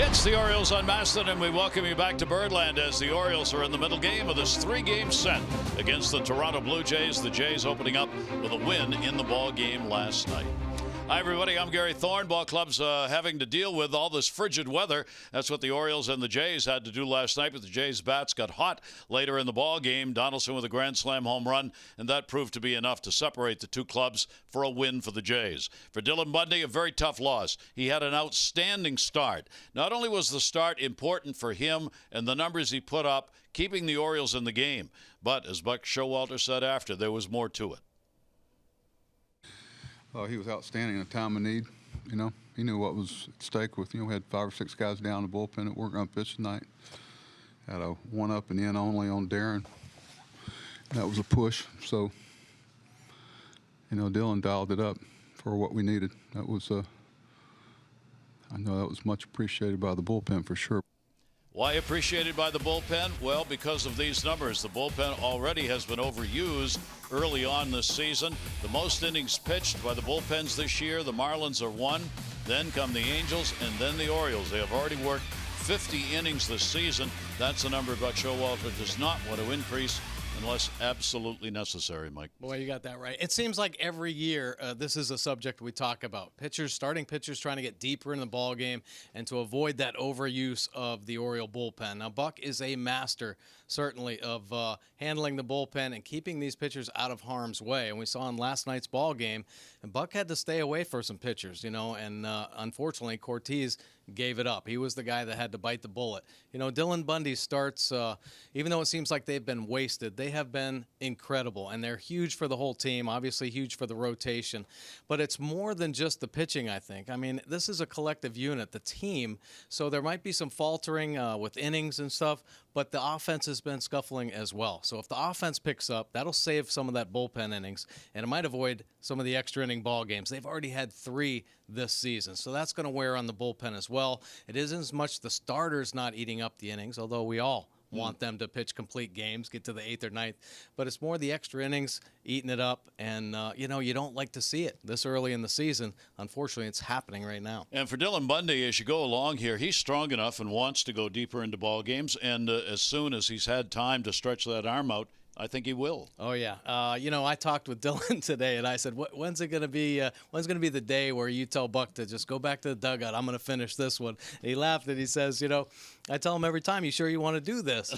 It's the Orioles on Maston, and we welcome you back to Birdland as the Orioles are in the middle game of this three-game set against the Toronto Blue Jays. The Jays opening up with a win in the ball game last night. Hi, everybody. I'm Gary Thorne. Ball club's having to deal with all this frigid weather. That's what the Orioles and the Jays had to do last night, but the Jays' bats got hot later in the ball game. Donaldson with a grand slam home run, and that proved to be enough to separate the two clubs for a win for the Jays. For Dylan Bundy, a very tough loss. He had an outstanding start. Not only was the start important for him and the numbers he put up, keeping the Orioles in the game, but as Buck Showalter said after, there was more to it. He was outstanding in a time of need. You know, he knew what was at stake with, we had 5 or 6 guys down the bullpen that weren't going to pitch tonight. Had a 1-up and in only on Darren. That was a push. So, Dylan dialed it up for what we needed. That was, I know that was much appreciated by the bullpen for sure. Why appreciated by the bullpen? Well, because of these numbers. The bullpen already has been overused early on this season. The most innings pitched by the bullpens this year, the Marlins are 1. Then come the Angels, and then the Orioles. They have already worked 50 innings this season. That's a number Buck Showalter does not want to increase unless absolutely necessary, Mike. Boy, you got that right. It seems like every year this is a subject we talk about. Starting pitchers trying to get deeper in the ball game and to avoid that overuse of the Oriole bullpen. Now, Buck is a master, certainly, of handling the bullpen and keeping these pitchers out of harm's way. And we saw in last night's ball game, and Buck had to stay away for some pitchers, and unfortunately, Cortez gave it up. He was the guy that had to bite the bullet. Dylan Bundy starts, even though it seems like they've been wasted, they have been incredible, and they're huge for the whole team, obviously huge for the rotation. But it's more than just the pitching, I think. I mean, this is a collective unit, the team, so there might be some faltering with innings and stuff, but the offense has been scuffling as well. So if the offense picks up, that'll save some of that bullpen innings, and it might avoid some of the extra inning ball games. They've already had 3 this season, so that's going to wear on the bullpen as well. It isn't as much the starters not eating up the innings, although we all want them to pitch complete games, get to the 8th or 9th, but it's more the extra innings eating it up, and you don't like to see it this early in the season. Unfortunately, it's happening right now. And for Dylan Bundy, as you go along here, he's strong enough and wants to go deeper into ball games, and as soon as he's had time to stretch that arm out, I think he will. Oh yeah, I talked with Dylan today, and I said, "When's it gonna be? When's gonna be the day where you tell Buck to just go back to the dugout? I'm gonna finish this one." And he laughed and he says, I tell him every time, "You sure you want to do this?"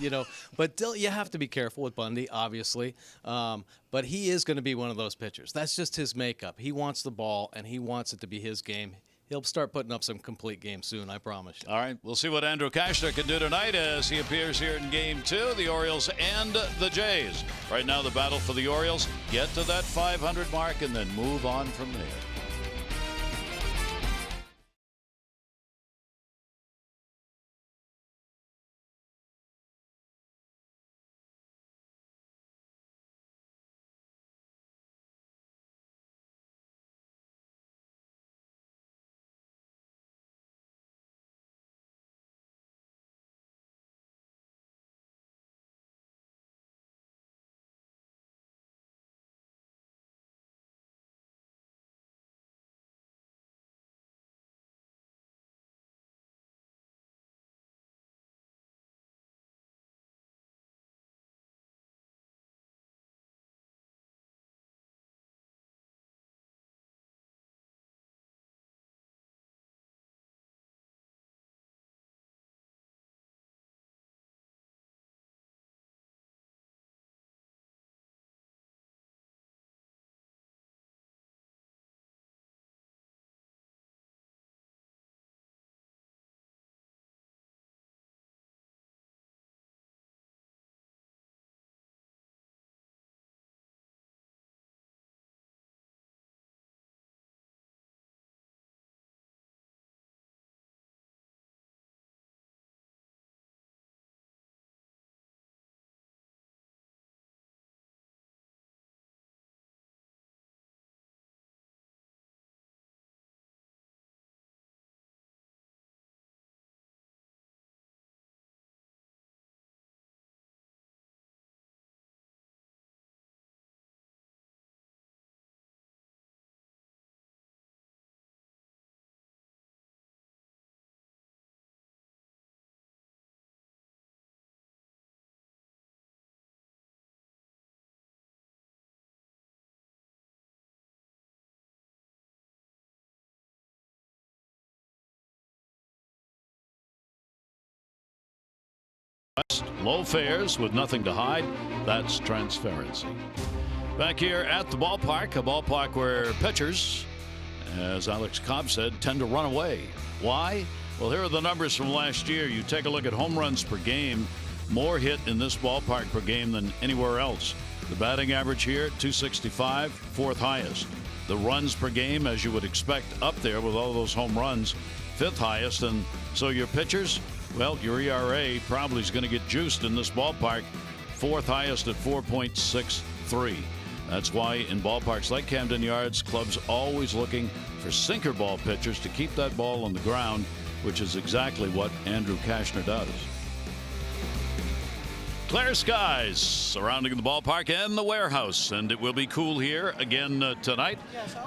But you have to be careful with Bundy, obviously. But he is going to be one of those pitchers. That's just his makeup. He wants the ball, and he wants it to be his game. He'll start putting up some complete games soon, I promise you. All right, we'll see what Andrew Kashner can do tonight as he appears here in Game 2, the Orioles and the Jays. Right now, the battle for the Orioles, get to that 500 mark and then move on from there. Low fares with nothing to hide. That's transparency. Back here at the ballpark, a ballpark where pitchers, as Alex Cobb said, tend to run away. Why? Well, here are the numbers from last year. You take a look at home runs per game, more hit in this ballpark per game than anywhere else. The batting average here, 265, fourth highest. The runs per game, as you would expect, up there with all those home runs, fifth highest. And so your pitchers, well, your ERA probably is going to get juiced in this ballpark, fourth highest at 4.63. That's why in ballparks like Camden Yards, clubs always looking for sinker ball pitchers to keep that ball on the ground, which is exactly what Andrew Kashner does. Clear skies surrounding the ballpark and the warehouse, and it will be cool here again tonight.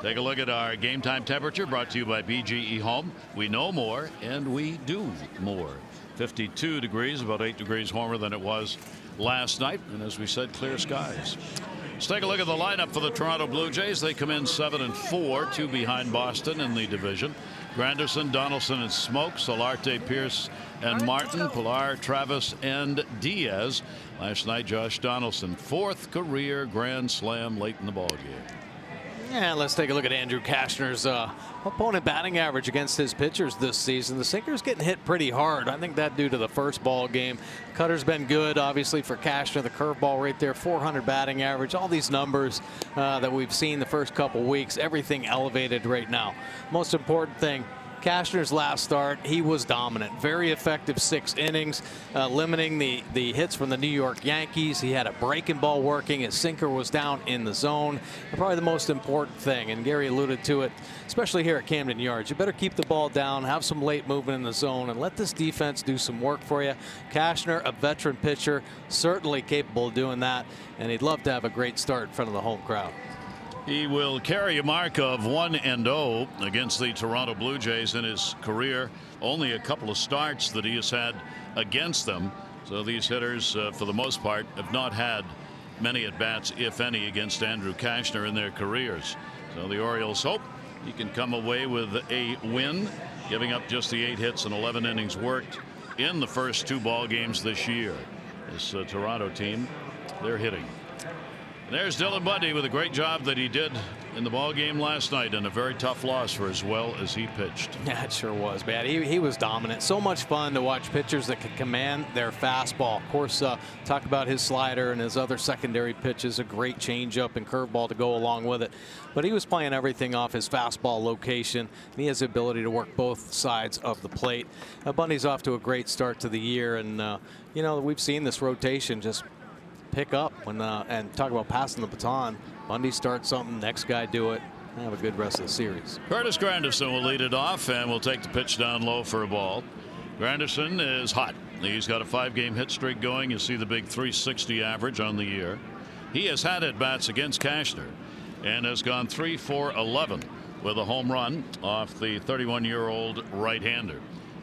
Take a look at our game time temperature, brought to you by BGE Home. We know more and we do more. 52 degrees, about 8 degrees warmer than it was last night, and as we said, clear skies. Let's take a look at the lineup for the Toronto Blue Jays. They come in 7-4, 2 behind Boston in the division. Granderson, Donaldson, and Smoke, Solarte, Pierce, and Martin, Pilar, Travis, and Diaz. Last night, Josh Donaldson, fourth career grand slam late in the ballgame. Yeah, let's take a look at Andrew Kashner's opponent batting average against his pitchers this season. The sinker's getting hit pretty hard. I think that due to the first ball game. Cutter's been good, obviously, for Kashner. The curveball right there, 400 batting average. All these numbers that we've seen the first couple weeks, everything elevated right now. Most important thing, Kashner's last start, he was dominant. Very effective 6 innings, limiting the hits from the New York Yankees. He had a breaking ball working. His sinker was down in the zone. Probably the most important thing, and Gary alluded to it, especially here at Camden Yards. You better keep the ball down, have some late movement in the zone, and let this defense do some work for you. Kashner, a veteran pitcher, certainly capable of doing that, and he'd love to have a great start in front of the home crowd. He will carry a mark of 1-0 against the Toronto Blue Jays in his career. Only a couple of starts that he has had against them. So these hitters, for the most part, have not had many at-bats, if any, against Andrew Kashner in their careers. So the Orioles hope he can come away with a win, giving up just the 8 hits and 11 innings worked in the first 2 ball games this year. This Toronto team, they're hitting. There's Dylan Bundy with a great job that he did in the ball game last night, and a very tough loss for as well as he pitched. Yeah, it sure was, man. He was dominant. So much fun to watch pitchers that can command their fastball. Of course, talk about his slider and his other secondary pitches, a great changeup and curveball to go along with it. But he was playing everything off his fastball location, and he has the ability to work both sides of the plate. Bundy's off to a great start to the year, and you know, we've seen this rotation just pick up when and talk about passing the baton. Bundy starts something, next guy do it. Have a good rest of the series. Curtis Granderson will lead it off, and will take the pitch down low for a ball. Granderson is hot. He's got a 5-game hit streak going. You see the big 360 average on the year. He has had at-bats against Kashner and has gone 3 for 11 with a home run off the 31-year-old right-hander.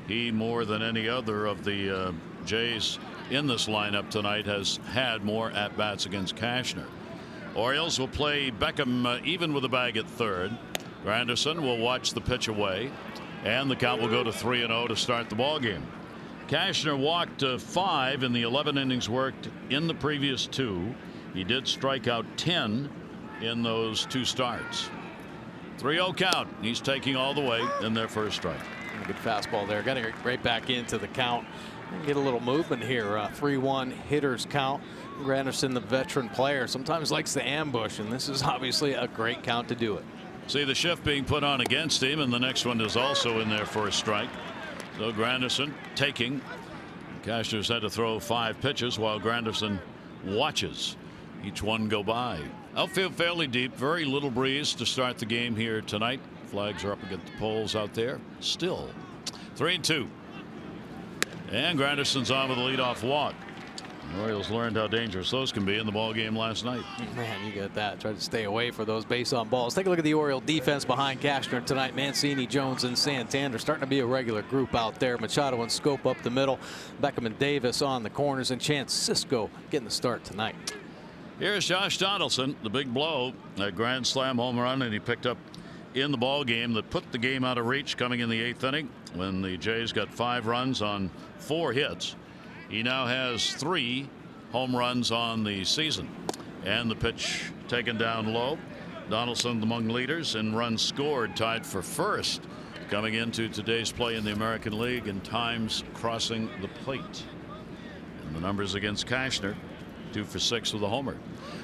He, more than any other of the Jays in this lineup tonight, has had more at-bats against Kashner. Orioles will play Beckham even with a bag at third. Granderson will watch the pitch away, and the count will go to 3-0 to start the ball game. Kashner walked 5 in the 11 innings worked in the previous 2. He did strike out 10 in those 2 starts. 3-0 count. He's taking all the way in their first strike. Good fastball there. Got to get right back into the count. Get a little movement here. 3-1 hitters count. Granderson, the veteran player, sometimes likes the ambush, and this is obviously a great count to do it. See the shift being put on against him, and the next one is also in there for a strike. So Granderson taking. Kashner's had to throw 5 pitches while Granderson watches each one go by. Outfield fairly deep, very little breeze to start the game here tonight. Flags are up against the poles out there. Still 3-2. And Granderson's on with a leadoff walk. The Orioles learned how dangerous those can be in the ball game last night. Man, you got that. Try to stay away for those base on balls. Take a look at the Oriole defense behind Kashner tonight. Mancini, Jones, and Santander starting to be a regular group out there. Machado and Scope up the middle. Beckham and Davis on the corners, and Chance Cisco getting the start tonight. Here's Josh Donaldson, the big blow, a grand slam home run, and he picked up in the ball game that put the game out of reach coming in the 8th inning when the Jays got 5 runs on 4 hits. He now has 3 home runs on the season. And the pitch taken down low. Donaldson among leaders in runs scored, tied for first coming into today's play in the American League in times crossing the plate. And the numbers against Cashner, 2 for 6 with a homer.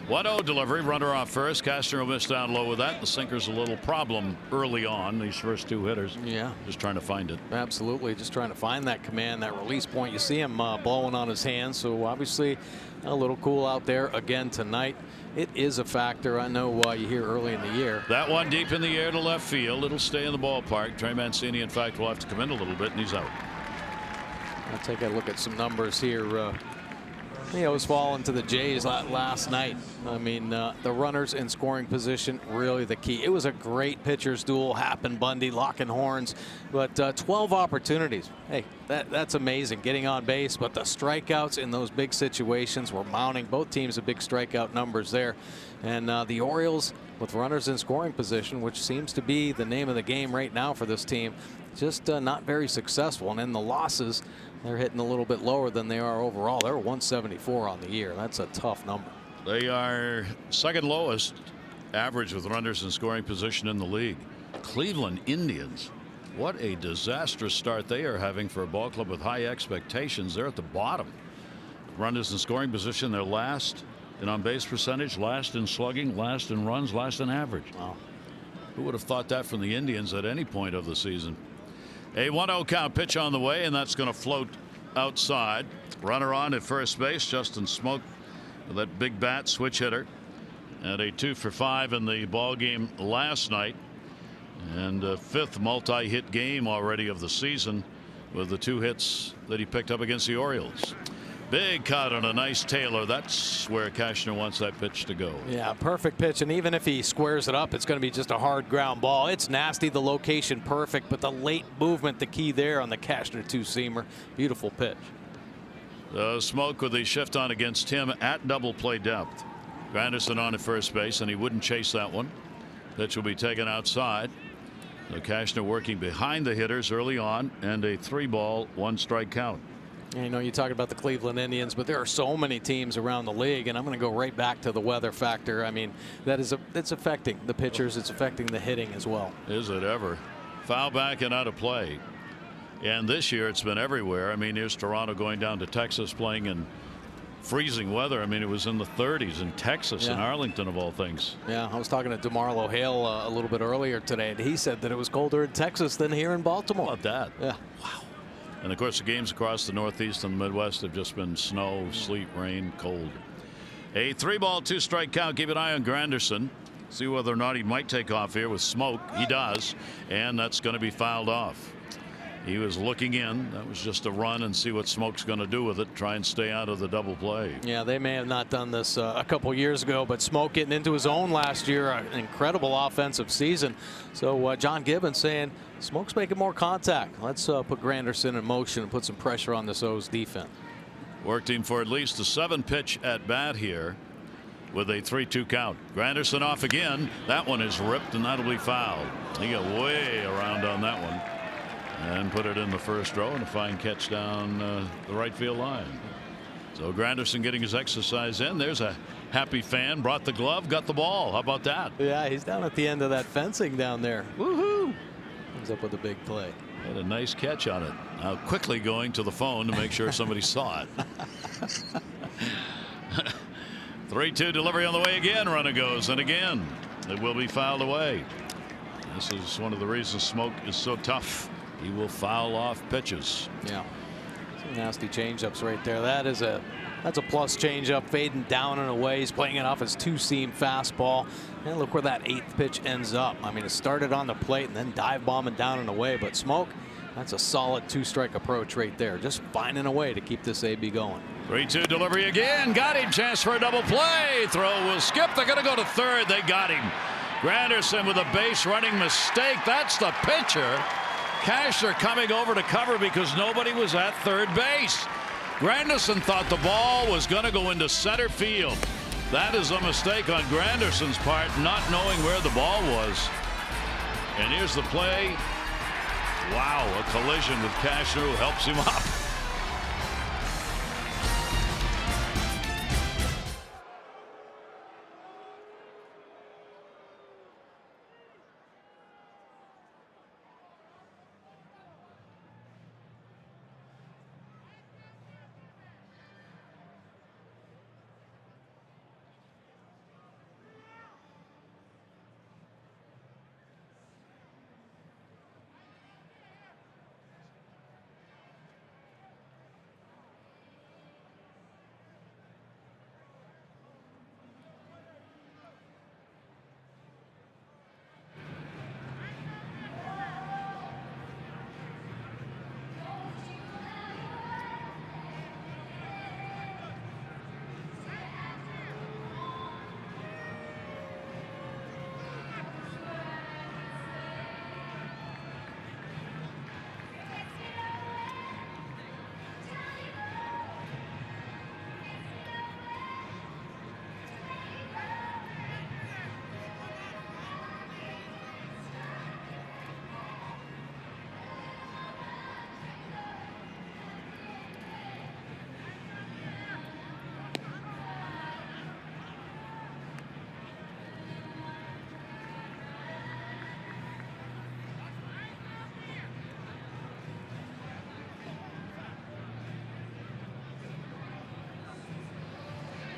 1-0 delivery, runner off first. Cashner will miss down low with that. The sinker's a little problem early on, these first 2 hitters. Yeah. Just trying to find it. Absolutely. Just trying to find that command, that release point. You see him blowing on his hands. So obviously a little cool out there again tonight. It is a factor. I know you hear early in the year. That one deep in the air to left field. It'll stay in the ballpark. Trey Mancini, in fact, will have to come in a little bit, and he's out. I'll take a look at some numbers here. He was falling to the Jays last night. I mean, the runners in scoring position, really the key. It was a great pitcher's duel. Happen, Bundy, locking horns, but 12 opportunities. Hey, that's amazing, getting on base. But the strikeouts in those big situations were mounting. Both teams have big strikeout numbers there. And the Orioles, with runners in scoring position, which seems to be the name of the game right now for this team, just not very successful. And in the losses, they're hitting a little bit lower than they are overall. They're 174 on the year. That's a tough number. They are second lowest average with runners in scoring position in the league. Cleveland Indians, what a disastrous start they are having for a ball club with high expectations. They're at the bottom. Runners in scoring position, they're last in on base percentage, last in slugging, last in runs, last in average. Wow. Who would have thought that from the Indians at any point of the season? A 1-0 count, pitch on the way, and that's going to float outside. Runner on at first base. Justin Smoak with that big bat, switch hitter, and a 2 for 5 in the ball game last night, and a 5th multi-hit game already of the season with the 2 hits that he picked up against the Orioles. Big cut on a nice Taylor. That's where Cashner wants that pitch to go. Yeah, perfect pitch. And even if he squares it up, it's going to be just a hard ground ball. It's nasty. The location perfect, but the late movement, the key there on the Cashner 2-seamer. Beautiful pitch. Smoke with the shift on against him at double play depth. Granderson on at first base, and he wouldn't chase that one. Pitch will be taken outside. So Cashner working behind the hitters early on, and a 3-ball, 1-strike count. You know, you talk about the Cleveland Indians, but there are so many teams around the league, and I'm going to go right back to the weather factor. I mean, it's affecting the pitchers. It's affecting the hitting as well. Is it ever? Foul back and out of play. And this year it's been everywhere. I mean, here's Toronto going down to Texas playing in freezing weather. I mean, it was in the 30s in Texas, in Arlington of all things. Yeah, I was talking to DeMarlo Hale a little bit earlier today, and he said that it was colder in Texas than here in Baltimore. How about that? Yeah. Wow. And of course the games across the Northeast and the Midwest have just been snow, sleet, rain, cold. A 3-ball, 2-strike count. Keep an eye on Granderson. See whether or not he might take off here with Smoke. He does, and that's going to be fouled off. He was looking in. That was just a run and see what Smoke's going to do with it. Try and stay out of the double play. Yeah, they may have not done this a couple years ago, but Smoke getting into his own last year, an incredible offensive season. So John Gibbons saying Smoke's making more contact. Let's put Granderson in motion and put some pressure on this O's defense. Worked him for at least a 7-pitch at bat here with a 3-2 count. Granderson off again. That one is ripped, and that'll be fouled. He got way around on that one and put it in the first row, and a fine catch down the right field line. So Granderson getting his exercise in. There's a happy fan. Brought the glove, got the ball. How about that? Yeah, he's down at the end of that fencing down there. Woohoo! Comes up with a big play. Had a nice catch on it. Now quickly going to the phone to make sure somebody saw it. 3-2 delivery on the way again. Runner goes, and again it will be fouled away. This is one of the reasons Smoke is so tough. He will foul off pitches. Yeah, some nasty changeups right there. That's a plus changeup, fading down and away. He's playing it off his 2-seam fastball, and look where that 8th pitch ends up. I mean, it started on the plate and then dive bombing down and away. But Smoke, that's a solid 2-strike approach right there, just finding a way to keep this AB going. 3-2 delivery again. Got him. Chance for a double play. Throw will skip. They're going to go to third. They got him. Granderson with a base running mistake. That's the pitcher. Cashner coming over to cover because nobody was at third base. Granderson thought the ball was going to go into center field. That is a mistake on Granderson's part, not knowing where the ball was. And here's the play. Wow, a collision with Cashner, who helps him up.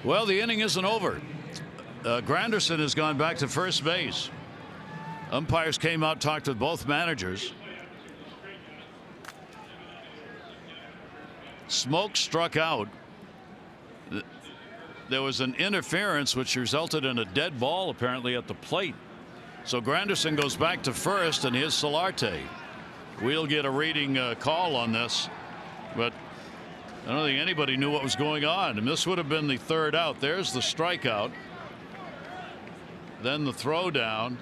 Well, the inning isn't over. Granderson has gone back to first base. Umpires came out, talked with both managers. Smoke struck out. There was an interference which resulted in a dead ball apparently at the plate. So Granderson goes back to first, and here's Solarte. We'll get a reading call on this, but I don't think anybody knew what was going on. And this would have been the third out. There's the strikeout. Then the throw down.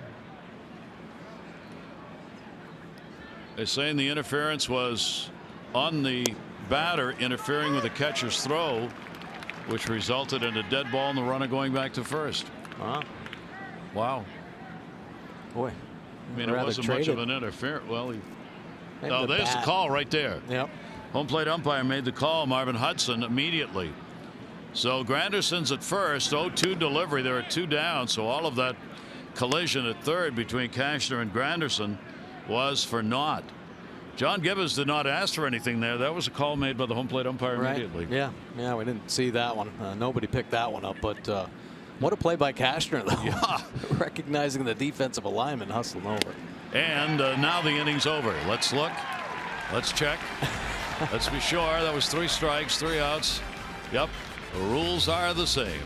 They're saying the interference was on the batter interfering with the catcher's throw, which resulted in a dead ball and the runner going back to first. Wow. Boy. I mean, it wasn't much of an interference. Well, there's the call right there. Yep. Home plate umpire made the call, Marvin Hudson, immediately. So Granderson's at first, 0-2 delivery. There are two down, so all of that collision at third between Cashner and Granderson was for naught. John Gibbons did not ask for anything there. That was a call made by the home plate umpire immediately. Yeah, we didn't see that one. Nobody picked that one up, but what a play by Cashner, though. Yeah. Recognizing the defensive alignment, hustling over. And now the inning's over. Let's look. Let's check. Let's be sure. That was 3 strikes, 3 outs. Yep. The rules are the same.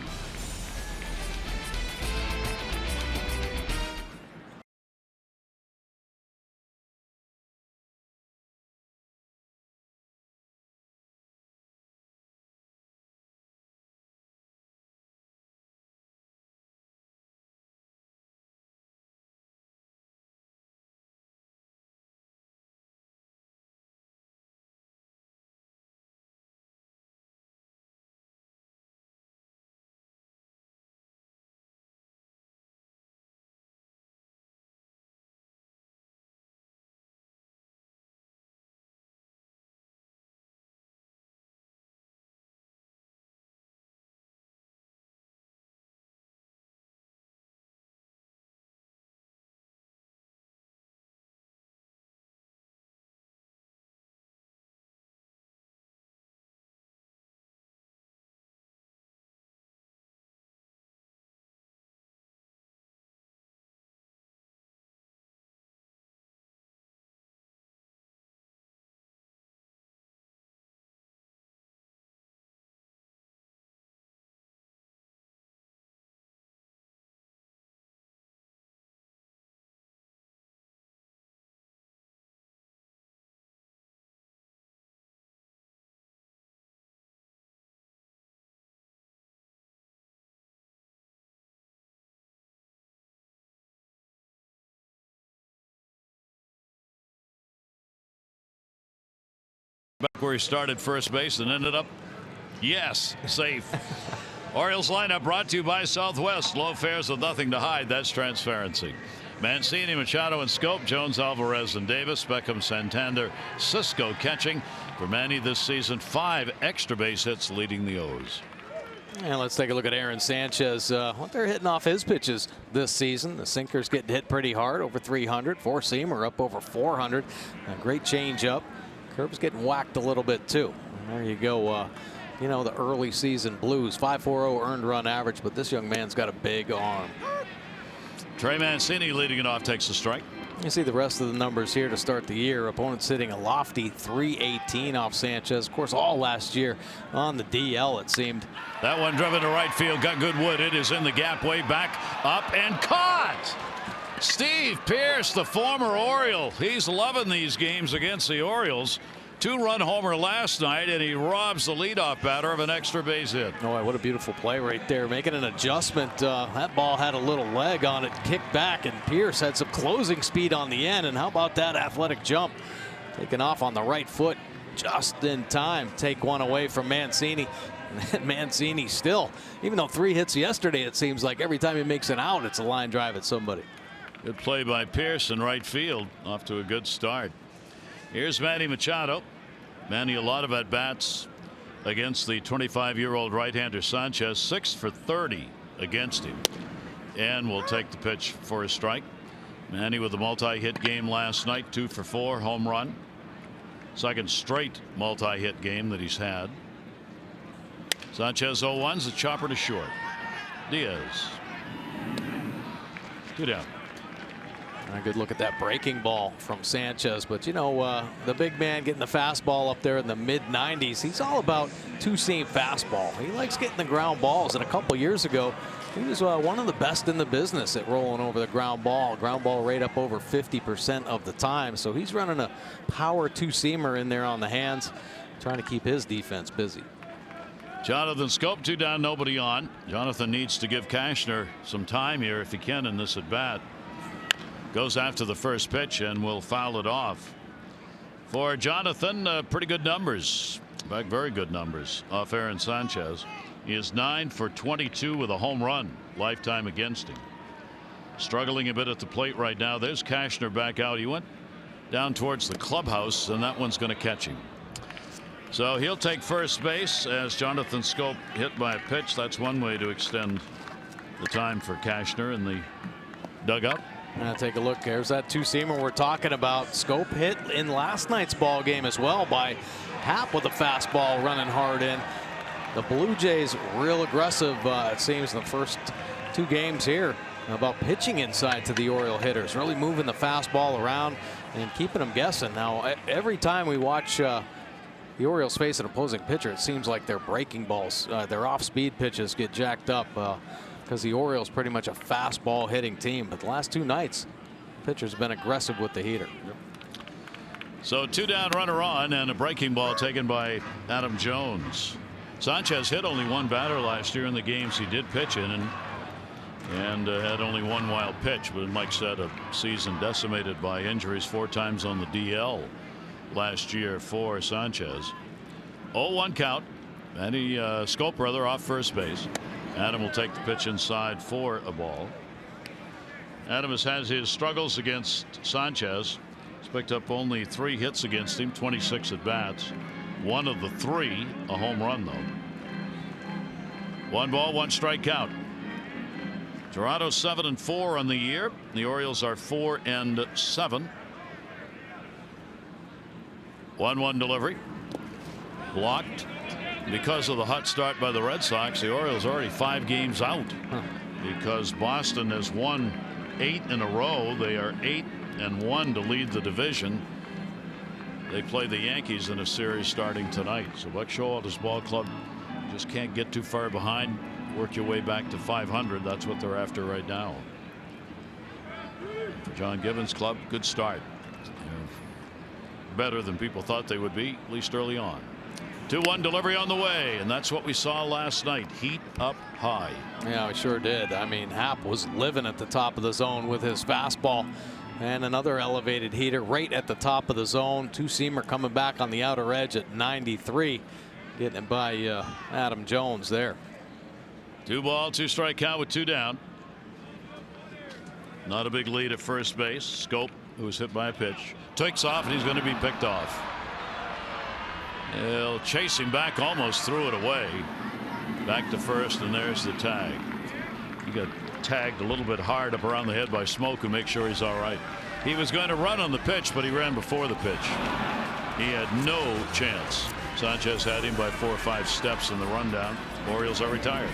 Back where he started, first base, and ended up, yes, safe. Orioles lineup brought to you by Southwest. Low fares with nothing to hide. That's transparency. Mancini, Machado, and Scope. Jones, Alvarez, and Davis. Beckham, Santander, Cisco catching. For Manny this season, 5 extra base hits leading the O's. And let's take a look at Aaron Sanchez. What they're hitting off his pitches this season. The sinker's getting hit pretty hard, over 300. Four-seamer up over 400. A great change-up. Curve's getting whacked a little bit too. And there you go. You know, the early season blues. 5.40 earned run average, but this young man's got a big arm. Trey Mancini leading it off, takes a strike. You see the rest of the numbers here to start the year. Opponents hitting a lofty 318 off Sanchez. Of course, all last year on the DL, it seemed. That one driven to right field, got good wood. It is in the gap, way back, up and caught. Steve Pearce, the former Oriole. He's loving these games against the Orioles. 2-run homer last night, and he robs the leadoff batter of an extra base hit. Oh, what a beautiful play right there. Making an adjustment. That ball had a little leg on it, kicked back, and Pearce had some closing speed on the end. And how about that athletic jump? Taking off on the right foot just in time. Take one away from Mancini. And Mancini still, even though 3 hits yesterday, it seems like every time he makes an out, it's a line drive at somebody. Good play by Pearce in right field. Off to a good start. Here's Manny Machado. Manny, a lot of at-bats against the 25-year-old right-hander Sanchez. 6 for 30 against him. And will take the pitch for a strike. Manny with a multi-hit game last night. 2 for 4, home run. Second straight multi-hit game that he's had. Sanchez 0-1's a chopper to short. Diaz. 2 down. A good look at that breaking ball from Sanchez. But, you know, the big man getting the fastball up there in the mid-90s, he's all about two-seam fastball. He likes getting the ground balls. And a couple years ago, he was one of the best in the business at rolling over the ground ball. Ground ball rate up over 50% of the time. So he's running a power two-seamer in there on the hands, trying to keep his defense busy. Jonathan Schoop, 2 down, nobody on. Jonathan needs to give Cashner some time here if he can in this at bat. Goes after the first pitch and will foul it off. For Jonathan, pretty good numbers. In fact, very good numbers off Aaron Sanchez. He is 9 for 22 with a home run lifetime against him. Struggling a bit at the plate right now. There's Cashner back out. He went down towards the clubhouse, and that one's going to catch him. So he'll take first base as Jonathan Schoop hit by a pitch. That's one way to extend the time for Cashner in the dugout. Now take a look. There's that two-seamer we're talking about. Schoop hit in last night's ball game as well by Happ with a fastball running hard in. The Blue Jays real aggressive, it seems, in the first 2 games here about pitching inside to the Oriole hitters, really moving the fastball around and keeping them guessing. Now, every time we watch the Orioles face an opposing pitcher, it seems like their breaking balls, their off-speed pitches get jacked up. Because the Orioles pretty much a fastball hitting team. But the last 2 nights, pitcher's been aggressive with the heater. So 2 down, runner on, and a breaking ball taken by Adam Jones. Sanchez hit only 1 batter last year in the games he did pitch in, and had only 1 wild pitch. But Mike said a season decimated by injuries, 4 times on the DL last year for Sanchez. 0-1 count, and Schoop brother off first base. Adam will take the pitch inside for a ball. Adam has had his struggles against Sanchez. He's picked up only 3 hits against him, 26 at bats. 1 of the 3 a home run, though. 1 ball, 1 strike count. Toronto 7-4 on the year. The Orioles are 4-7. 1-1 delivery. Blocked. Because of the hot start by the Red Sox, the Orioles are already 5 games out. Because Boston has won 8 in a row. They are 8-1 to lead the division. They play the Yankees in a series starting tonight. So Buck Showalter's ball club just can't get too far behind. Work your way back to 500. That's what they're after right now. For John Gibbons' club, good start. Better than people thought they would be, at least early on. 2-1 delivery on the way, and that's what we saw last night. Heat up high. Yeah, we sure did. I mean, Happ was living at the top of the zone with his fastball, and another elevated heater right at the top of the zone. Two-seamer coming back on the outer edge at 93, getting it by Adam Jones there. 2 ball, 2 strike count with 2 down. Not a big lead at first base. Schoop, who was hit by a pitch, takes off, and he's going to be picked off. He'll chase him back, almost threw it away. Back to first, and there's the tag. He got tagged a little bit hard up around the head by Smoke, who makes sure he's all right. He was going to run on the pitch, but he ran before the pitch. He had no chance. Sanchez had him by 4 or 5 steps in the rundown. Orioles are retired.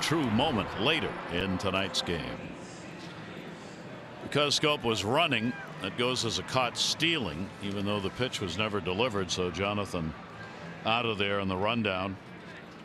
true moment later in tonight's game. Because Scope was running, it goes as a caught stealing, even though the pitch was never delivered. So Jonathan out of there on the rundown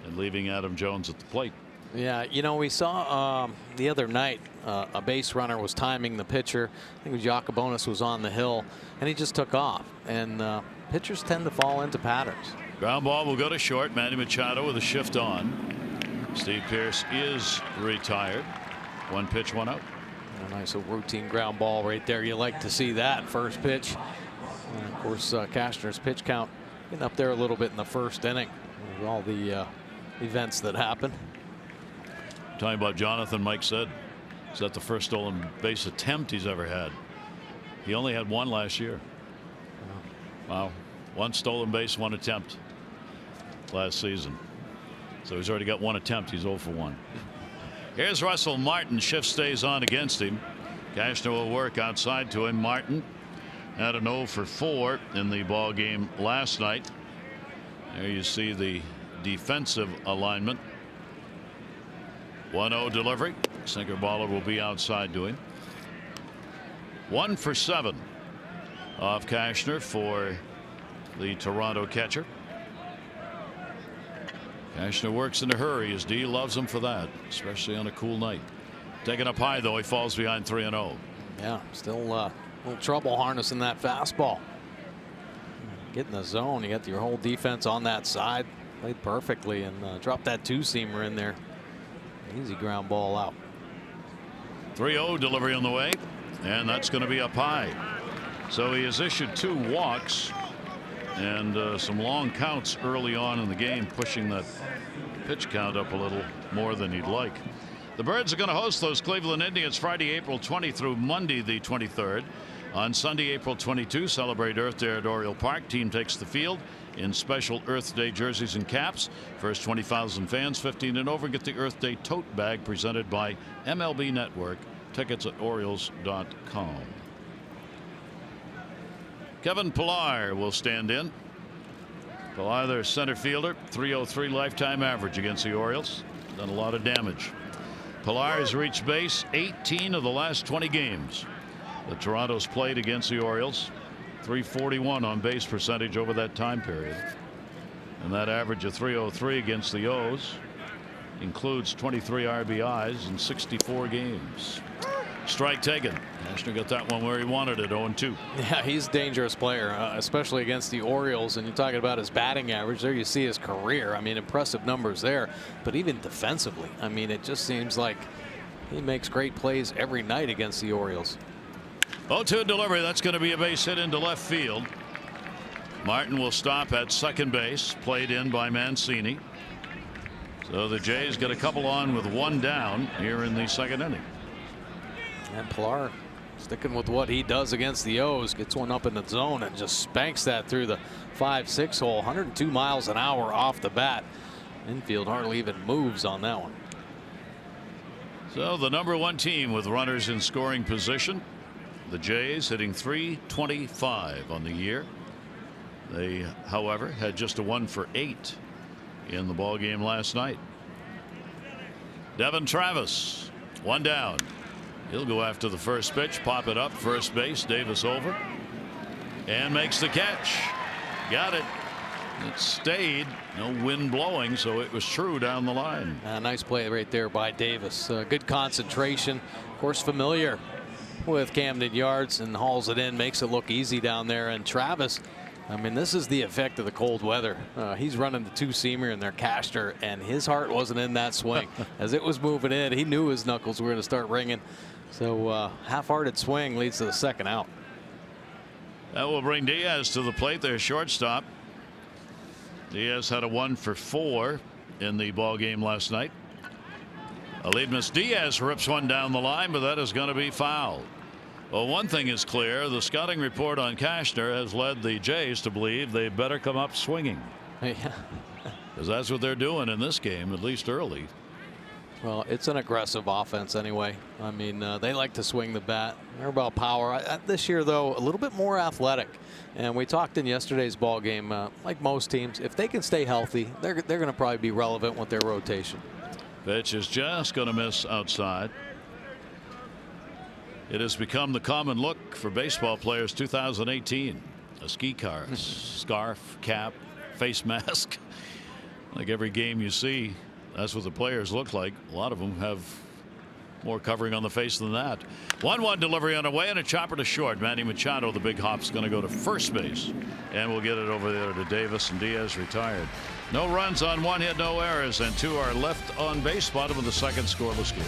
and leaving Adam Jones at the plate. Yeah, you know, we saw the other night a base runner was timing the pitcher. I think Jacobonis was on the hill, and he just took off. And pitchers tend to fall into patterns. Ground ball will go to short. Manny Machado with a shift on. Steve Pearce is retired. 1 pitch, 1 out. A nice routine ground ball right there. You like to see that first pitch. And of course, Cashner's pitch count getting up there a little bit in the first inning with all the events that happen. Talking about Jonathan, Mike said, is that the first stolen base attempt he's ever had? He only had 1 last year. Wow. 1 stolen base, 1 attempt last season. So he's already got 1 attempt. He's 0 for 1. Here's Russell Martin. Shift stays on against him. Cashner will work outside to him. Martin had an 0 for 4 in the ball game last night. There you see the defensive alignment. 1-0 delivery. Sinker baller will be outside to him. 1 for 7 off Cashner for the Toronto catcher. Cashner works in a hurry, as D loves him for that, especially on a cool night. Taken up high, though, he falls behind 3-0. Yeah, still a little trouble harnessing that fastball. Get in the zone. You got your whole defense on that side. Played perfectly and dropped that 2-seamer in there. Easy ground ball out. 3-0 delivery on the way, and that's going to be up high. So he has issued 2 walks and some long counts early on in the game, pushing that pitch count up a little more than he'd like. The Birds are going to host those Cleveland Indians Friday, April 20 through Monday, the 23rd. On Sunday, April 22, celebrate Earth Day at Oriole Park. Team takes the field in special Earth Day jerseys and caps. First 20,000 fans 15 and over get the Earth Day tote bag presented by MLB Network. Tickets at Orioles.com. Kevin Pillar will stand in. Pillar, their center fielder, .303 lifetime average against the Orioles. Done a lot of damage. Pillar has reached base 18 of the last 20 games the Toronto's played against the Orioles. .341 on base percentage over that time period. And that average of .303 against the O's includes 23 RBIs in 64 games. Strike taken. Cashner got that one where he wanted it, 0-2. Yeah, he's a dangerous player, especially against the Orioles. And you're talking about his batting average. There you see his career. I mean, impressive numbers there. But even defensively, I mean, it just seems like he makes great plays every night against the Orioles. 0-2 delivery. That's going to be a base hit into left field. Martin will stop at second base, played in by Mancini. So the Jays get a couple on with 1 down here in the second inning. And Pillar sticking with what he does against the O's, gets one up in the zone and just spanks that through the 5-6 hole. 102 miles an hour off the bat. Infield hardly even moves on that one. So the #1 team with runners in scoring position. The Jays hitting .325 on the year. They, however, had just a 1 for 8 in the ball game last night. Devin Travis, 1 down. He'll go after the first pitch, pop it up, first base, Davis over, and makes the catch. Got it. It stayed. No wind blowing, so it was true down the line. Nice play right there by Davis. Good concentration. Of course, familiar with Camden Yards and hauls it in, makes it look easy down there. And Travis, I mean, this is the effect of the cold weather. He's running the 2-seamer in their Cashner, and his heart wasn't in that swing. As it was moving in, he knew his knuckles were going to start ringing. So half-hearted swing leads to the second out. That will bring Diaz to the plate, their shortstop. Diaz had a 1 for 4 in the ball game last night. Aledmus Diaz rips one down the line, but that is going to be fouled. Well, one thing is clear. The scouting report on Cashner has led the Jays to believe they better come up swinging. Yeah. Because that's what they're doing in this game, at least early. Well, it's an aggressive offense anyway. I mean, they like to swing the bat. They're about power. This year, though, a little bit more athletic. And we talked in yesterday's ball game, like most teams, if they can stay healthy, they're going to probably be relevant with their rotation. Pitch is just going to miss outside. It has become the common look for baseball players 2018. A ski car, scarf, cap, face mask. Like every game you see, that's what the players look like. A lot of them have more covering on the face than that. 1-1 delivery on the way and a chopper to short. Manny Machado, the big hop's going to go to first base. And we'll get it over there to Davis, and Diaz retired. No runs on 1 hit, no errors, and 2 are left on base. Bottom of the second, scoreless game.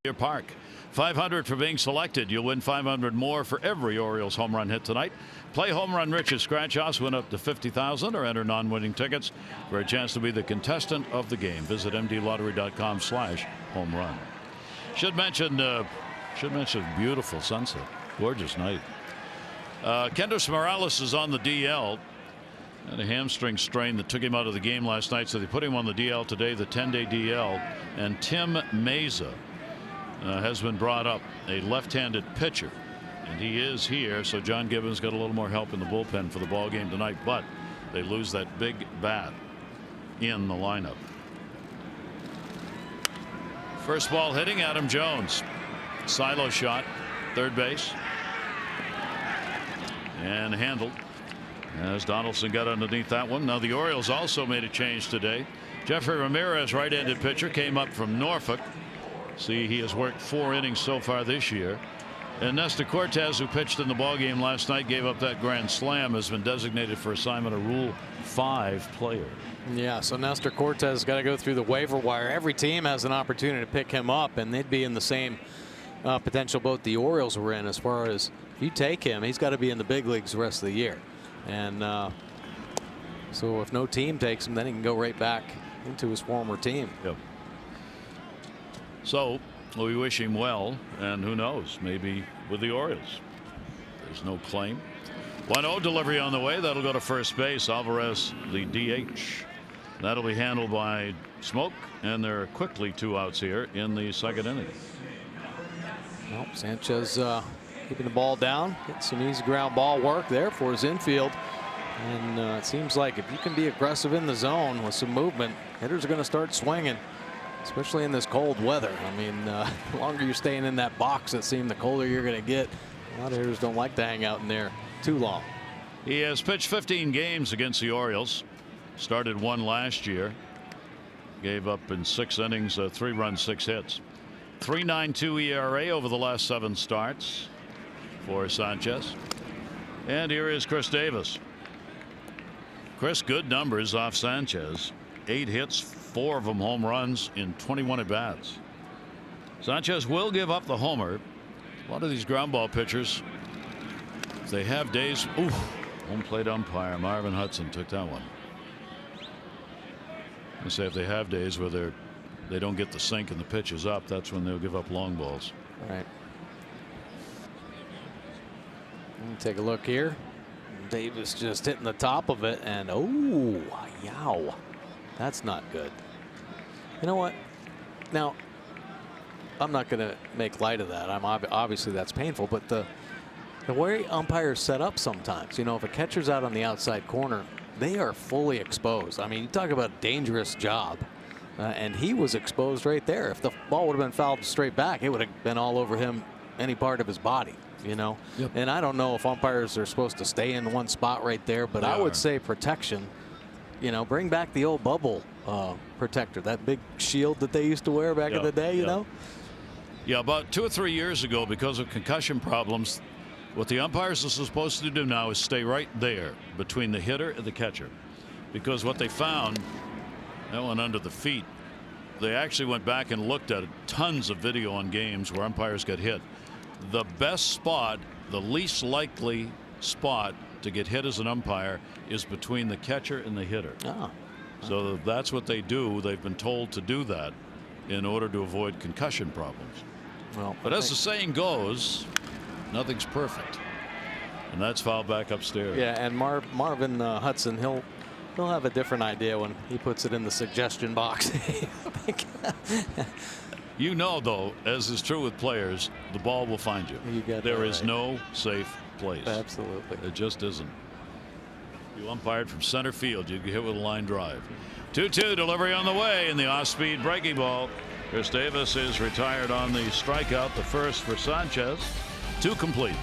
Deer Park. 500 for being selected. You'll win 500 more for every Orioles home run hit tonight. Play Home Run Rich's scratch offs, win up to 50,000 or enter non-winning tickets for a chance to be the contestant of the game. Visit mdlottery.com/home run. Should mention beautiful sunset. Gorgeous night. Kendrys Morales is on the DL. Had a hamstring strain that took him out of the game last night, so they put him on the DL today, the 10-day DL. And Tim Meza has been brought up, a left-handed pitcher, and he is here. So John Gibbons got a little more help in the bullpen for the ball game tonight, but they lose that big bat in the lineup. First ball hitting, Adam Jones. Silo shot, third base, and handled as Donaldson got underneath that one. Now the Orioles also made a change today. Jeffrey Ramirez, right-handed pitcher, came up from Norfolk. See, he has worked 4 innings so far this year. And Nestor Cortez, who pitched in the ballgame last night, gave up that grand slam, has been designated for assignment a Rule 5 player. Yeah, so Nestor Cortez has got to go through the waiver wire. Every team has an opportunity to pick him up, and they'd be in the same potential boat the Orioles were in, as far as if you take him, he's got to be in the big leagues the rest of the year. And so if no team takes him, then he can go right back into his former team. Yep. So we wish him well, and who knows, maybe with the Orioles. There's no claim. 1-0 delivery on the way. That'll go to first base. Alvarez, the DH. That'll be handled by Smoke, and there are quickly 2 outs here in the second inning. Well, Sanchez keeping the ball down, get some easy ground ball work there for his infield. And it seems like if you can be aggressive in the zone with some movement, hitters are going to start swinging, especially in this cold weather. I mean, the longer you're staying in that box, it seems the colder you're going to get. A lot of hitters don't like to hang out in there too long. He has pitched 15 games against the Orioles. Started 1 last year. Gave up in 6 innings, 3 runs, 6 hits. 3.92 ERA over the last 7 starts for Sanchez. And here is Chris Davis. Chris, good numbers off Sanchez. 8 hits, 4 of them home runs in 21 at-bats. Sanchez will give up the homer. A lot of these ground ball pitchers, if they have days. Ooh, home plate umpire Marvin Hudson took that one. I say if they have days where they don't get the sink and the pitch is up, that's when they'll give up long balls. Right. Take a look here. Davis just hitting the top of it, and oh, yow, that's not good. You know what? Now, I'm not going to make light of that. Obviously that's painful, but the way umpires set up sometimes, you know, if a catcher's out on the outside corner, they are fully exposed. I mean, you talk about a dangerous job, and he was exposed right there. If the ball would have been fouled straight back, it would have been all over him, any part of his body. You know, yep. And I don't know if umpires are supposed to stay in one spot right there, but I would say protection. You know, bring back the old bubble protector, that big shield that they used to wear back in the day. You know. Yeah, about 2 or 3 years ago, because of concussion problems, what the umpires are supposed to do now is stay right there between the hitter and the catcher, because what they found, that one under the feet, they actually went back and looked at tons of video on games where umpires got hit. The best spot, the least likely spot to get hit as an umpire, is between the catcher and the hitter. So that's what they do. They've been told to do that in order to avoid concussion problems. Well, but as the saying goes, nothing's perfect, and that's foul back upstairs. Yeah, and Marvin Hudson, he'll have a different idea when he puts it in the suggestion box. You know, though, as is true with players, the ball will find you. There is no safe place. Absolutely. It just isn't. You umpired from center field, you get hit with a line drive. 2-2 delivery on the way in the off-speed breaking ball. Chris Davis is retired on the strikeout, the first for Sanchez. 2 complete.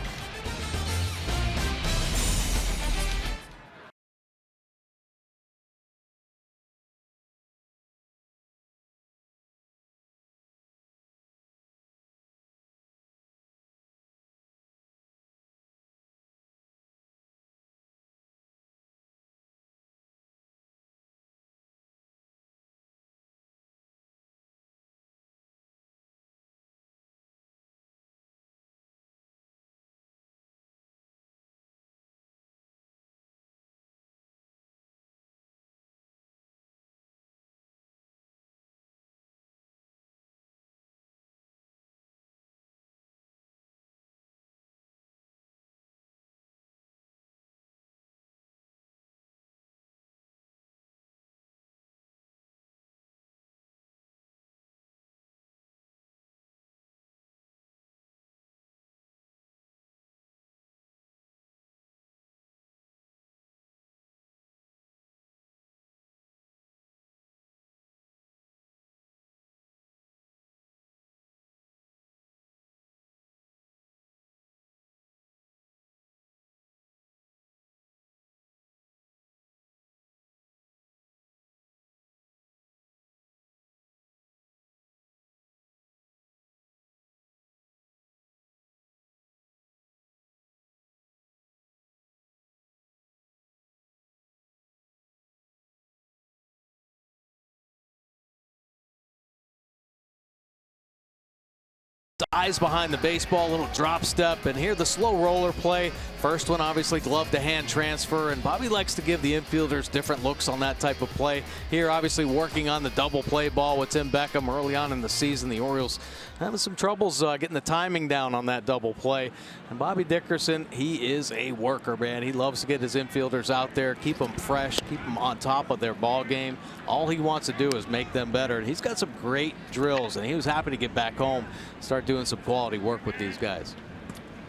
Eyes behind the baseball, little drop step, and here the slow roller play. First one obviously glove to hand transfer, and Bobby likes to give the infielders different looks on that type of play. Here obviously working on the double play ball with Tim Beckham early on in the season. The Orioles having some troubles getting the timing down on that double play. And Bobby Dickerson, he is a worker, man. He loves to get his infielders out there, keep them fresh, keep them on top of their ball game. All he wants to do is make them better. And he's got some great drills, and he was happy to get back home, start doing some quality work with these guys.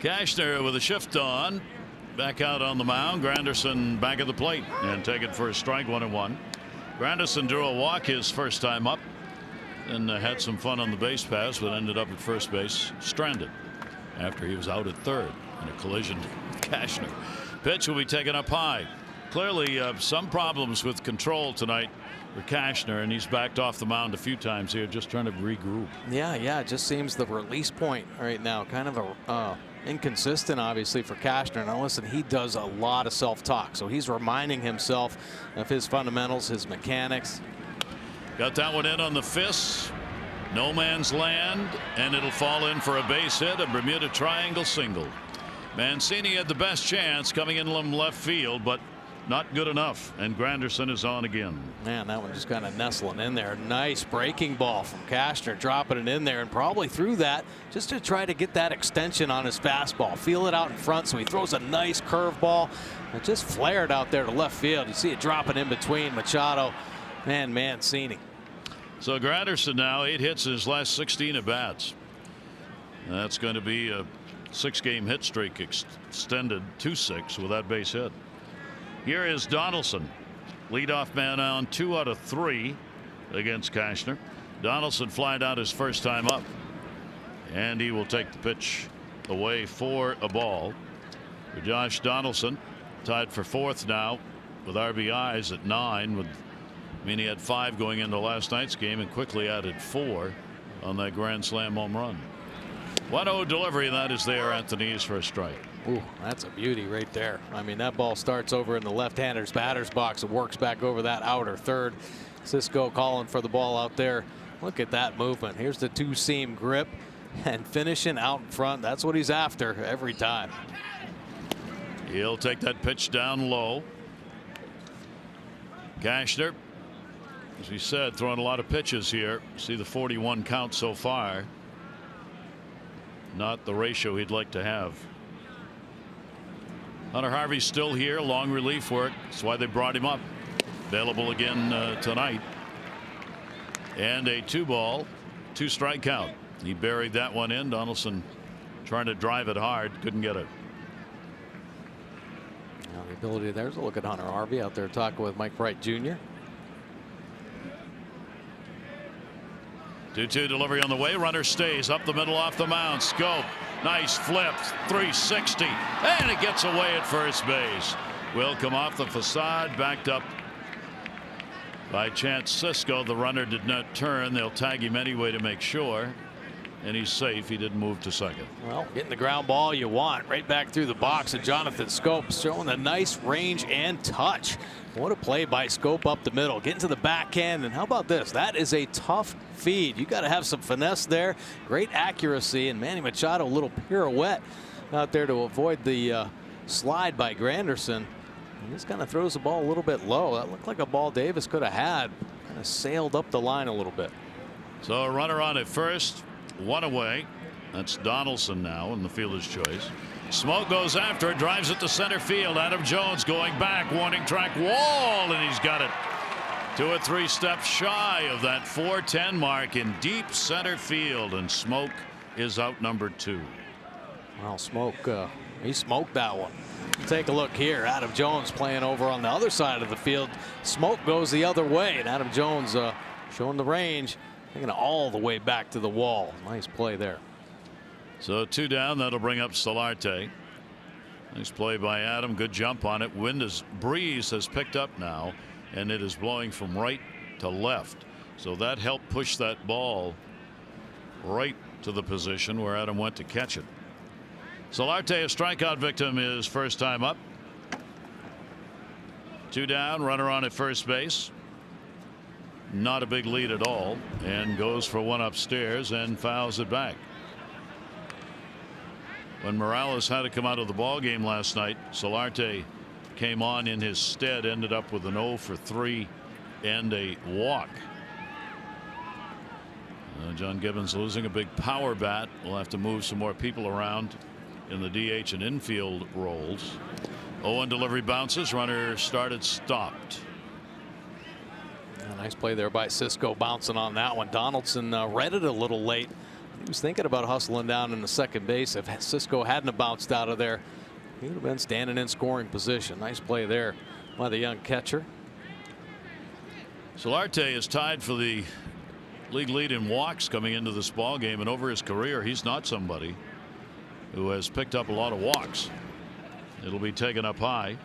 Cashner with a shift on, back out on the mound. Granderson back at the plate and taken for a strike, 1-1. Granderson drew a walk his first time up and had some fun on the base pass, but ended up at first base stranded after he was out at third in a collision with Cashner. Pitch will be taken up high. Clearly some problems with control tonight for Cashner, and he's backed off the mound a few times here, just trying to regroup. Yeah, it just seems the release point right now kind of inconsistent, obviously, for Cashner. Now listen, he does a lot of self-talk, so he's reminding himself of his fundamentals, his mechanics. Got that one in on the fist. No man's land, and it'll fall in for a base hit, a Bermuda Triangle single. Mancini had the best chance coming in from left field, but not good enough, and Granderson is on again. Man, that one just kind of nestling in there. Nice breaking ball from Kastner, dropping it in there, and probably threw that just to try to get that extension on his fastball. Feel it out in front, so he throws a nice curveball. It just flared out there to left field. You see it dropping in between Machado and Mancini. So Granderson now 8 hits in his last 16 at bats. That's going to be a 6-game hit streak extended to 6 with that base hit. Here is Donaldson, leadoff man on 2 out of 3 against Kastner. Donaldson flying out his first time up, and he will take the pitch away for a ball. For Josh Donaldson, tied for 4th now with RBIs at 9. I mean, he had 5 going into last night's game and quickly added 4 on that grand slam home run. 1-0 delivery, and that is there at the knees for a strike. Ooh, that's a beauty right there. I mean, that ball starts over in the left-hander's batter's box and works back over that outer third. Cisco calling for the ball out there. Look at that movement. Here's the 2-seam grip and finishing out in front. That's what he's after every time. He'll take that pitch down low. Kastner, as we said, throwing a lot of pitches here. See the 41 count so far. Not the ratio he'd like to have. Hunter Harvey's still here. Long relief work. That's why they brought him up. Available again tonight. And a 2-ball, 2-strike count. He buried that one in. Donaldson trying to drive it hard. Couldn't get it. Now the ability there's a look at Hunter Harvey out there talking with Mike Wright Jr. 2-2 delivery on the way. Runner stays up the middle off the mound. Scope. Nice flip. 360. And it gets away at first base. Will come off the facade. Backed up by Chance Cisco. The runner did not turn. They'll tag him anyway to make sure. And he's safe. He didn't move to second. Well, getting the ground ball you want right back through the box. And Jonathan Scope showing a nice range and touch. What a play by Scope up the middle. Getting to the backhand. And how about this? That is a tough feed. You got to have some finesse there. Great accuracy. And Manny Machado, a little pirouette out there to avoid the slide by Granderson. And this kind of throws the ball a little bit low. That looked like a ball Davis could have had. Kind of sailed up the line a little bit. So a runner on at first. 1 away. That's Donaldson now in the fielder's choice. Smoke goes after it, drives it to center field. Adam Jones going back, warning track wall, and he's got it 2 or 3 steps shy of that 410 mark in deep center field, and Smoke is out number 2. Well, Smoke, he smoked that one. Take a look here. Adam Jones playing over on the other side of the field. Smoke goes the other way, and Adam Jones showing the range, taking it all the way back to the wall. Nice play there. So 2 down. That'll bring up Solarte. Nice play by Adam. Good jump on it. Breeze has picked up now, and it is blowing from right to left. So that helped push that ball right to the position where Adam went to catch it. Solarte, a strikeout victim, his first time up. 2 down. Runner on at first base. Not a big lead at all, and goes for one upstairs and fouls it back. When Morales had to come out of the ball game last night, Solarte came on in his stead, ended up with an 0 for 3 and a walk. John Gibbons losing a big power bat. We'll have to move some more people around in the DH and infield roles. 0-1 delivery bounces. Runner started, stopped. Nice play there by Cisco, bouncing on that one. Donaldson read it a little late. He was thinking about hustling down in the second base. If Cisco hadn't have bounced out of there, he would have been standing in scoring position. Nice play there by the young catcher. Solarte is tied for the league lead in walks coming into this ball game, and over his career he's not somebody who has picked up a lot of walks. It'll be taken up high,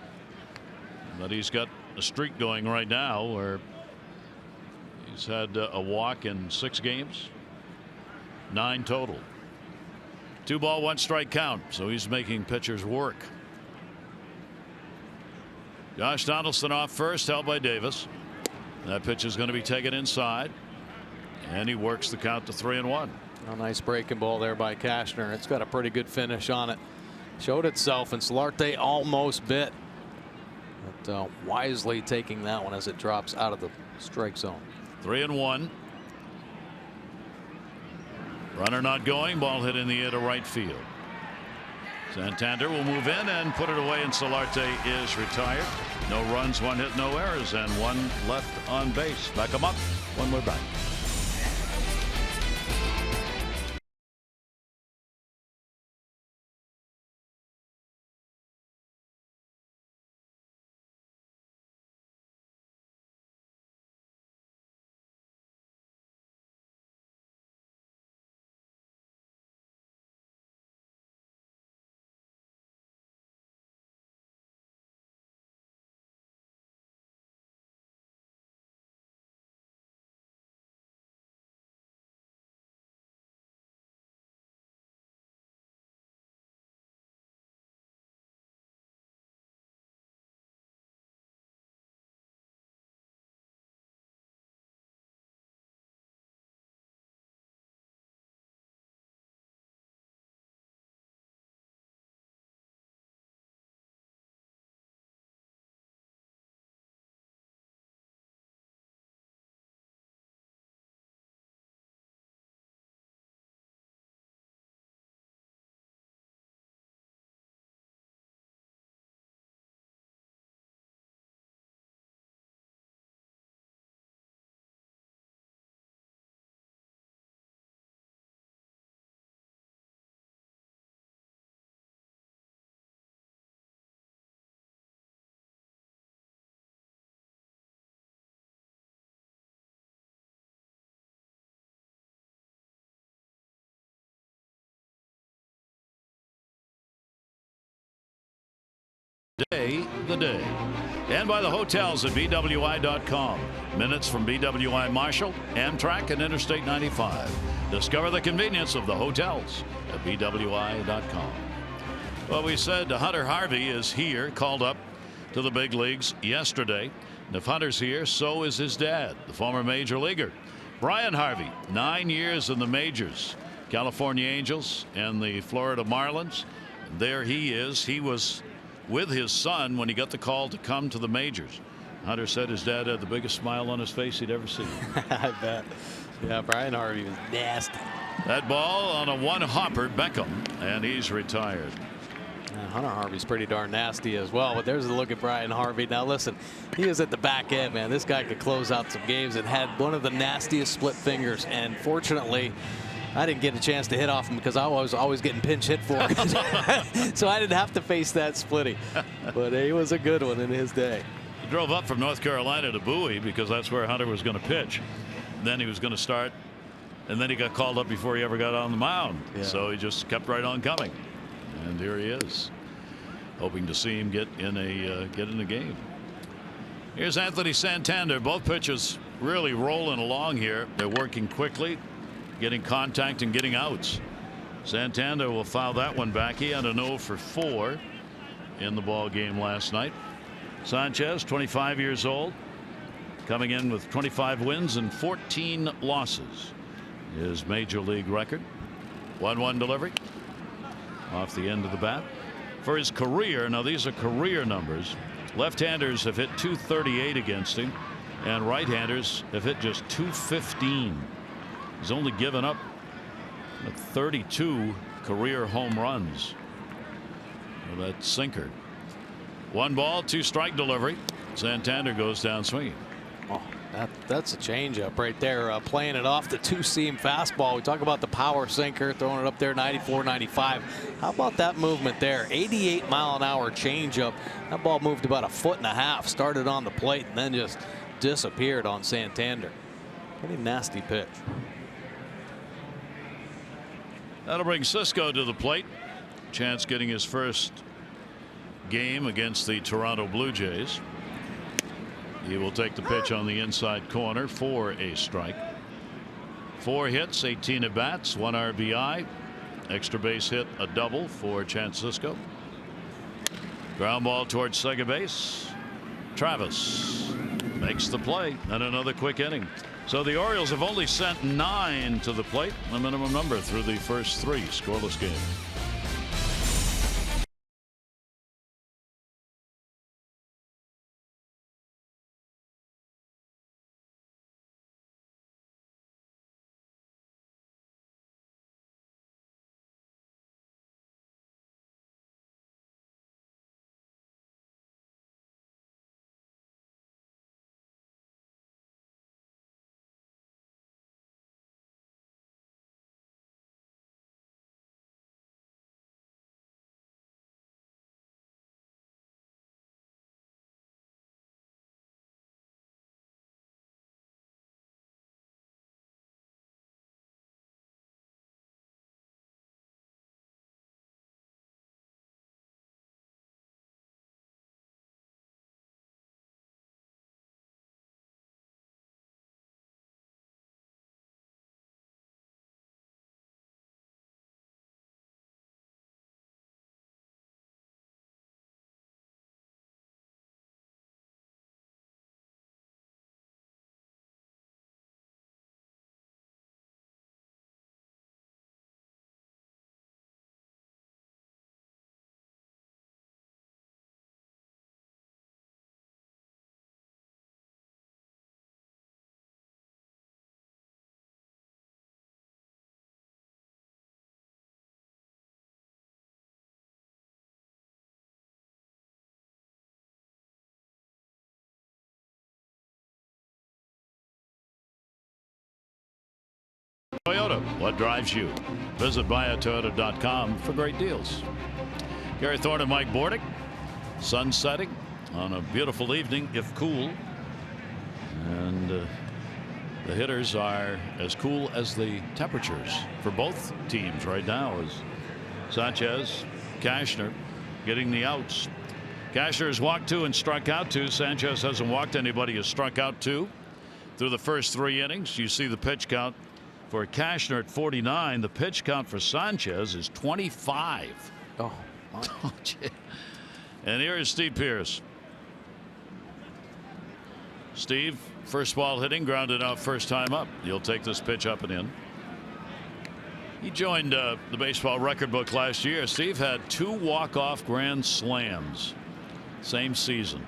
but he's got a streak going right now where he's had a walk in 6 games. 9 total. 2 ball 1 strike count, so he's making pitchers work. Josh Donaldson off first, held by Davis. That pitch is going to be taken inside, and he works the count to 3-1. A nice breaking ball there by Kastner. It's got a pretty good finish on it. Showed itself, and Solarte almost bit. But wisely taking that one as it drops out of the strike zone. 3-1. Runner not going. Ball hit in the air to right field. Santander will move in and put it away, and Solarte is retired. No runs, 1 hit, no errors, and 1 left on base. Back him up when we're back. The day. And by the hotels at BWI.com. Minutes from BWI Marshall, Amtrak, and Interstate 95. Discover the convenience of the hotels at BWI.com. Well, we said Hunter Harvey is here, called up to the big leagues yesterday. And if Hunter's here, so is his dad, the former major leaguer. Brian Harvey, 9 years in the majors. California Angels and the Florida Marlins. And there he is. He was with his son when he got the call to come to the majors. Hunter said his dad had the biggest smile on his face he'd ever seen. I bet. Yeah, Brian Harvey was nasty. That ball on a one-hopper, Beckham, and he's retired. Hunter Harvey's pretty darn nasty as well, but there's a look at Brian Harvey. Now listen, he is at the back end, man. This guy could close out some games and had one of the nastiest split fingers, and fortunately I didn't get a chance to hit off him because I was always getting pinch hit for him. So I didn't have to face that splitty. But he was a good one in his day. He drove up from North Carolina to Bowie because that's where Hunter was going to pitch. Then he was going to start, and then he got called up before he ever got on the mound. Yeah. So he just kept right on coming. And here he is, hoping to see him get in a game. Here's Anthony Santander. Both pitchers really rolling along here. They're working quickly, getting contact and getting outs. Santander will foul that one back. He had an 0 for 4 in the ball game last night. Sanchez, 25 years old, coming in with 25 wins and 14 losses. His major league record. 1-1 delivery off the end of the bat. For his career, now these are career numbers. Left-handers have hit .238 against him, and right-handers have hit just .215. He's only given up 32 career home runs. Well, that sinker. 1 ball, 2 strike delivery. Santander goes down swinging. Oh, that's a changeup right there. Playing it off the 2-seam fastball. We talk about the power sinker, throwing it up there 94, 95. How about that movement there? 88-mile-an-hour changeup. That ball moved about 1.5 feet. Started on the plate and then just disappeared on Santander. Pretty nasty pitch. That'll bring Cisco to the plate. Chance getting his first game against the Toronto Blue Jays. He will take the pitch on the inside corner for a strike. 4 hits, 18 at bats, 1 RBI, extra base hit, a double for Chance Cisco. Ground ball towards second base. Travis makes the play, and another quick inning. So the Orioles have only sent 9 to the plate, the minimum number through the first 3 scoreless games. Toyota, what drives you? Visit buyatoyota.com for great deals. Gary Thorne and Mike Bordick. Sun setting on a beautiful evening, if cool. And the hitters are as cool as the temperatures for both teams right now, as Sanchez, Cashner getting the outs. Cashner has walked 2 and struck out 2. Sanchez hasn't walked anybody, has struck out 2 through the first 3 innings. You see the pitch count for Cashner at 49. The pitch count for Sanchez is 25. Oh, and here is Steve Pearce. Steve, first ball hitting, grounded out first time up. He'll take this pitch up and in. He joined the baseball record book last year. Steve had 2 walk-off grand slams same season.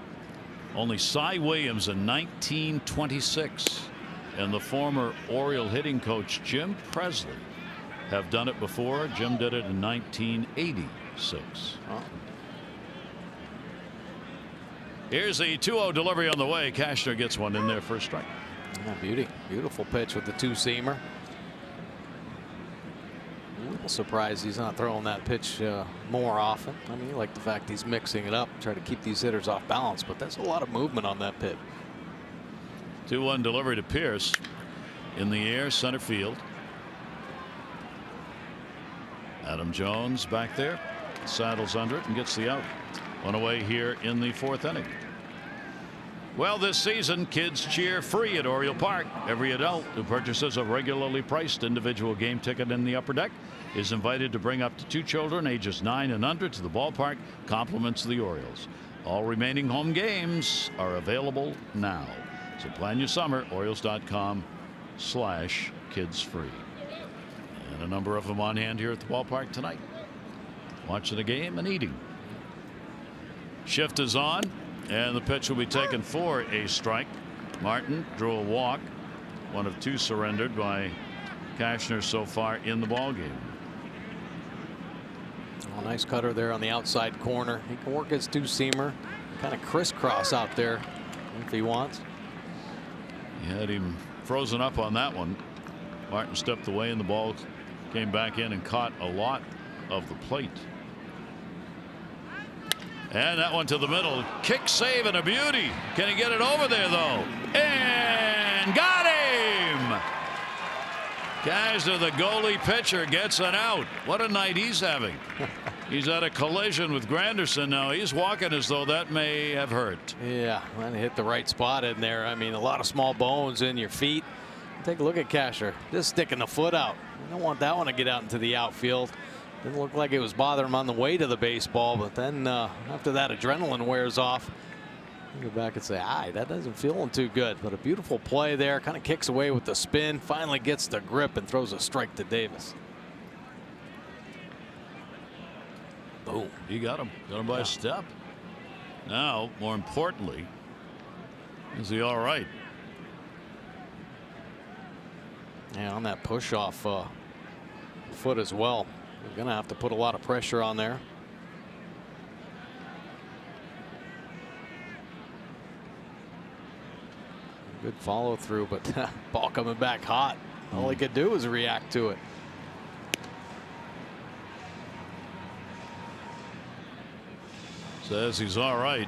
Only Cy Williams in 1926 and the former Oriole hitting coach Jim Presley have done it before. Jim did it in 1986. Oh. Here's the 2-0 delivery on the way. Cashner gets one in there for a strike. Yeah, beautiful pitch with the 2-seamer. A little surprised he's not throwing that pitch more often. I mean, you like the fact he's mixing it up, try to keep these hitters off balance, but that's a lot of movement on that pitch. 2-1 delivery to Pearce in the air, center field. Adam Jones back there, saddles under it and gets the out. One away here in the 4th inning. Well, this season, kids cheer free at Oriole Park. Every adult who purchases a regularly priced individual game ticket in the upper deck is invited to bring up to 2 children ages 9 and under to the ballpark. Compliments of the Orioles. All remaining home games are available now. So plan your summer. Orioles.com/kidsfree. And a number of them on hand here at the ballpark tonight. Watching the game and eating. Shift is on, and the pitch will be taken for a strike. Martin drew a walk, one of 2 surrendered by Cashner so far in the ball game. Oh, nice cutter there on the outside corner. He can work his 2-seamer, kind of crisscross out there if he wants. He had him frozen up on that one. Martin stepped away and the ball came back in and caught a lot of the plate. And that one to the middle. Kick save and a beauty. Can he get it over there though? And got him. Kaiser, the goalie pitcher, gets an out. What a night he's having. He's at a collision with Granderson now. He's walking as though that may have hurt. Yeah, and hit the right spot in there. I mean, a lot of small bones in your feet. Take a look at Cashner, just sticking the foot out. You don't want that one to get out into the outfield. Didn't look like it was bothering him on the way to the baseball, but then after that adrenaline wears off, you go back and say, that doesn't feel too good. But a beautiful play there, kind of kicks away with the spin, finally gets the grip and throws a strike to Davis. Boom. He got him by a step. Now, more importantly, is he all right? Yeah, on that push off foot as well. We're going to have to put a lot of pressure on there. Good follow through, but ball coming back hot. All he could do was react to it. Says he's all right.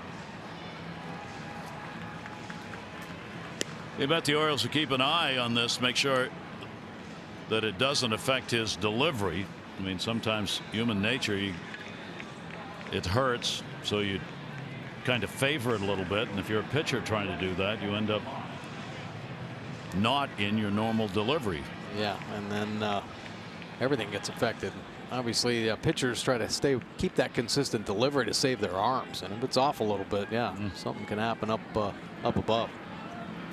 I bet the Orioles will keep an eye on this, make sure that it doesn't affect his delivery. I mean, sometimes human nature, it hurts, so you kind of favor it a little bit. And if you're a pitcher trying to do that, you end up not in your normal delivery. Yeah, and then everything gets affected. Obviously, pitchers try to keep that consistent delivery to save their arms, and if it's off a little bit, something can happen up above.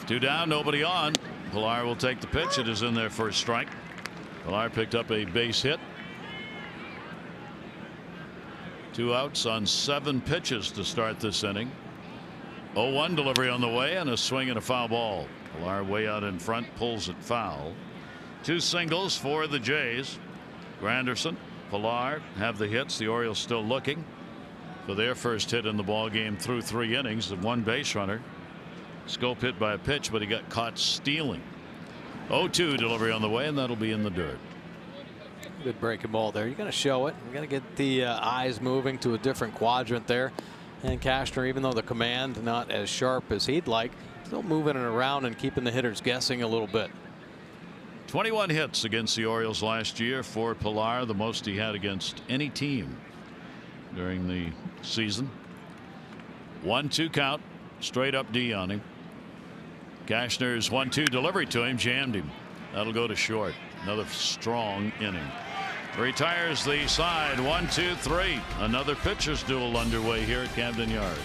2 down, nobody on. Pilar will take the pitch. It is in there for a strike. Pilar picked up a base hit. 2 outs on 7 pitches to start this inning. 0-1 delivery on the way and a swing and a foul ball. Pilar way out in front, pulls it foul. 2 singles for the Jays. Granderson, Pilar have the hits. The Orioles still looking for their first hit in the ball game through 3 innings. The 1 base runner. Scope hit by a pitch, but he got caught stealing. 0-2 delivery on the way, and that'll be in the dirt. Good breaking ball there. You got to show it. You got to get the eyes moving to a different quadrant there. And Cashner, even though the command not as sharp as he'd like, still moving it around and keeping the hitters guessing a little bit. 21 hits against the Orioles last year for Pilar, the most he had against any team during the season. 1-2 count, straight up D on him. Cashner's 1-2 delivery to him, jammed him. That'll go to short. Another strong inning. Retires the side. 1-2-3. Another pitcher's duel underway here at Camden Yards.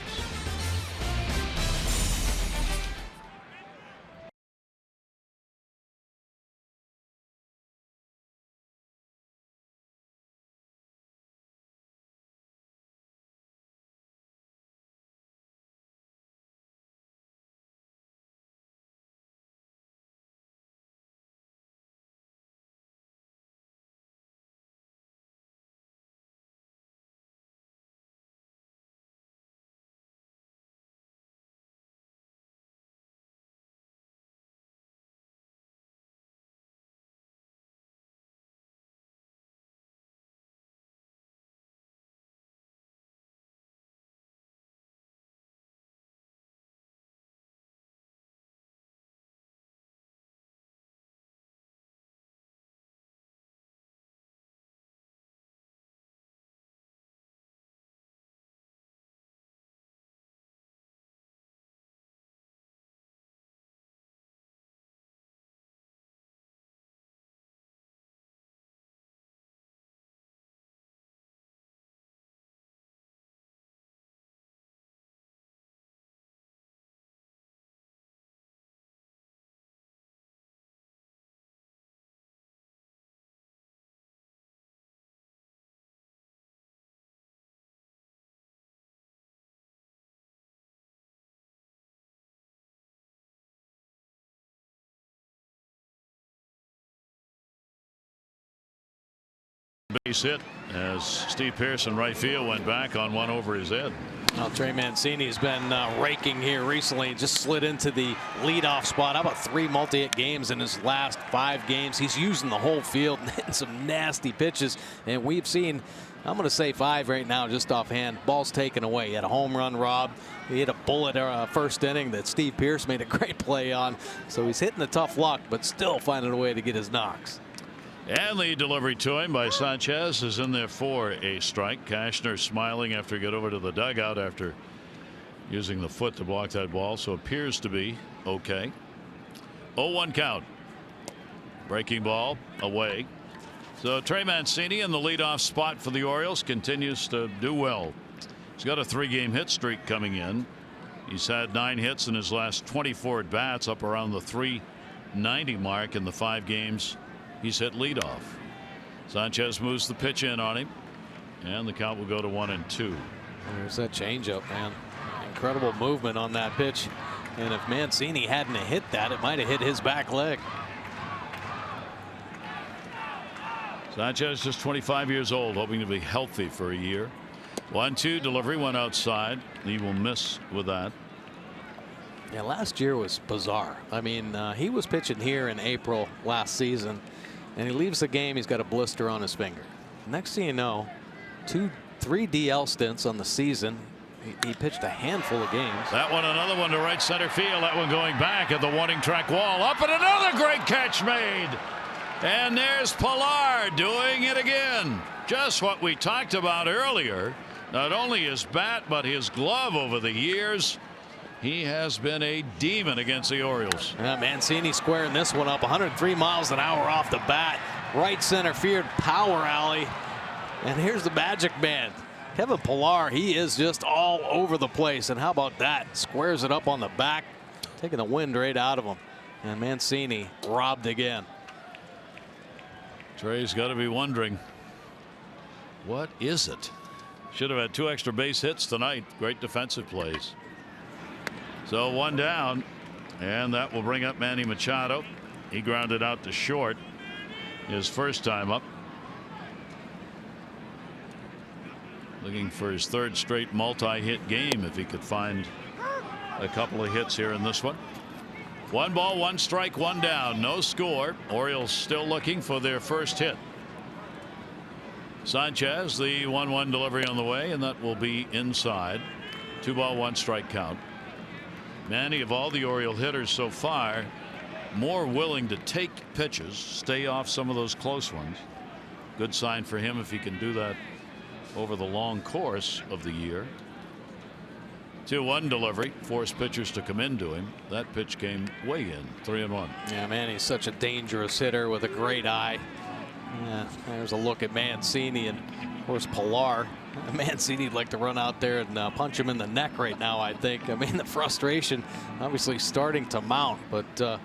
Base hit as Steve Pearson, right field, went back on one over his head. Well, Trey Mancini's been raking here recently. Just slid into the leadoff spot. How about 3 multi-hit games in his last 5 games? He's using the whole field and hitting some nasty pitches. And we've seen, I'm going to say 5 right now, just offhand. Balls taken away. He had a home run robbed. He hit a bullet first inning that Steve Pearce made a great play on. So he's hitting the tough luck, but still finding a way to get his knocks. And the delivery to him by Sanchez is in there for a strike. Cashner smiling after he got over to the dugout after using the foot to block that ball, so appears to be okay. 0-1 count. Breaking ball away. So Trey Mancini in the leadoff spot for the Orioles continues to do well. He's got a 3-game hit streak coming in. He's had 9 hits in his last 24 at bats, up around the 390 mark in the 5 games he's hit leadoff. Sanchez moves the pitch in on him, and the count will go to 1-2. There's that changeup, man. Incredible movement on that pitch. And if Mancini hadn't hit that, it might have hit his back leg. Sanchez just 25 years old, hoping to be healthy for a year. 1-2 delivery, one outside. He will miss with that. Yeah, last year was bizarre. I mean, he was pitching here in April last season, and he leaves the game. He's got a blister on his finger. Next thing you know, 3 DL stints on the season. He pitched a handful of games. That one, another one to right center field. That one going back at the warning track wall. Up, and another great catch made. And there's Pilar doing it again. Just what we talked about earlier. Not only his bat, but his glove over the years. He has been a demon against the Orioles. Mancini squaring this one up. 103 miles an hour off the bat. Right center field power alley. And here's the Magic Man. Kevin Pilar, he is just all over the place. And how about that? Squares it up on the back, taking the wind right out of him. And Mancini robbed again. Trey's got to be wondering, what is it? Should have had 2 extra base hits tonight. Great defensive plays. So 1 down, and that will bring up Manny Machado. He grounded out to short his first time up. Looking for his 3rd straight multi-hit game if he could find a couple of hits here in this one. 1 ball, 1 strike, 1 down. No score. Orioles still looking for their first hit. Sanchez, the 1-1 delivery on the way, and that will be inside. 2 ball, 1 strike count. Manny, of all the Oriole hitters so far, more willing to take pitches, stay off some of those close ones. Good sign for him if he can do that over the long course of the year. 2-1 delivery, forced pitchers to come into him. That pitch came way in. 3-1. Yeah, man, he's such a dangerous hitter with a great eye. Yeah, there's a look at Mancini, and of course Pilar. Mancini'd like to run out there and punch him in the neck right now, I think. I mean, the frustration obviously starting to mount, but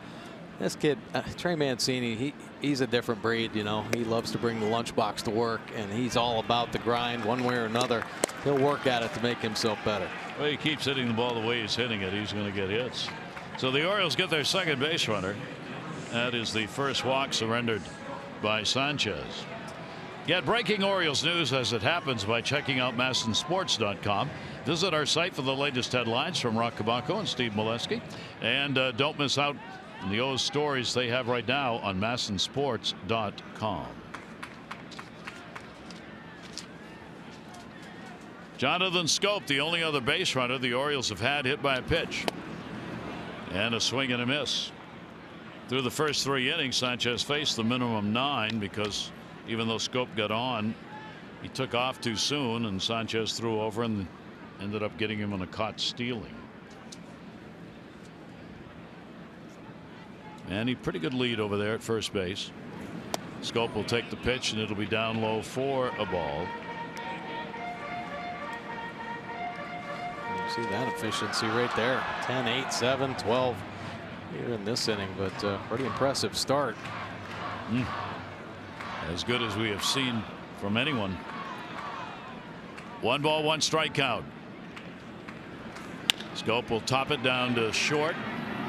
this kid, Trey Mancini, he's a different breed, you know. He loves to bring the lunchbox to work, and he's all about the grind one way or another. He'll work at it to make himself better. Well, he keeps hitting the ball the way he's hitting it. He's going to get hits. So the Orioles get their second base runner. That is the first walk surrendered by Sanchez. Get breaking Orioles news as it happens by checking out MASNsports.com. Visit our site for the latest headlines from Rock Cabaco and Steve Molesky. And don't miss out on the O's stories they have right now on MASNsports.com. Jonathan Scope, the only other base runner the Orioles have had hit by a pitch. And a swing and a miss. Through the first 3 innings, Sanchez faced the minimum 9 because even though Scope got on, he took off too soon, and Sanchez threw over and ended up getting him on a caught stealing. And he pretty good lead over there at first base. Scope will take the pitch, and it'll be down low for a ball. You see that efficiency right there. 10, 8, 7, 12 here in this inning, but pretty impressive start. As good as we have seen from anyone. 1 ball, 1 strike count. Scope will top it down to short.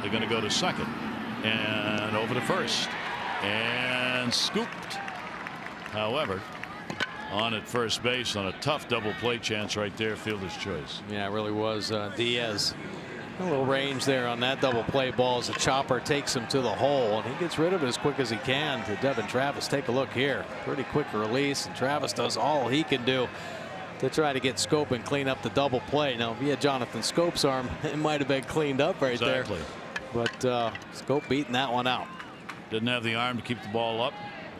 They're going to go to second and over to first and scooped. However, on at first base on a tough double play chance right there, fielder's choice. Yeah, it really was. Diaz, a little range there on that double play ball as the chopper takes him to the hole, and he gets rid of it as quick as he can to Devin Travis. Take a look here. Pretty quick release, and Travis does all he can do to try to get Scope and clean up the double play. Now, if he had Jonathan Scope's arm, it might have been cleaned up right there. But Scope beating that one out. Didn't have the arm to keep the ball up,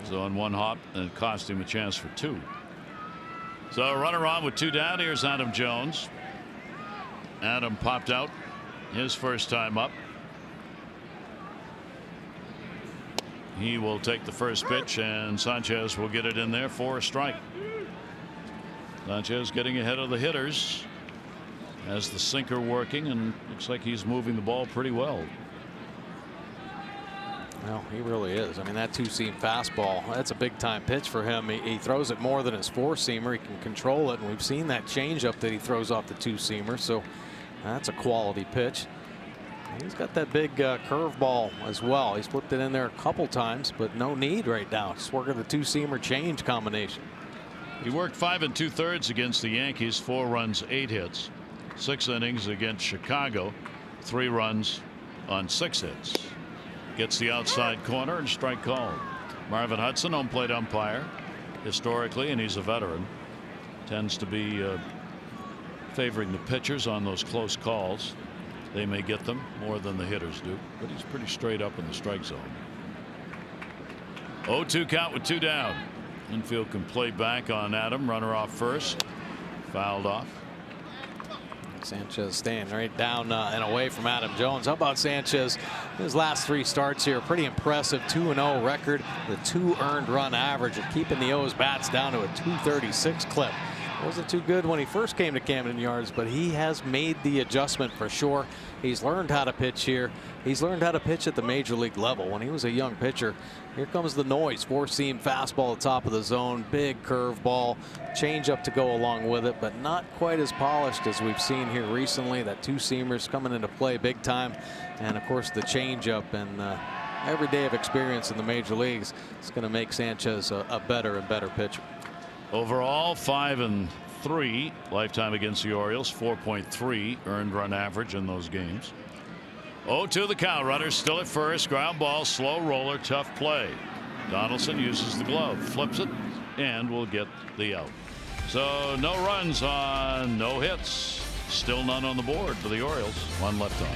so on 1 hop, and it cost him a chance for 2. So a runner on with 2 down. Here's Adam Jones. Adam popped out his first time up. He will take the first pitch, and Sanchez will get it in there for a strike. Sanchez getting ahead of the hitters, has the sinker working, and looks like he's moving the ball pretty well. Well, he really is. I mean, that 2-seam fastball, that's a big time pitch for him. He throws it more than his 4-seamer. He can control it, and we've seen that changeup that he throws off the 2-seamer. So that's a quality pitch. He's got that big curveball as well. He's flipped it in there a couple times, but no need right now. Just working the 2-seamer change combination. He worked 5 2/3 against the Yankees, 4 runs, 8 hits, 6 innings against Chicago, 3 runs on 6 hits. Gets the outside corner and strike called. Marvin Hudson, home plate umpire historically, and he's a veteran. Tends to be favoring the pitchers on those close calls. They may get them more than the hitters do, but he's pretty straight up in the strike zone. 0-2 count with 2 down. Infield can play back on Adam. Runner off first. Fouled off. Sanchez staying right down and away from Adam Jones. How about Sanchez? His last 3 starts here, pretty impressive. 2-0 record, the 2 earned run average, and keeping the O's bats down to a 236 clip. Wasn't too good when he first came to Camden Yards, but he has made the adjustment for sure. He's learned how to pitch here. He's learned how to pitch at the major league level. When he was a young pitcher, here comes the noise. 4-seam fastball at the top of the zone, big curveball, changeup to go along with it, but not quite as polished as we've seen here recently. That 2-seamer's coming into play big time, and of course the changeup, and every day of experience in the major leagues is going to make Sanchez a better and better pitcher. Overall, 5-3 lifetime against the Orioles, 4.3 earned run average in those games. 0-2 the count. Runner still at first. Ground ball, slow roller, tough play. Donaldson uses the glove, flips it, and will get the out. So no runs on no hits. Still none on the board for the Orioles. One left on.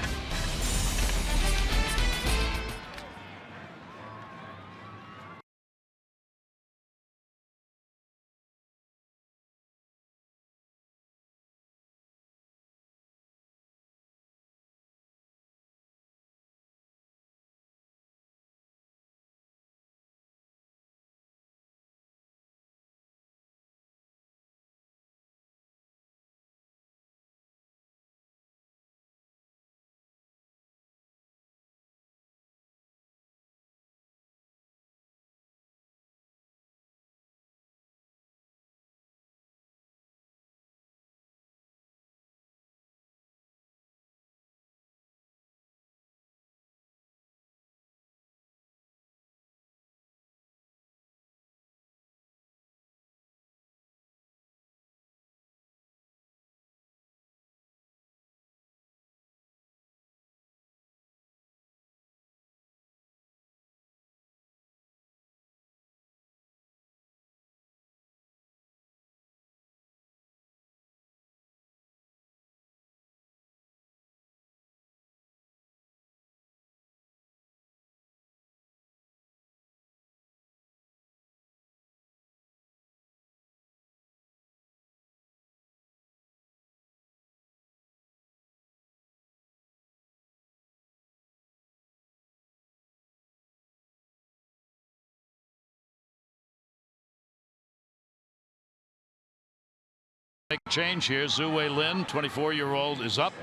Make a change here. Zhu-Wei Lin, 24-year-old, is up.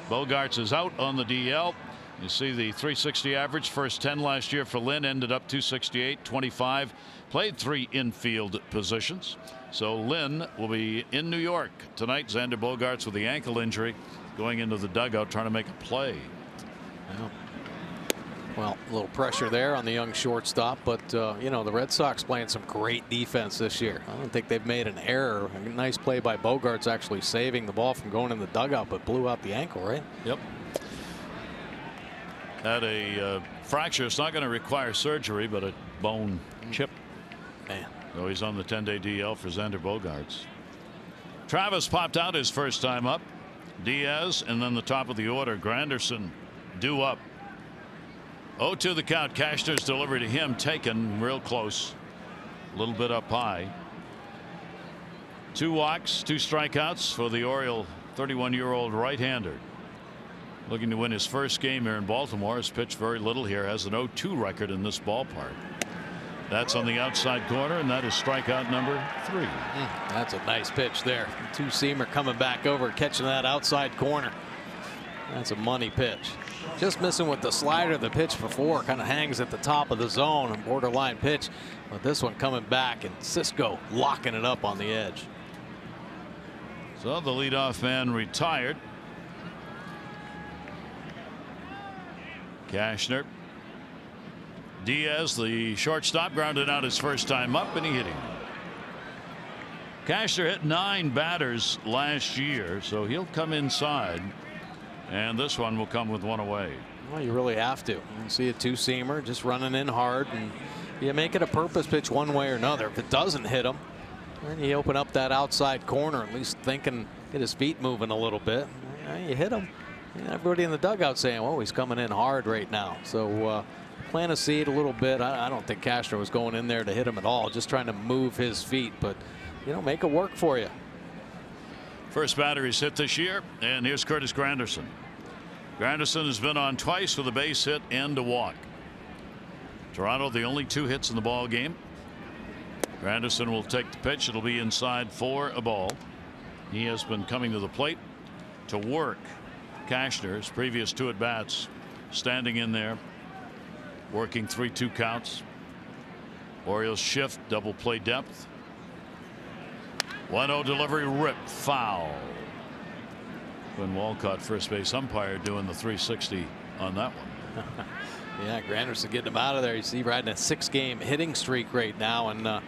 Bogarts is out on the DL. You see the 360 average. First 10 last year for Lin, ended up 268, 25. Played 3 infield positions. So Lin will be in New York tonight. Xander Bogaerts with the ankle injury, going into the dugout trying to make a play. Well, a little pressure there on the young shortstop, but you know, the Red Sox playing some great defense this year. I don't think they've made an error. A nice play by Bogaerts, actually saving the ball from going in the dugout, but blew out the ankle, right? Yep. Had a fracture. It's not going to require surgery, but a bone chip. Man. So he's on the 10-day DL for Xander Bogaerts. Travis popped out his first time up. Diaz, and then the top of the order, Granderson due up. 0-2 the count. Cashner's delivery to him, taken real close, a little bit up high. 2 walks, 2 strikeouts for the Oriole 31-year-old right-hander. Looking to win his first game here in Baltimore. Has pitched very little here. Has an 0-2 record in this ballpark. That's on the outside corner, and that is strikeout number 3. That's a nice pitch there. 2-seamer coming back over, catching that outside corner. That's a money pitch. Just missing with the slider. The pitch before kind of hangs at the top of the zone, a borderline pitch. But this one coming back, and Cisco locking it up on the edge. So the leadoff man retired. Cashner. Diaz, the shortstop, grounded out his first time up, and he hit him. Cashner hit 9 batters last year, so he'll come inside. And this one will come with 1 away. Well, you really have to. You see a 2-seamer just running in hard, and you make it a purpose pitch one way or another. If it doesn't hit him, then you open up that outside corner, at least thinking, get his feet moving a little bit. You hit him. Everybody in the dugout saying, "Oh, he's coming in hard right now." So plant a seed a little bit. I don't think Cashner was going in there to hit him at all, just trying to move his feet, but you know, make it work for you. First batter he's hit this year, and here's Curtis Granderson. Granderson has been on twice with a base hit and a walk. Toronto, the only 2 hits in the ball game. Granderson will take the pitch. It'll be inside for a ball. He has been coming to the plate to work Cashner's previous 2 at bats, standing in there, working 3-2 counts. Orioles shift, double play depth. 1-0 delivery, rip foul. When Walcott, first base umpire, doing the 360 on that one. Yeah, Granderson getting him out of there. You see, riding a 6-game hitting streak right now, and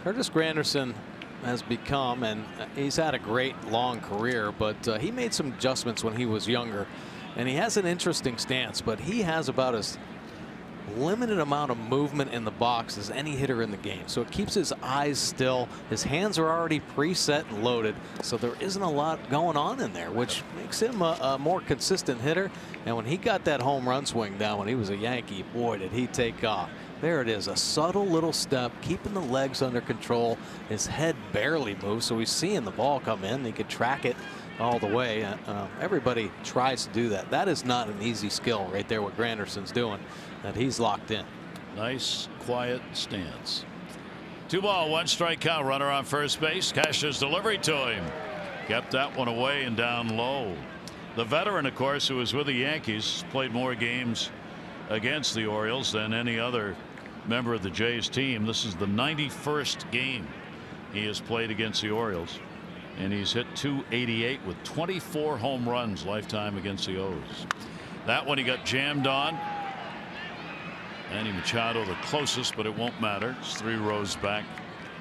Curtis Granderson has become, and he's had a great long career, but he made some adjustments when he was younger, And he has an interesting stance, but he has about as limited amount of movement in the box as any hitter in the game. So it keeps his eyes still. His hands are already preset and loaded, so there isn't a lot going on in there, which makes him a more consistent hitter. And when he got that home run swing down when he was a Yankee, boy, did he take off. There it is, a subtle little step, keeping the legs under control. His head barely moves, so he's seeing the ball come in. He could track it all the way. Everybody tries to do that. That is not an easy skill right there, what Granderson's doing, that he's locked in. Nice, quiet stance. 2 ball, 1 strike count. Runner on first base. Cashner's delivery to him. Kept that one away and down low. The veteran, of course, who was with the Yankees, played more games against the Orioles than any other member of the Jays team. This is the 91st game he has played against the Orioles, and he's hit .288 with 24 home runs lifetime against the O's. That one he got jammed on. Manny Machado the closest, but it won't matter. It's 3 rows back,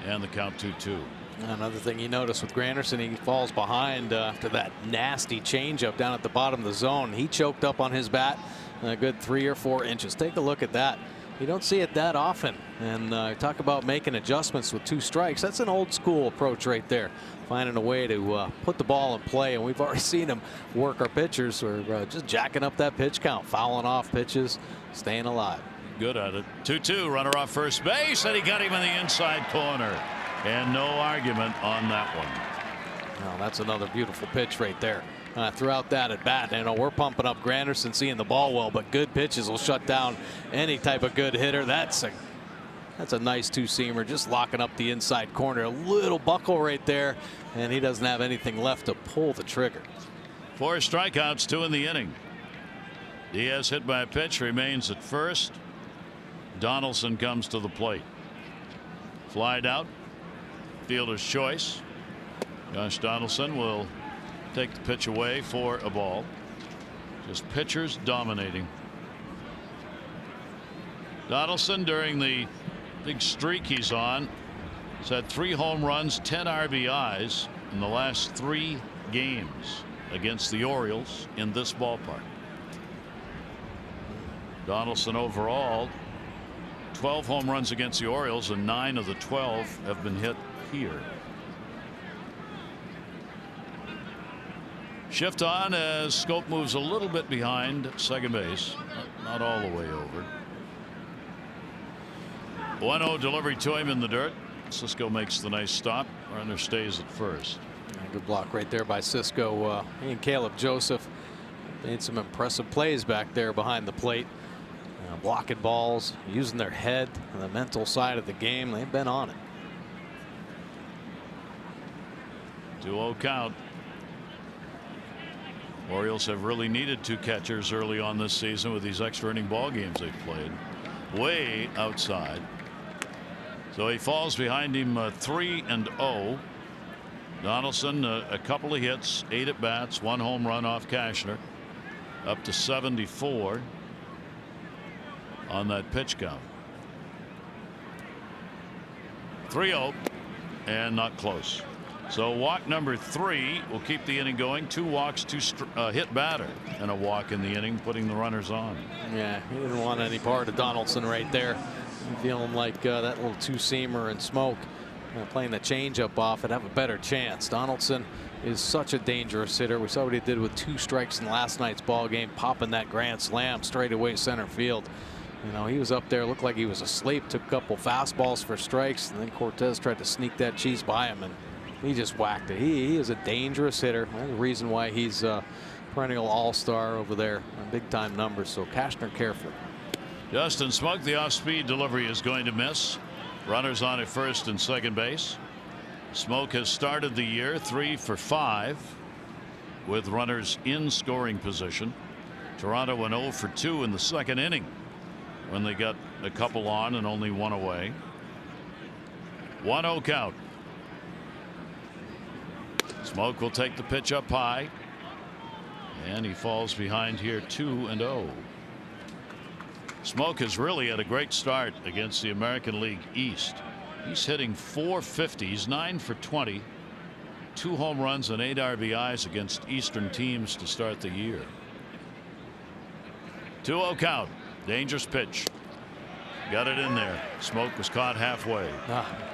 and the count 2-2. Another thing you notice with Granderson, he falls behind after that nasty changeup down at the bottom of the zone. He choked up on his bat a good 3 or 4 inches. Take a look at that. You don't see it that often. And talk about making adjustments with 2 strikes. That's an old school approach right there. Finding a way to put the ball in play. And we've already seen him work our pitchers. We're just jacking up that pitch count, fouling off pitches, staying alive. Good at it. 2-2, runner off first base, and he got him in the inside corner. And no argument on that one. Well, that's another beautiful pitch right there. Throughout that at bat, you know, we're pumping up Granderson, seeing the ball well, but good pitches will shut down any type of good hitter. That's a nice 2-seamer, just locking up the inside corner. A little buckle right there, and he doesn't have anything left to pull the trigger. 4 strikeouts, 2 in the inning. Diaz hit by a pitch, remains at first. Donaldson comes to the plate. Flied out. Fielder's choice. Josh Donaldson will take the pitch away for a ball. Just pitchers dominating. Donaldson, during the big streak he's on, has had 3 home runs, 10 RBIs in the last 3 games against the Orioles in this ballpark. Donaldson overall 12 home runs against the Orioles, and 9 of the 12 have been hit here. Shift on as Scope moves a little bit behind second base, not all the way over. 1-0 delivery to him in the dirt. Cisco makes the nice stop. Runner stays at first. Good block right there by Cisco. He and Caleb Joseph made some impressive plays back there behind the plate. Blocking balls, using their head and the mental side of the game. They've been on it. 2-0 count. Orioles have really needed 2 catchers early on this season with these extra inning ball games they've played. Way outside. So he falls behind him 3-0. Donaldson a couple of hits, 8 at bats, 1 home run off Cashner, up to 74 on that pitch count. 3-0 and not close. So walk number 3 will keep the inning going. 2 walks, 2 hit batter, and a walk in the inning, putting the runners on. Yeah, he didn't want any part of Donaldson right there. Feeling like that little 2-seamer and Smoke playing the changeup off and have a better chance. Donaldson is such a dangerous hitter. We saw what he did with 2 strikes in last night's ball game, popping that grand slam straight away center field. You know, he was up there, looked like he was asleep, took a couple fastballs for strikes, and then Cortez tried to sneak that cheese by him, and he just whacked it. He is a dangerous hitter. That's the reason why he's a perennial all-star over there on big-time numbers. So Cashner careful. Justin Smoke, the off-speed delivery is going to miss. Runners on at first and second base. Smoke has started the year 3 for 5 with runners in scoring position. Toronto went 0 for 2 in the second inning when they got a couple on and only 1 away. 1-0 count. Smoke will take the pitch up high, and he falls behind here 2-0. Smoke has really had a great start against the American League East. He's hitting .450. He's 9 for 20, 2 home runs and 8 RBIs against Eastern teams to start the year. 2-0 count. Dangerous pitch. Got it in there. Smoke was caught halfway.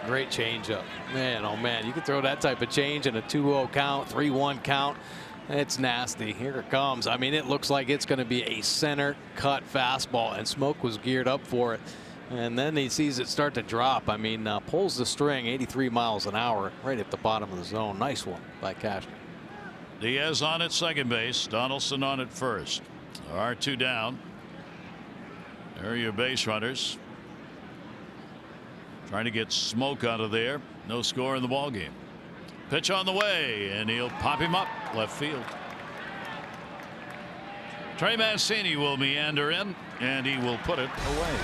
Great changeup. Man, oh man, you can throw that type of change in a 2-0 count, 3-1 count. It's nasty. Here it comes. I mean, it looks like it's going to be a center cut fastball, and Smoke was geared up for it. And then he sees it start to drop. I mean, pulls the string 83 miles an hour right at the bottom of the zone. Nice one by Cashner. Diaz on at second base. Donaldson on at first. There are 2 down. There are your base runners. Trying to get Smoke out of there. No score in the ball game. Pitch on the way, and he'll pop him up left field. Trey Mancini will meander in, and he will put it away.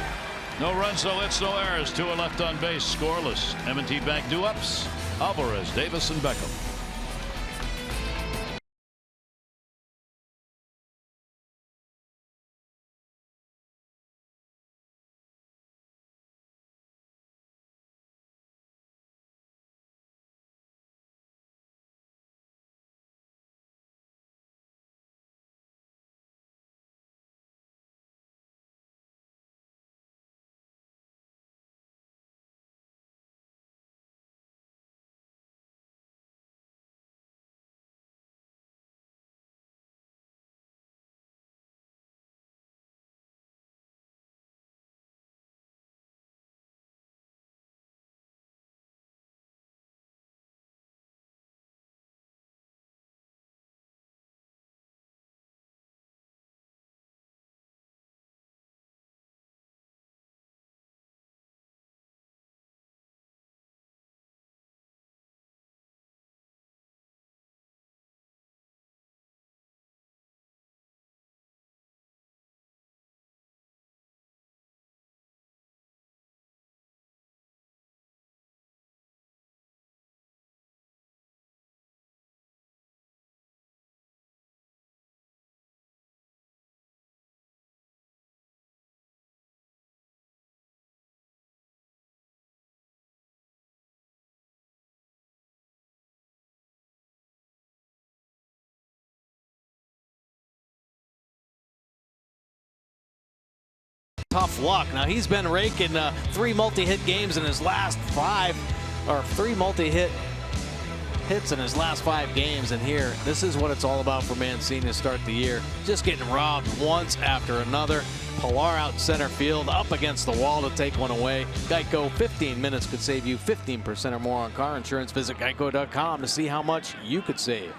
No runs, no hits, no errors. 2 are left on base, scoreless. M&T Bank due-ups. Alvarez, Davis, and Beckham. Tough luck. Now he's been raking 3 multi-hit games in his last 5, or 3 multi-hit hits in his last 5 games. And here, this is what it's all about for Mancini to start the year. Just getting robbed once after another. Pilar out center field, up against the wall to take one away. Geico, 15 minutes could save you 15% or more on car insurance. Visit geico.com to see how much you could save.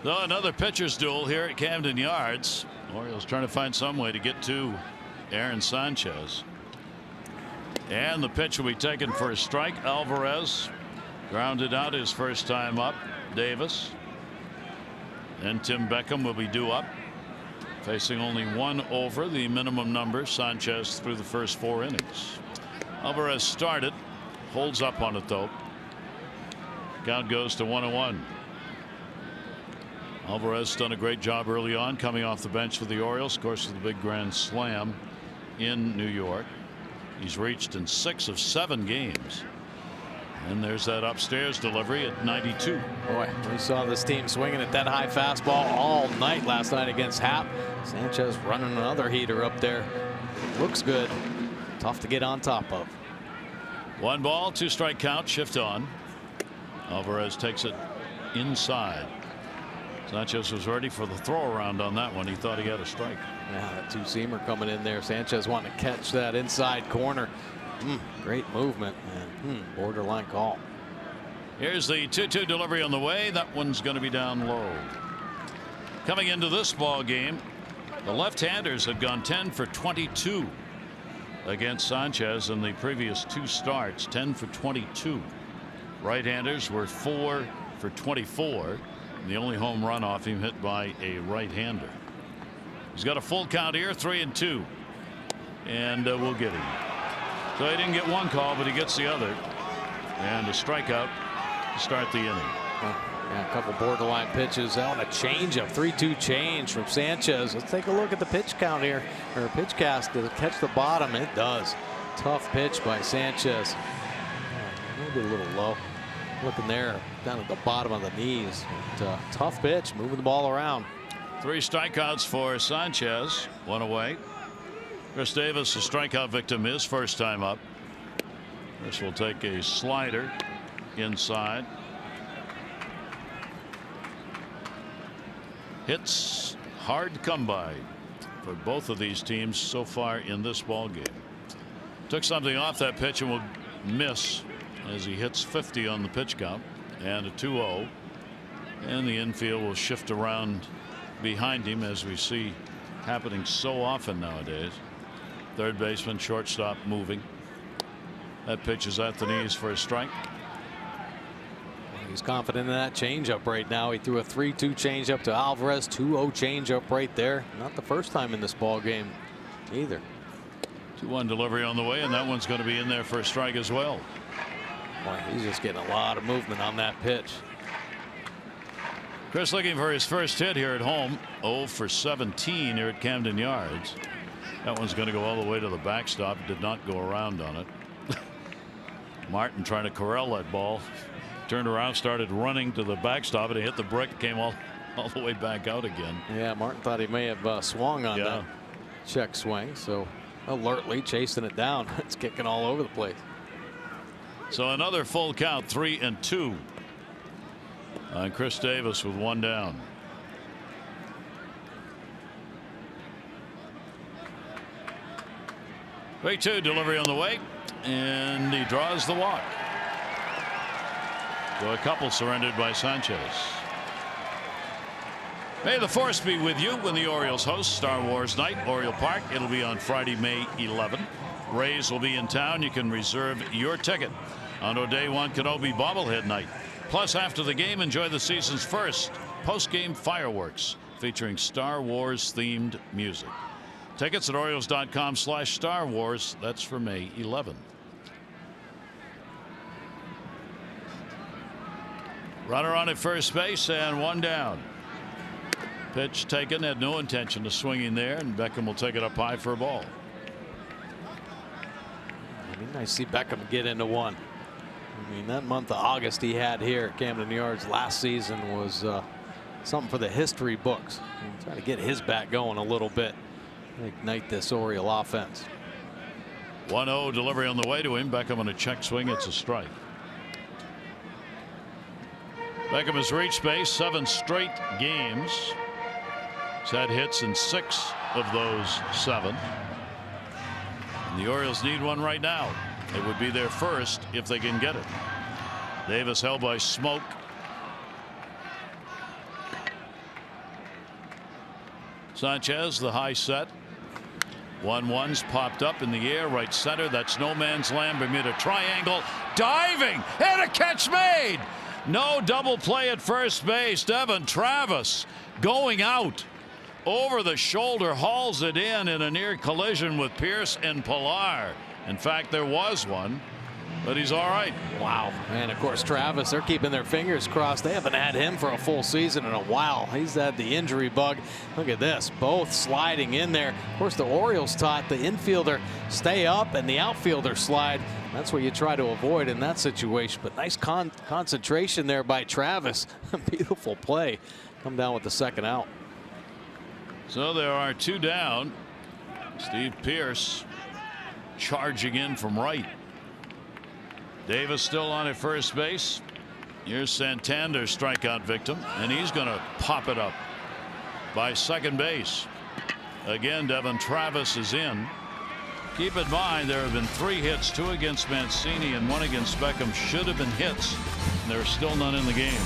So another pitcher's duel here at Camden Yards. Orioles trying to find some way to get to Aaron Sanchez. And the pitch will be taken for a strike. Alvarez grounded out his first time up. Davis. And Tim Beckham will be due up. Facing only 1 over the minimum number. Sanchez through the first 4 innings. Alvarez started. Holds up on it though. Count goes to 1-1. Alvarez done a great job early on coming off the bench for the Orioles. Of course, with the big grand slam in New York. He's reached in 6 of 7 games. And there's that upstairs delivery at 92. Boy, we saw this team swinging at that high fastball all night last night against Happ. Sanchez running another heater up there. Looks good. Tough to get on top of. 1 ball, 2 strike count. Shift on. Alvarez takes it inside. Sanchez was ready for the throw around on that one. He thought he had a strike. Yeah, that 2-seamer coming in there. Sanchez wanting to catch that inside corner. Great movement and borderline call. Here's the 2-2 delivery on the way. That one's going to be down low. Coming into this ball game, the left-handers had gone 10 for 22 against Sanchez in the previous 2 starts. 10 for 22. Right-handers were 4 for 24. The only home run off him hit by a right-hander. He's got a full count here, 3-2, and we'll get him. So he didn't get 1 call, but he gets the other, and a strikeout to start the inning. Yeah, a couple borderline pitches on a changeup, 3-2 change from Sanchez. Let's take a look at the pitch count here, or pitch cast to catch the bottom. It does. Tough pitch by Sanchez. Maybe a little low. Looking there down at the bottom of the knees. But, tough pitch, moving the ball around. 3 strikeouts for Sanchez. 1 away. Chris Davis, a strikeout victim, his first time up. This will take a slider inside. Hits hard to come by for both of these teams so far in this ball game. Took something off that pitch and will miss as he hits 50 on the pitch count, and a 2-0, and the infield will shift around behind him, as we see happening so often nowadays. Third baseman, shortstop moving. That pitch is at the knees for a strike. He's confident in that changeup right now. He threw a 3-2 changeup to Alvarez. 2-0 changeup right there. Not the first time in this ball game either. 2-1 delivery on the way, and that one's going to be in there for a strike as well. Boy, he's just getting a lot of movement on that pitch. Chris looking for his first hit here at home. 0 for 17 here at Camden Yards. That one's going to go all the way to the backstop. Did not go around on it. Martin trying to corral that ball. Turned around, started running to the backstop, and he hit the brick, came all the way back out again. Yeah, Martin thought he may have swung on that check swing, so alertly chasing it down. It's kicking all over the place. So another full count, 3-2 on Chris Davis with 1 down. Strike 2 delivery on the way, and he draws the walk. So a couple surrendered by Sanchez. May the force be with you when the Orioles host Star Wars Night, Oriole Park. It'll be on Friday, May 11. Rays will be in town. You can reserve your ticket on Oday-Wan Kenobi bobblehead night. Plus, after the game, enjoy the season's first post-game fireworks featuring Star Wars themed music. Tickets at Orioles.com/Star Wars. That's for May 11th. Runner on at first base and 1 down. Pitch taken, had no intention of swinging there, and Beckham will take it up high for a ball. It'd be nice to see Beckham get into one. I mean, that month of August he had here at Camden Yards last season was something for the history books. Trying to get his bat going a little bit, ignite this Oriole offense. 1-0 delivery on the way to him. Beckham on a check swing. It's a strike. Beckham has reached base 7 straight games. He's had hits in 6 of those 7. And the Orioles need one right now. It would be their first if they can get it. Davis held by Smoke. Sanchez, the high set. 1-1's popped up in the air, right center. That's no man's land. Bermuda triangle. Diving and a catch made. No double play at first base. Devon Travis going out over the shoulder, hauls it in a near collision with Pierce and Pilar. In fact, there was one, but he's all right. Wow. And of course, Travis, they're keeping their fingers crossed. They haven't had him for a full season in a while. He's had the injury bug. Look at this, both sliding in there. Of course, the Orioles taught the infielder stay up and the outfielder slide. That's what you try to avoid in that situation. But nice concentration there by Travis. Beautiful play. Come down with the second out. So there are 2 down. Steve Pierce charging in from right. Davis still on at first base. Here's Santander, strikeout victim, and he's going to pop it up by second base. Again, Devon Travis is in. Keep in mind there have been 3 hits, 2 against Mancini and 1 against Beckham. Should have been hits, and there are still none in the game.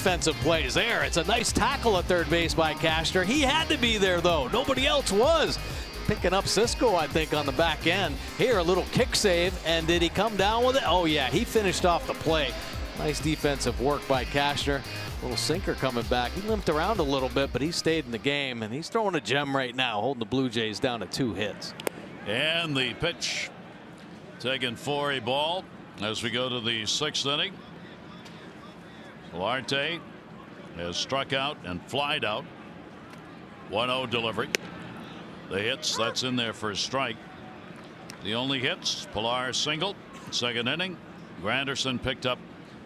defensive plays there. It's a nice tackle at third base by Cashner. He had to be there, though. Nobody else was. Picking up Cisco, I think, on the back end. Here, a little kick save, and did he come down with it? Oh, yeah, he finished off the play. Nice defensive work by Cashner. Little sinker coming back. He limped around a little bit, but he stayed in the game, and he's throwing a gem right now, holding the Blue Jays down to 2 hits. And the pitch taken for a ball as we go to the 6th inning. Solarte has struck out and flied out. 1-0 delivery. The hits, that's in there for a strike. The only hits, Pilar single, 2nd inning. Granderson picked up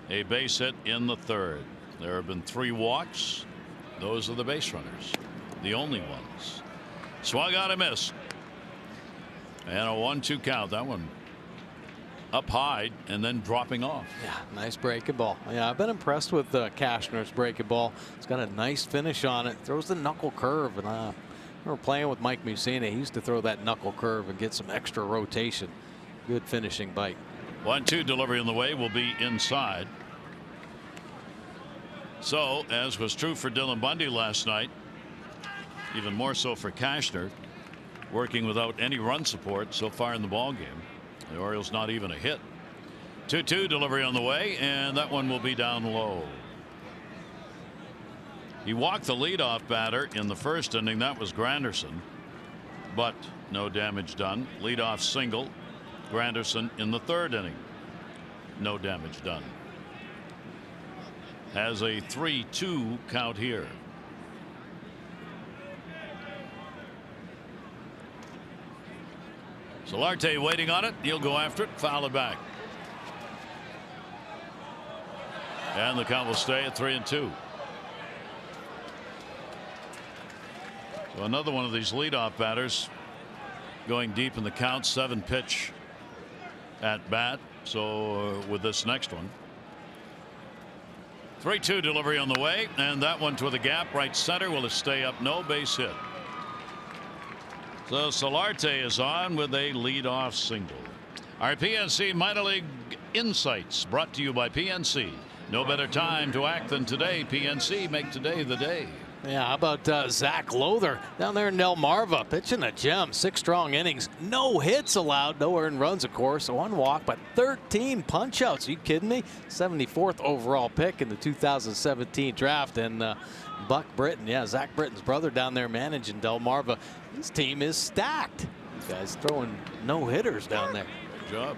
a base hit in the 3rd. There have been 3 walks. Those are the base runners, the only ones. Swung on a miss. And a 1-2 count. That one up high and then dropping off. Yeah, nice breaking ball. Yeah, I've been impressed with Cashner's breaking ball. It's got a nice finish on it. Throws the knuckle curve, and we were playing with Mike Mussina. He used to throw that knuckle curve and get some extra rotation. Good finishing bite. 1-2 delivery on the way will be inside. So, as was true for Dylan Bundy last night, even more so for Cashner, working without any run support so far in the ball game. The Orioles not even a hit. 2-2 delivery on the way, and that one will be down low. He walked the leadoff batter in the 1st inning. That was Granderson, but no damage done. Leadoff single, Granderson in the 3rd inning. No damage done. Has a 3-2 count here. Solarte waiting on it. He'll go after it. Foul it back. And the count will stay at 3-2. So another one of these leadoff batters going deep in the count. 7-pitch at bat. So with this next one. 3-2 delivery on the way, and that one to the gap right center. Will it stay up? No, base hit. So Solarte is on with a leadoff single. Our PNC Minor League Insights brought to you by PNC. No better time to act than today. PNC, make today the day. Yeah, how about Zach Lowther down there in Delmarva, pitching a gem. 6 strong innings, no hits allowed, no earned runs, of course, 1 walk, but 13 punch-outs. Are you kidding me? 74th overall pick in the 2017 draft. And Buck Britton, yeah, Zach Britton's brother down there managing Delmarva. His team is stacked. These guys throwing no hitters down there. Good job.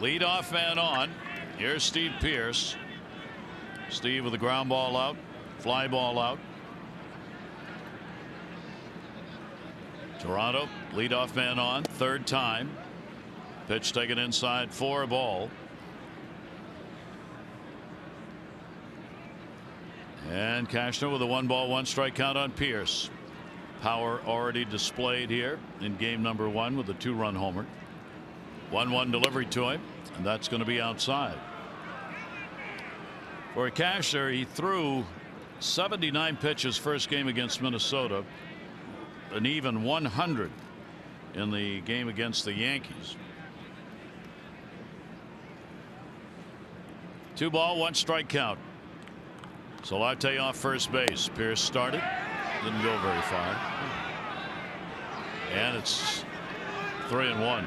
Leadoff man on. Here's Steve Pearce. Steve with the ground ball out. Fly ball out. Toronto leadoff man on, 3rd time. Pitch taken inside for a ball. And Cashner with a 1-ball 1-strike count on Pearce. Power already displayed here in game number 1 with a 2-run homer. 1-1 delivery to him, and that's going to be outside. For Cashner, he threw 79 pitches first game against Minnesota, an even 100 in the game against the Yankees. 2-ball 1-strike count. Solarte off first base. Pearce started, didn't go very far, and it's 3-1.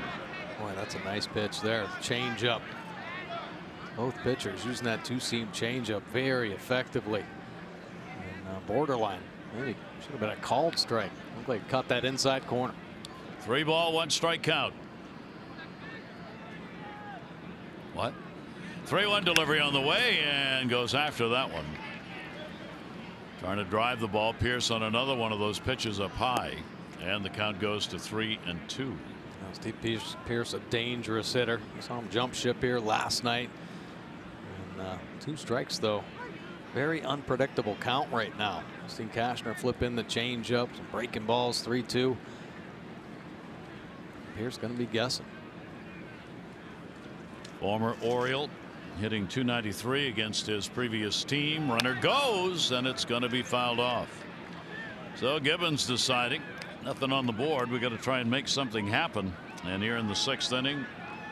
Boy, that's a nice pitch there. Change up. Both pitchers using that 2-seam changeup very effectively. And borderline. Maybe should have been a called strike. Looked like he caught that inside corner. 3-ball 1-strike count. What? 3-1 delivery on the way, and goes after that one. Trying to drive the ball. Pearce on another one of those pitches up high, and the count goes to 3-2. Steve Pearce, a dangerous hitter. We saw him jump ship here last night. And 2 strikes, though. Very unpredictable count right now. I've seen Cashner flip in the changeup, some breaking balls, 3-2. Pearce going to be guessing. Former Oriole hitting .293 against his previous team. Runner goes, and it's going to be fouled off. So Gibbons deciding nothing on the board. We got to try and make something happen. And here in the 6th inning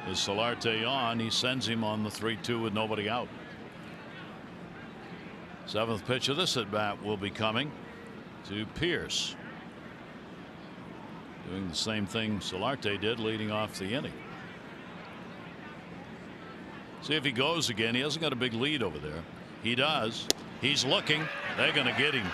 is Solarte on. He sends him on the 3-2 with nobody out. Seventh pitch of this at bat will be coming to Pierce. Doing the same thing Solarte did, leading off the inning. See if he goes again. He hasn't got a big lead over there. He does. He's looking. They're going to get him.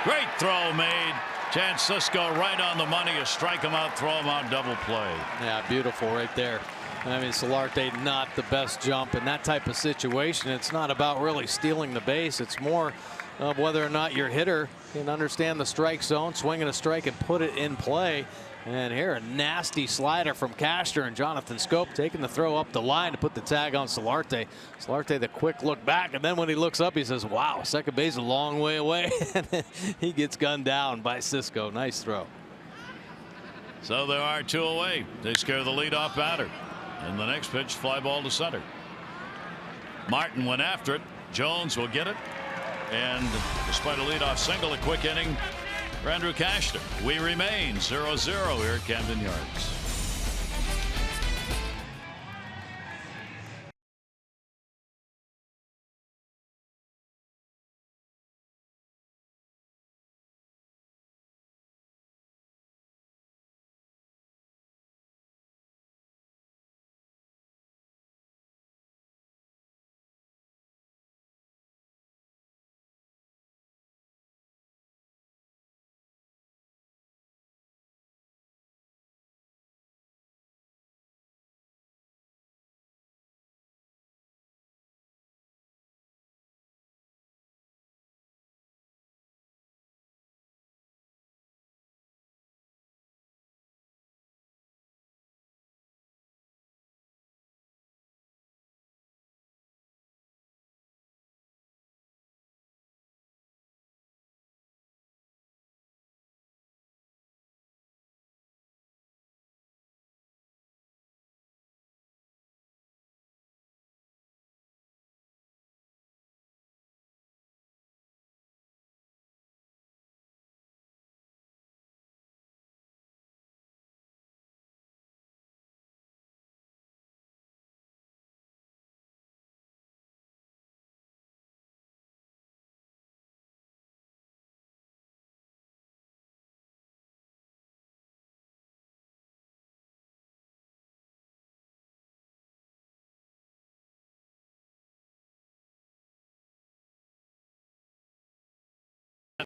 Great throw made. Chance Sisco right on the money. You strike him out, throw him out, double play. Yeah, beautiful right there. I mean, Solarte not the best jump in that type of situation. It's not about really stealing the base. It's more of whether or not your hitter can understand the strike zone, swing and a strike, and put it in play. And here a nasty slider from Cashner, and Jonathan Scope taking the throw up the line to put the tag on Solarte. Solarte the quick look back, and then when he looks up he says, wow, second base is a long way away. And he gets gunned down by Sisco. Nice throw. So there are two away. They scare the leadoff batter. And the next pitch, fly ball to center. Martin went after it. Jones will get it. And despite a leadoff single, a quick inning for Andrew Cashner. We remain 0-0 here at Camden Yards.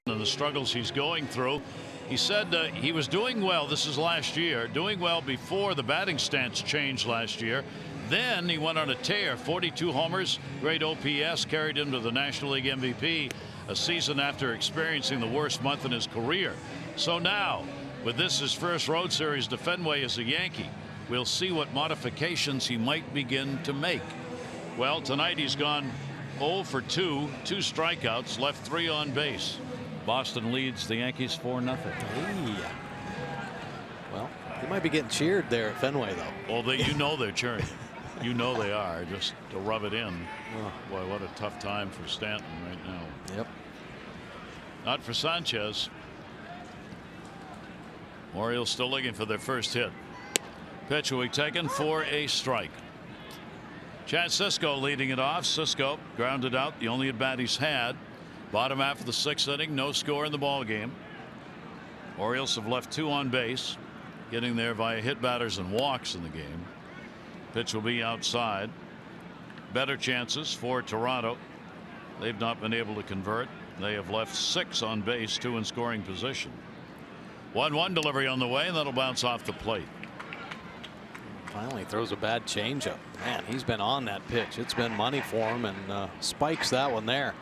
And the struggles he's going through. He said he was doing well. This is last year, doing well before the batting stance changed last year. Then he went on a tear, 42 homers, great OPS, carried him to the National League MVP a season after experiencing the worst month in his career. So now, with this his first road series to Fenway as a Yankee, we'll see what modifications he might begin to make. Well, tonight he's gone 0 for 2, 2 strikeouts, left 3 on base. Boston leads the Yankees 4-0. Hey. Well, he might be getting cheered there at Fenway, though. Well, you know they're cheering. You know they are, just to rub it in. Oh. Boy, what a tough time for Stanton right now. Yep. Not for Sanchez. Orioles still looking for their first hit. Pitch will be taken for a strike. Chad Sisco leading it off. Sisco grounded out, the only at bat he's had. Bottom half of the 6th inning, no score in the ball game. Orioles have left 2 on base, getting there via hit batters and walks in the game. Pitch will be outside. Better chances for Toronto. They've not been able to convert. They have left 6 on base, 2 in scoring position. 1-1 delivery on the way, and that'll bounce off the plate. Finally throws a bad changeup. Man, he's been on that pitch. It's been money for him, and spikes that one there.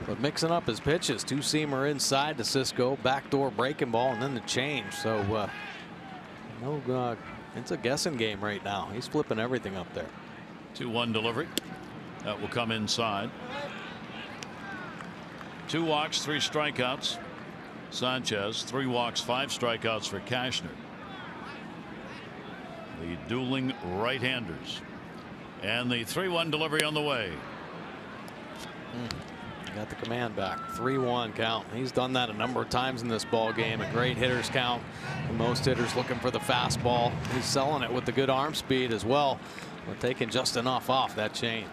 But mixing up his pitches, 2-seamer inside to Sisco, backdoor breaking ball, and then the change. So it's a guessing game right now. He's flipping everything up there. 2-1 delivery. That will come inside. 2 walks, 3 strikeouts. Sanchez, 3 walks, 5 strikeouts for Cashner. The dueling right-handers. And the 3-1 delivery on the way. Got the command back. 3-1 count. He's done that a number of times in this ball game. A great hitters count. And most hitters looking for the fastball. He's selling it with the good arm speed as well. But taking just enough off that change.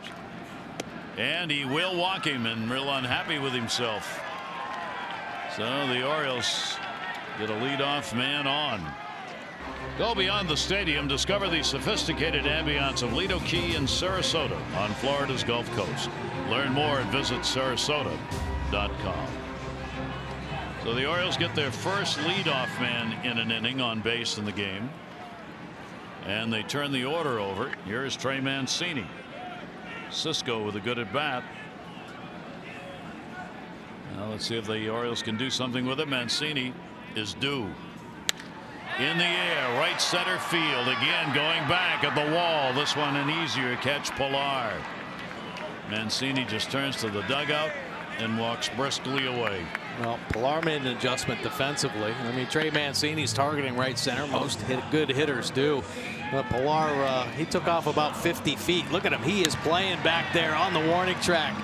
And he will walk him, and real unhappy with himself. So the Orioles get a leadoff man on. Go beyond the stadium. Discover the sophisticated ambiance of Lido Key in Sarasota on Florida's Gulf Coast. Learn more and visit sarasota.com. So the Orioles get their first leadoff man in an inning on base in the game. And they turn the order over. Here's Trey Mancini. Cisco with a good at bat. Now let's see if the Orioles can do something with it. Mancini is due. In the air, right center field. Again going back at the wall. This one an easier catch. Pilar. Mancini just turns to the dugout and walks briskly away. Well, Pilar made an adjustment defensively. I mean, Trey Mancini's targeting right center. Most good hitters do. But Pilar, he took off about 50 feet. Look at him. He is playing back there on the warning track.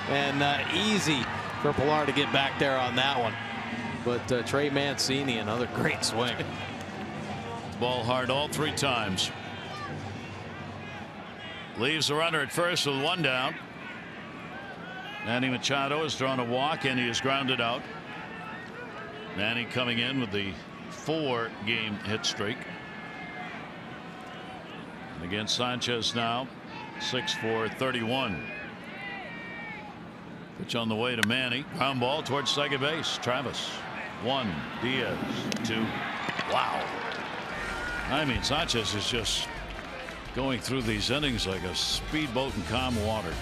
And easy for Pilar to get back there on that one. But Trey Mancini, another great swing. Ball hard all 3 times. Leaves the runner at first with 1 down. Manny Machado has drawn a walk and he is grounded out. Manny coming in with the 4-game hit streak. And against Sanchez now, 6-for-31. Pitch on the way to Manny. Ground ball towards second base. Travis. 1. Diaz. 2. Wow. I mean, Sanchez is just going through these innings like a speedboat in calm water.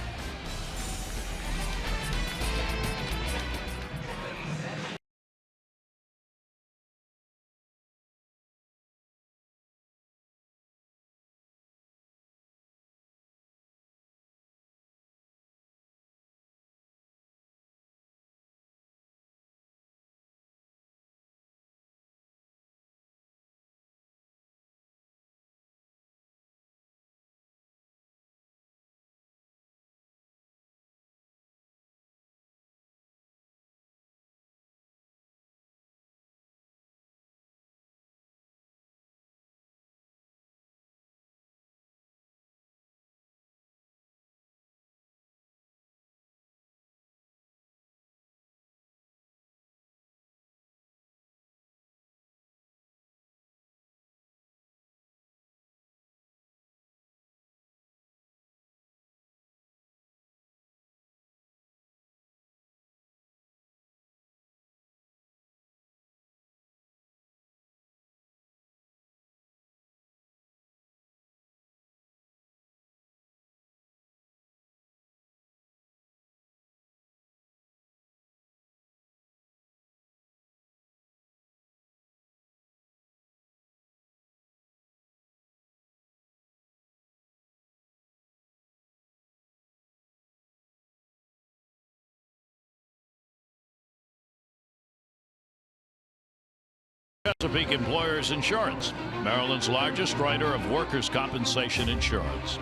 Chesapeake Employers Insurance, Maryland's largest writer of workers' compensation insurance,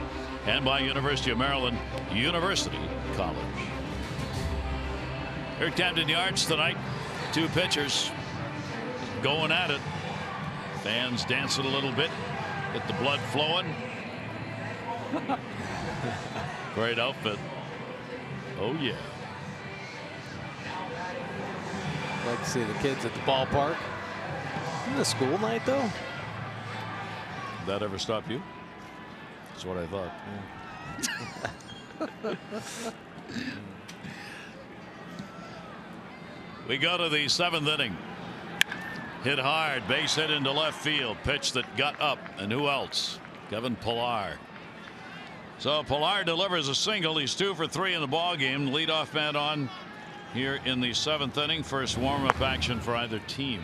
and by University of Maryland University College. Here at Camden Yards tonight, 2 pitchers going at it. Fans dancing a little bit, get the blood flowing. Great outfit. Oh yeah. Like to see the kids at the ballpark. Isn't it a school night though? Did that ever stop you? That's what I thought. Yeah. We go to the 7th inning. Hit hard, base hit into left field. Pitch that got up, and who else? Kevin Pilar. So Pilar delivers a single. He's 2 for 3 in the ball game. Leadoff man on here in the 7th inning. First warm-up action for either team.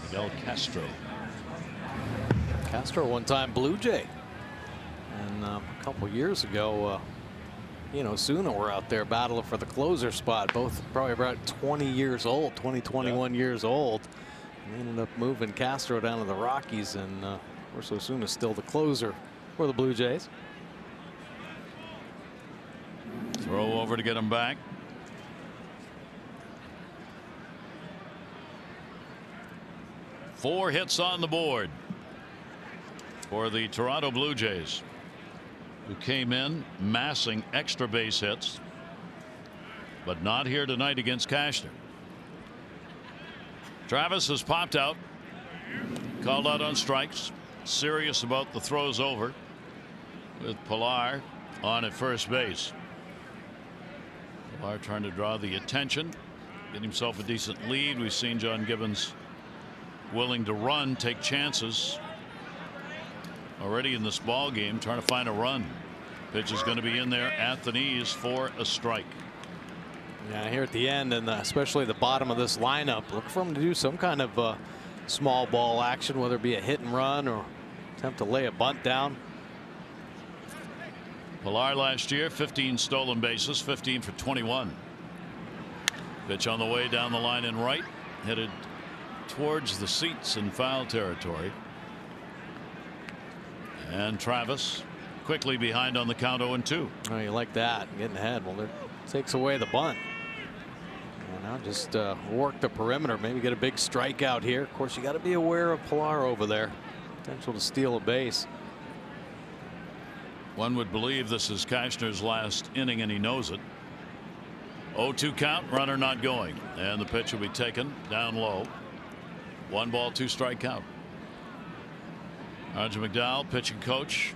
Miguel Castro. Castro, one-time Blue Jay, and a couple years ago, you know, Osuna were out there battling for the closer spot. Both probably about 20 years old, 21 years old. And they ended up moving Castro down to the Rockies, and of course Osuna's still the closer for the Blue Jays. Throw over to get him back. Four hits on the board for the Toronto Blue Jays. who came in massing extra base hits, but not here tonight against Cashner. Travis has popped out, called out on strikes, serious about the throws over, with Pilar on at first base. Pilar trying to draw the attention, get himself a decent lead. We've seen John Gibbons willing to run, take chances already in this ball game, trying to find a run. Pitch is going to be in there at the knees for a strike. Yeah, here at the end, and especially the bottom of this lineup, look for him to do some kind of small ball action, whether it be a hit and run or attempt to lay a bunt down. Pilar last year 15 stolen bases, 15 for 21. Pitch on the way down the line and right, headed towards the seats in foul territory. And Travis quickly behind on the count, 0-2. Oh, you like that, getting ahead. Well, it takes away the bunt. And now just work the perimeter, maybe get a big strikeout here. Of course, you got to be aware of Pilar over there. Potential to steal a base. One would believe this is Cashner's last inning, and he knows it. 0-2 count, runner not going, and the pitch will be taken down low. 1 ball, 2 strike count. Roger McDowell, pitching coach.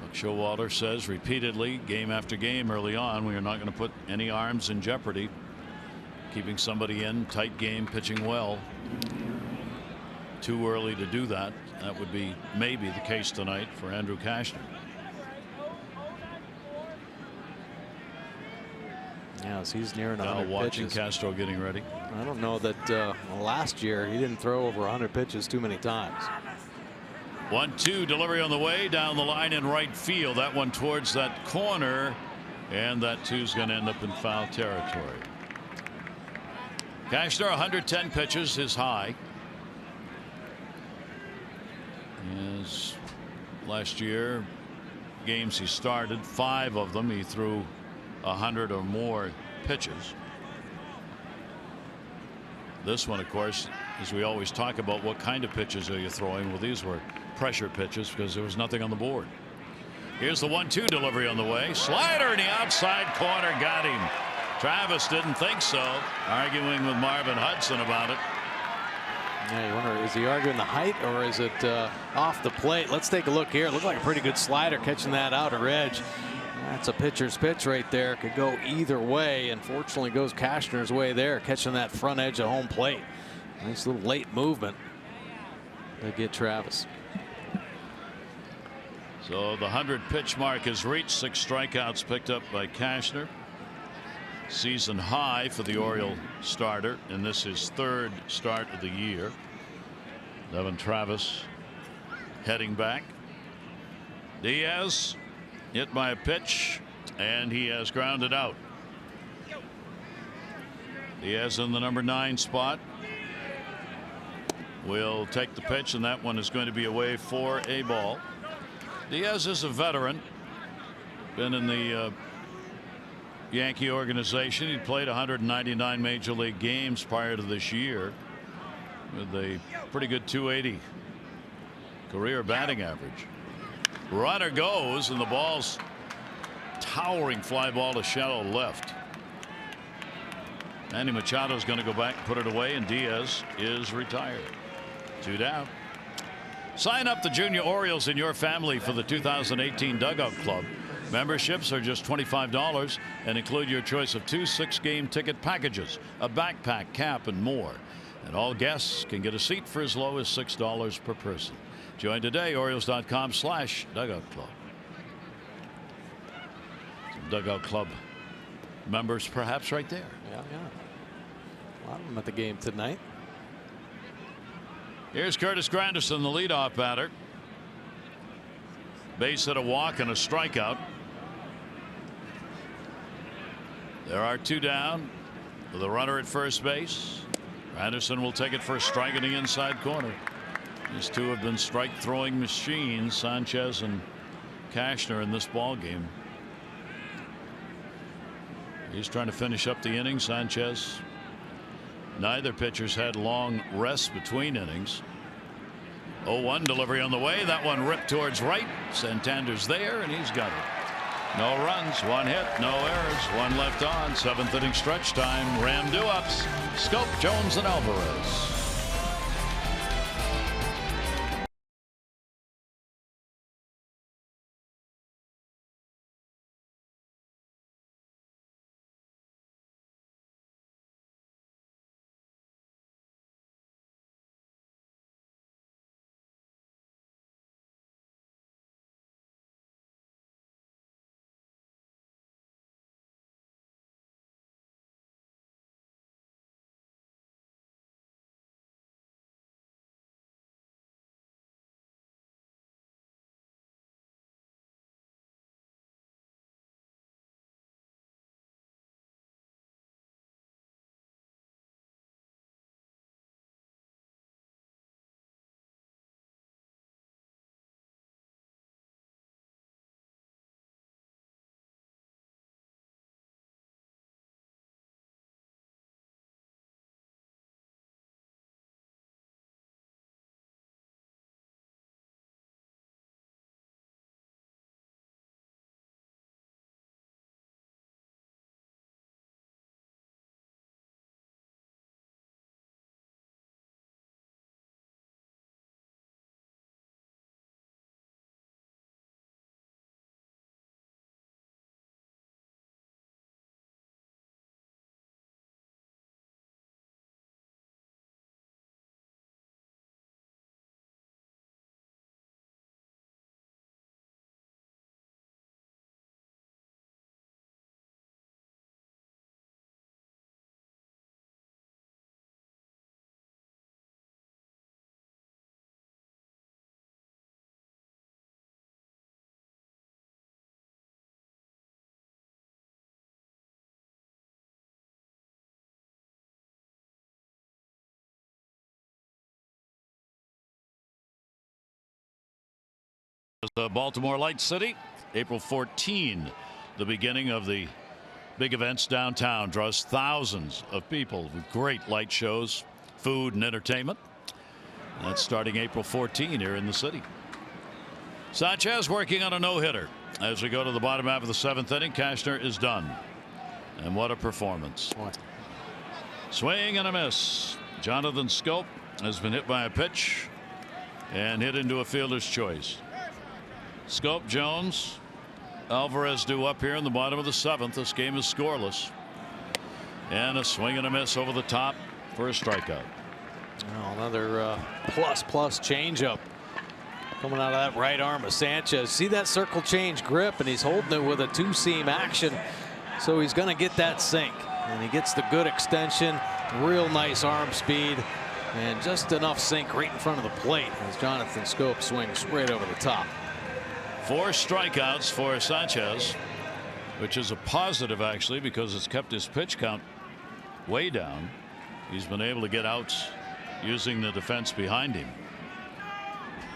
Buck Showalter says repeatedly, game after game early on, we are not going to put any arms in jeopardy. Keeping somebody in, tight game, pitching well. Too early to do that. That would be maybe the case tonight for Andrew Cashner. Yeah, as he's nearing 100 watching pitches. Castro getting ready. I don't know that last year he didn't throw over 100 pitches too many times. 1-2 delivery on the way down the line in right field. That one towards that corner, and that 2's going to end up in foul territory. Cashner 110 pitches, his high. His last year games he started, 5 of them he threw 100 or more pitches. This one, of course, as we always talk about, what kind of pitches are you throwing? Well, these were pressure pitches because there was nothing on the board. Here's the 1-2 delivery on the way. Slider in the outside corner, got him. Travis didn't think so, arguing with Marvin Hudson about it. Yeah, you wonder, is he arguing the height or is it off the plate? Let's take a look here. It looked like a pretty good slider catching that outer edge. That's a pitcher's pitch right there. Could go either way. Unfortunately, goes Cashner's way there, catching that front edge of home plate. Nice little late movement to get Travis. So the 100 pitch mark is reached. 6 strikeouts picked up by Cashner. Season high for the Oriole starter, and this is 3rd start of the year. Devin Travis heading back. Diaz hit by a pitch, and he has grounded out. Diaz in the number 9 spot will take the pitch, and that one is going to be away for a ball. Diaz is a veteran, been in the Yankee organization. He played 199 major league games prior to this year with a pretty good 280 career batting average. Runner goes, and the ball's towering fly ball to shallow left. Manny Machado's going to go back and put it away, and Diaz is retired. 2 down. Sign up the Junior Orioles in your family for the 2018 Dugout Club. Memberships are just $25 and include your choice of 2 6-game ticket packages, a backpack, cap, and more. And all guests can get a seat for as low as $6 per person. Join today, Orioles.com/Dugout Club. Some Dugout Club members perhaps right there. Yeah. A lot of them at the game tonight. Here's Curtis Granderson, the leadoff batter. Base hit, a walk, and a strikeout. There are 2 down with a runner at first base. Granderson will take it for a strike in the inside corner. These 2 have been strike throwing machines, Sanchez and Cashner, in this ball game. He's trying to finish up the inning. Sanchez. Neither pitchers had long rests between innings. 0-1 delivery on the way. That one ripped towards right. Santander's there, and he's got it. No runs, 1 hit, no errors, 1 left on. 7th inning stretch time. Ram due-ups. Scope, Jones, and Alvarez. Baltimore Light City, April 14, the beginning of the big events downtown, draws thousands of people with great light shows, food, and entertainment. That's starting April 14 here in the city. Sanchez working on a no-hitter as we go to the bottom half of the 7th inning. Cashner is done, and what a performance. What? Swing and a miss. Jonathan Scope has been hit by a pitch and hit into a fielder's choice. Scope, Jones, Alvarez due up here in the bottom of the 7th. This game is scoreless, and a swing and a miss over the top for a strikeout. Oh, another plus changeup coming out of that right arm of Sanchez. See that circle change grip, and he's holding it with a 2-seam action, so he's going to get that sink, and he gets the good extension, real nice arm speed, and just enough sink right in front of the plate as Jonathan Scope swings right over the top. 4 strikeouts for Sanchez, which is a positive actually, because it's kept his pitch count way down. He's been able to get outs using the defense behind him.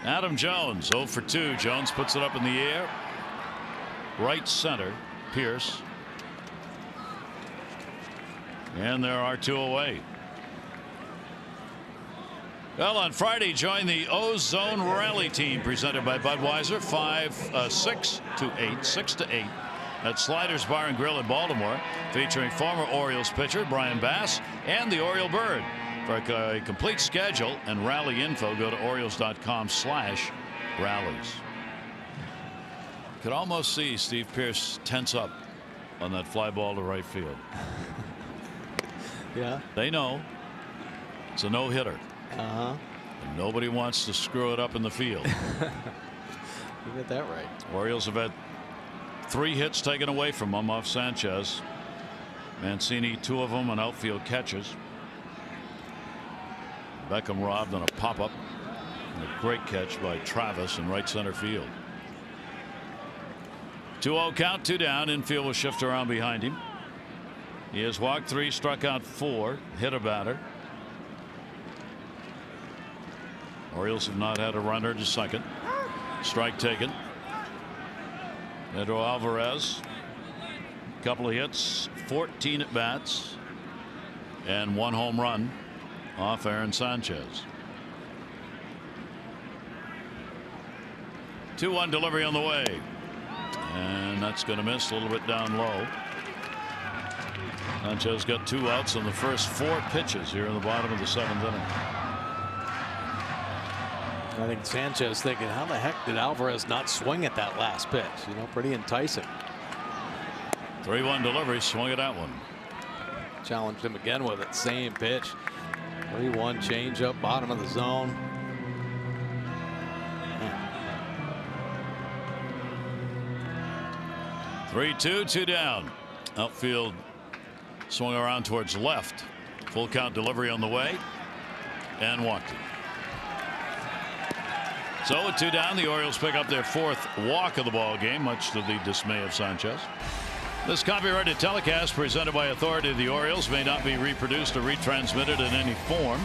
Adam Jones 0 for 2. Jones puts it up in the air. Right center, Pierce. And there are 2 away. Well, on Friday, join the Ozone Rally Team presented by Budweiser, 6 to 8 at Sliders Bar and Grill in Baltimore, featuring former Orioles pitcher Brian Bass and the Oriole Bird. For a complete schedule and rally info, go to Orioles.com/rallies. Could almost see Steve Pierce tense up on that fly ball to right field. Yeah. They know it's a no-hitter. Uh-huh. And nobody wants to screw it up in the field. You get that right. Orioles have had 3 hits taken away from them off Sanchez. Mancini 2 of them on outfield catches. Beckham robbed on a pop-up. And a great catch by Travis in right center field. 2-0 count, 2 down. Infield will shift around behind him. He has walked 3, struck out 4, hit a batter. Orioles have not had a runner to second. Strike taken. Pedro Alvarez, couple of hits, 14 at bats, and 1 home run off Aaron Sanchez. 2-1 delivery on the way. And that's going to miss a little bit down low. Sanchez got 2 outs on the first 4 pitches here in the bottom of the 7th inning. I think Sanchez thinking, how the heck did Alvarez not swing at that last pitch? You know, pretty enticing. 3-1 delivery, swung at that one. Challenged him again with it. Same pitch. 3-1 changeup, bottom of the zone. 3-2, 2 down. Outfield swung around towards left. Full count delivery on the way. And walked it. So with 2 down, the Orioles pick up their 4th walk of the ball game, much to the dismay of Sanchez. This copyrighted telecast presented by authority of the Orioles may not be reproduced or retransmitted in any form,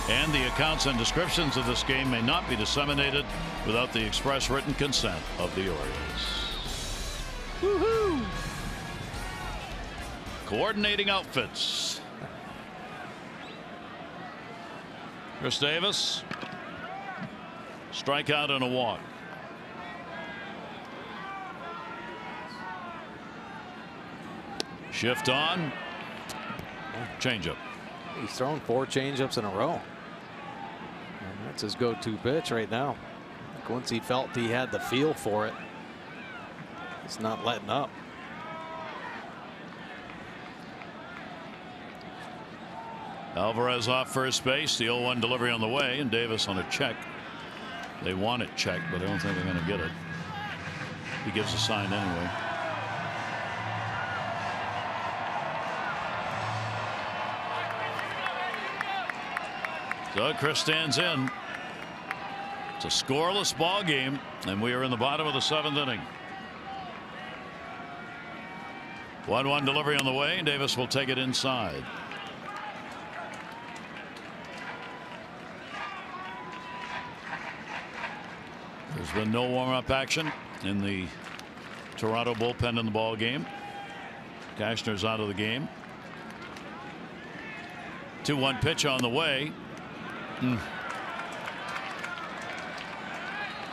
and the accounts and descriptions of this game may not be disseminated without the express written consent of the Orioles. Woohoo! Coordinating outfits. Chris Davis. Strikeout and a walk. Shift on. Changeup. He's thrown 4 changeups in a row. And that's his go-to pitch right now. Once he felt he had the feel for it, he's not letting up. Alvarez off first base. The 0-1 delivery on the way, and Davis on a check. They want it checked, but I don't think they're going to get it. He gives a sign anyway. So Chris stands in. It's a scoreless ball game, and we are in the bottom of the 7th inning. 1-1 delivery on the way, and Davis will take it inside. There's been no warm-up action in the Toronto bullpen in the ball game. Cashner's out of the game. 2-1 pitch on the way.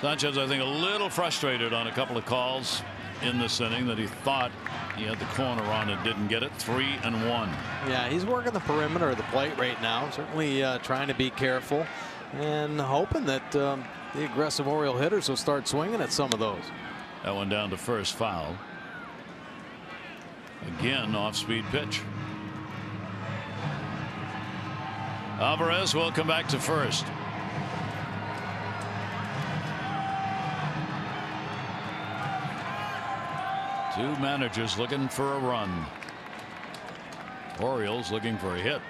Sanchez, I think, a little frustrated on a couple of calls in this inning that he thought he had the corner on and didn't get it. 3-1. Yeah, he's working the perimeter of the plate right now. Certainly trying to be careful and hoping that the aggressive Oriole hitters will start swinging at some of those. That one down to first, foul. Again, off-speed pitch. Alvarez will come back to first. Two managers looking for a run. Orioles looking for a hit.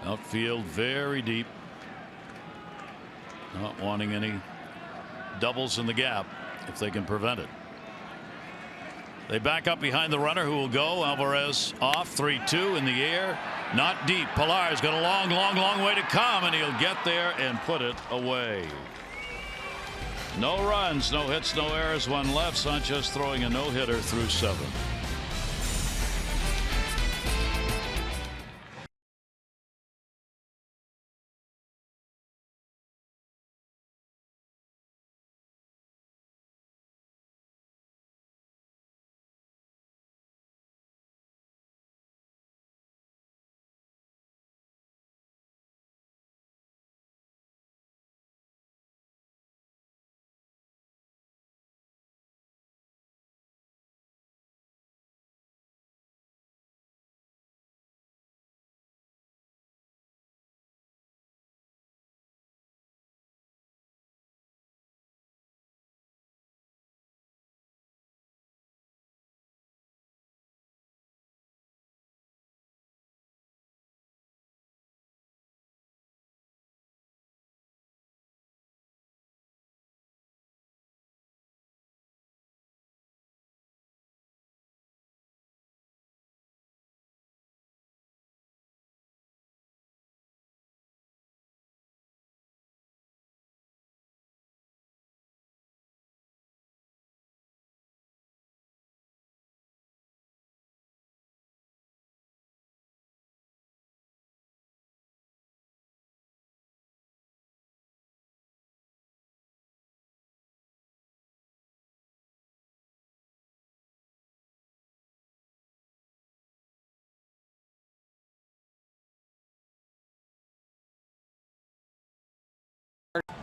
Outfield very deep. Not wanting any doubles in the gap if they can prevent it. They back up behind the runner, who will go. Alvarez off. 3-2 in the air. Not deep. Pilar's got a long way to come, and he'll get there and put it away. No runs, no hits, no errors, one left. Sanchez throwing a no-hitter through 7.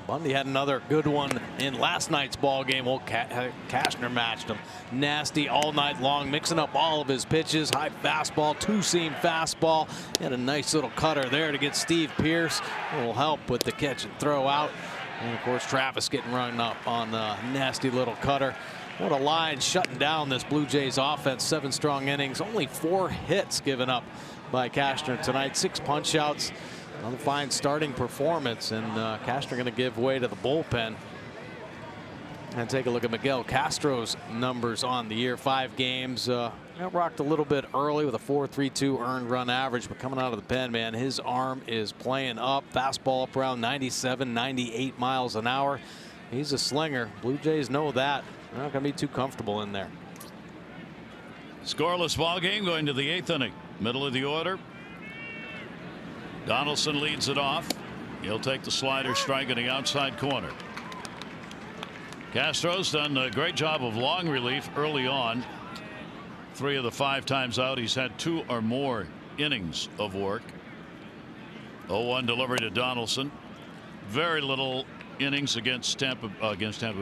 Bundy had another good one in last night's ball game. Well, Kastner matched him. Nasty all night long, mixing up all of his pitches. High fastball, two-seam fastball. He had a nice little cutter there to get Steve Pearce. It will help with the catch and throw out. And of course, Travis getting run up on the nasty little cutter. What a line shutting down this Blue Jays offense. 7 strong innings, only 4 hits given up by Kastner tonight. 6 punch outs. Another fine starting performance, and Kastner going to give way to the bullpen. And take a look at Miguel Castro's numbers on the year. 5 games. Got rocked a little bit early with a 4.32 earned run average, but coming out of the pen, man, his arm is playing up. Fastball up around 97, 98 miles an hour. He's a slinger. Blue Jays know that. They're not going to be too comfortable in there. Scoreless ball game going to the 8th inning. Middle of the order. Donaldson leads it off. He'll take the slider strike in the outside corner. Castro's done a great job of long relief early on. 3 of the 5 times out, he's had 2 or more innings of work. 0-1 delivery to Donaldson. Very little innings against Tampa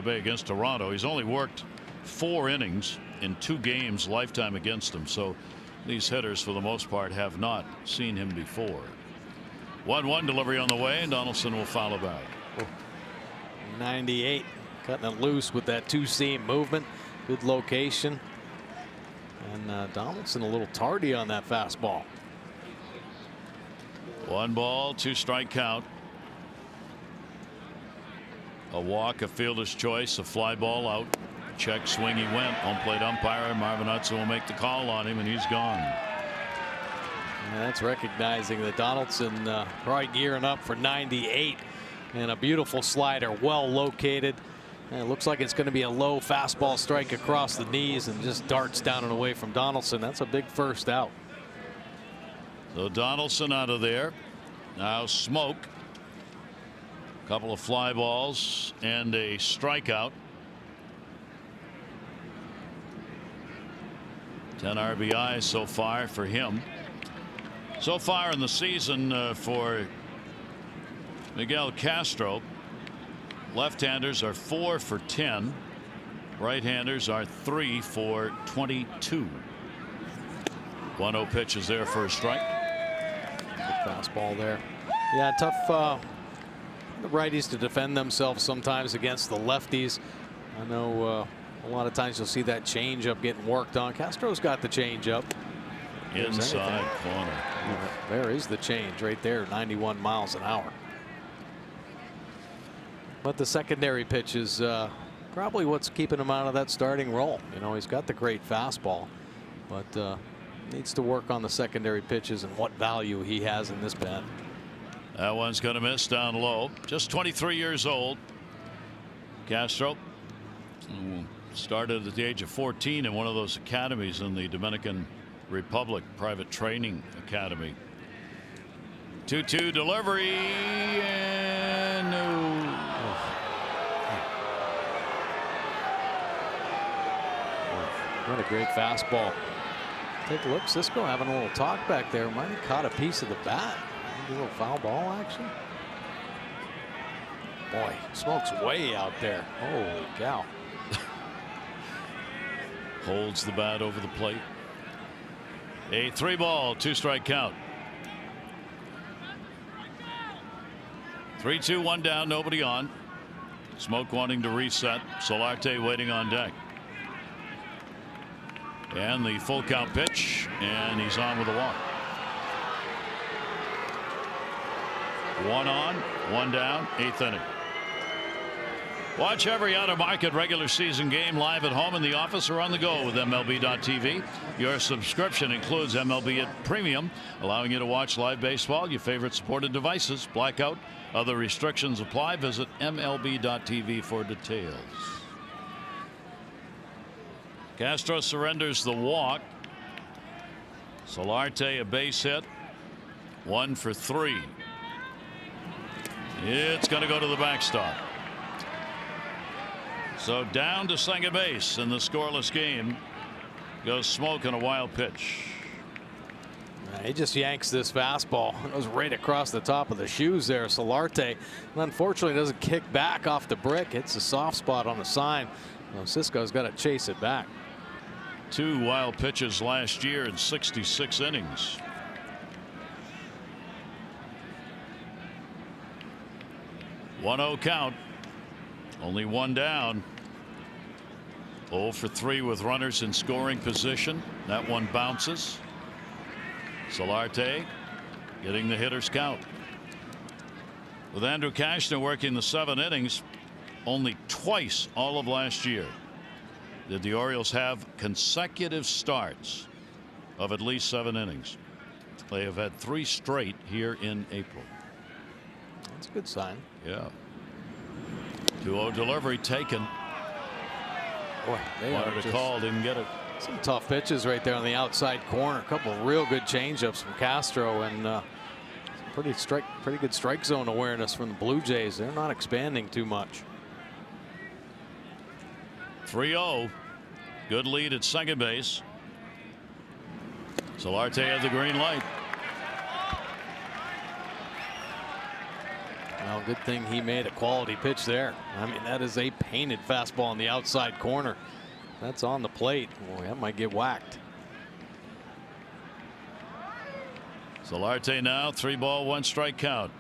Bay, against Toronto. He's only worked 4 innings in 2 games lifetime against them. So these hitters, for the most part, have not seen him before. 1-1 delivery on the way, and Donaldson will foul it back. 98, cutting it loose with that two-seam movement. Good location. And Donaldson a little tardy on that fastball. 1 ball, 2 strike count. A walk, a fielder's choice, a fly ball out. Check swing, he went. Home plate umpire Marvin Hudson will make the call on him, and he's gone. And that's recognizing that Donaldson probably gearing up for 98, and a beautiful slider, well located. And it looks like it's going to be a low fastball strike across the knees and just darts down and away from Donaldson. That's a big first out. So Donaldson out of there. Now Smoke. A couple of fly balls and a strikeout. 10 RBIs so far for him. So far in the season for Miguel Castro, left-handers are 4 for 10. Right-handers are 3 for 22. 1-0 pitch is there for a strike. Good fastball there. Yeah, tough the righties to defend themselves sometimes against the lefties. I know a lot of times you'll see that changeup getting worked on. Castro's got the changeup. Inside corner. There is the change right there, 91 miles an hour. But the secondary pitch is probably what's keeping him out of that starting role. You know, he's got the great fastball, but needs to work on the secondary pitches and what value he has in this pen. That one's going to miss down low. Just 23 years old. Castro started at the age of 14 in one of those academies in the Dominican Republic, private training academy. 2-2 delivery, and no. What a great fastball. Take a look, Cisco having a little talk back there. Might have caught a piece of the bat. Maybe a little foul ball action. Boy, Smoke's way out there. Holy cow. Holds the bat over the plate. A 3-ball, 2-strike count. 3-2, 1 down, nobody on. Smoke wanting to reset. Solarte waiting on deck. And the full count pitch, and he's on with a walk. 1 on, 1 down, 8th inning. Watch every out-of-market regular season game live at home, in the office, or on the go with MLB.tv. Your subscription includes MLB at Premium, allowing you to watch live baseball, your favorite supported devices. Blackout, other restrictions apply. Visit MLB.tv for details. Castro surrenders the walk. Solarte a base hit. 1 for 3. It's going to go to the backstop. So down to second base in the scoreless game goes Smoke on a wild pitch. He just yanks this fastball. It goes right across the top of the shoes there, Solarte. And unfortunately doesn't kick back off the brick. Hits a soft spot on the sign. Well, Cisco's got to chase it back. 2 wild pitches last year in 66 innings. One-oh count. Only one down. 0 for 3 with runners in scoring position. That one bounces. Solarte getting the hitter's count. With Andrew Cashner working the 7 innings, only twice all of last year did the Orioles have consecutive starts of at least 7 innings. They have had 3 straight here in April. That's a good sign. Yeah. 2-0 delivery taken. Boy, they wanted a call, didn't get it. Some tough pitches right there on the outside corner. A couple of real good changeups from Castro, and pretty good strike zone awareness from the Blue Jays. They're not expanding too much. 3-0. Good lead at second base. Solarte has the green light. Well, good thing he made a quality pitch there. I mean, that is a painted fastball on the outside corner. That's on the plate. Boy, that might get whacked. Solarte now 3-ball 1-strike count.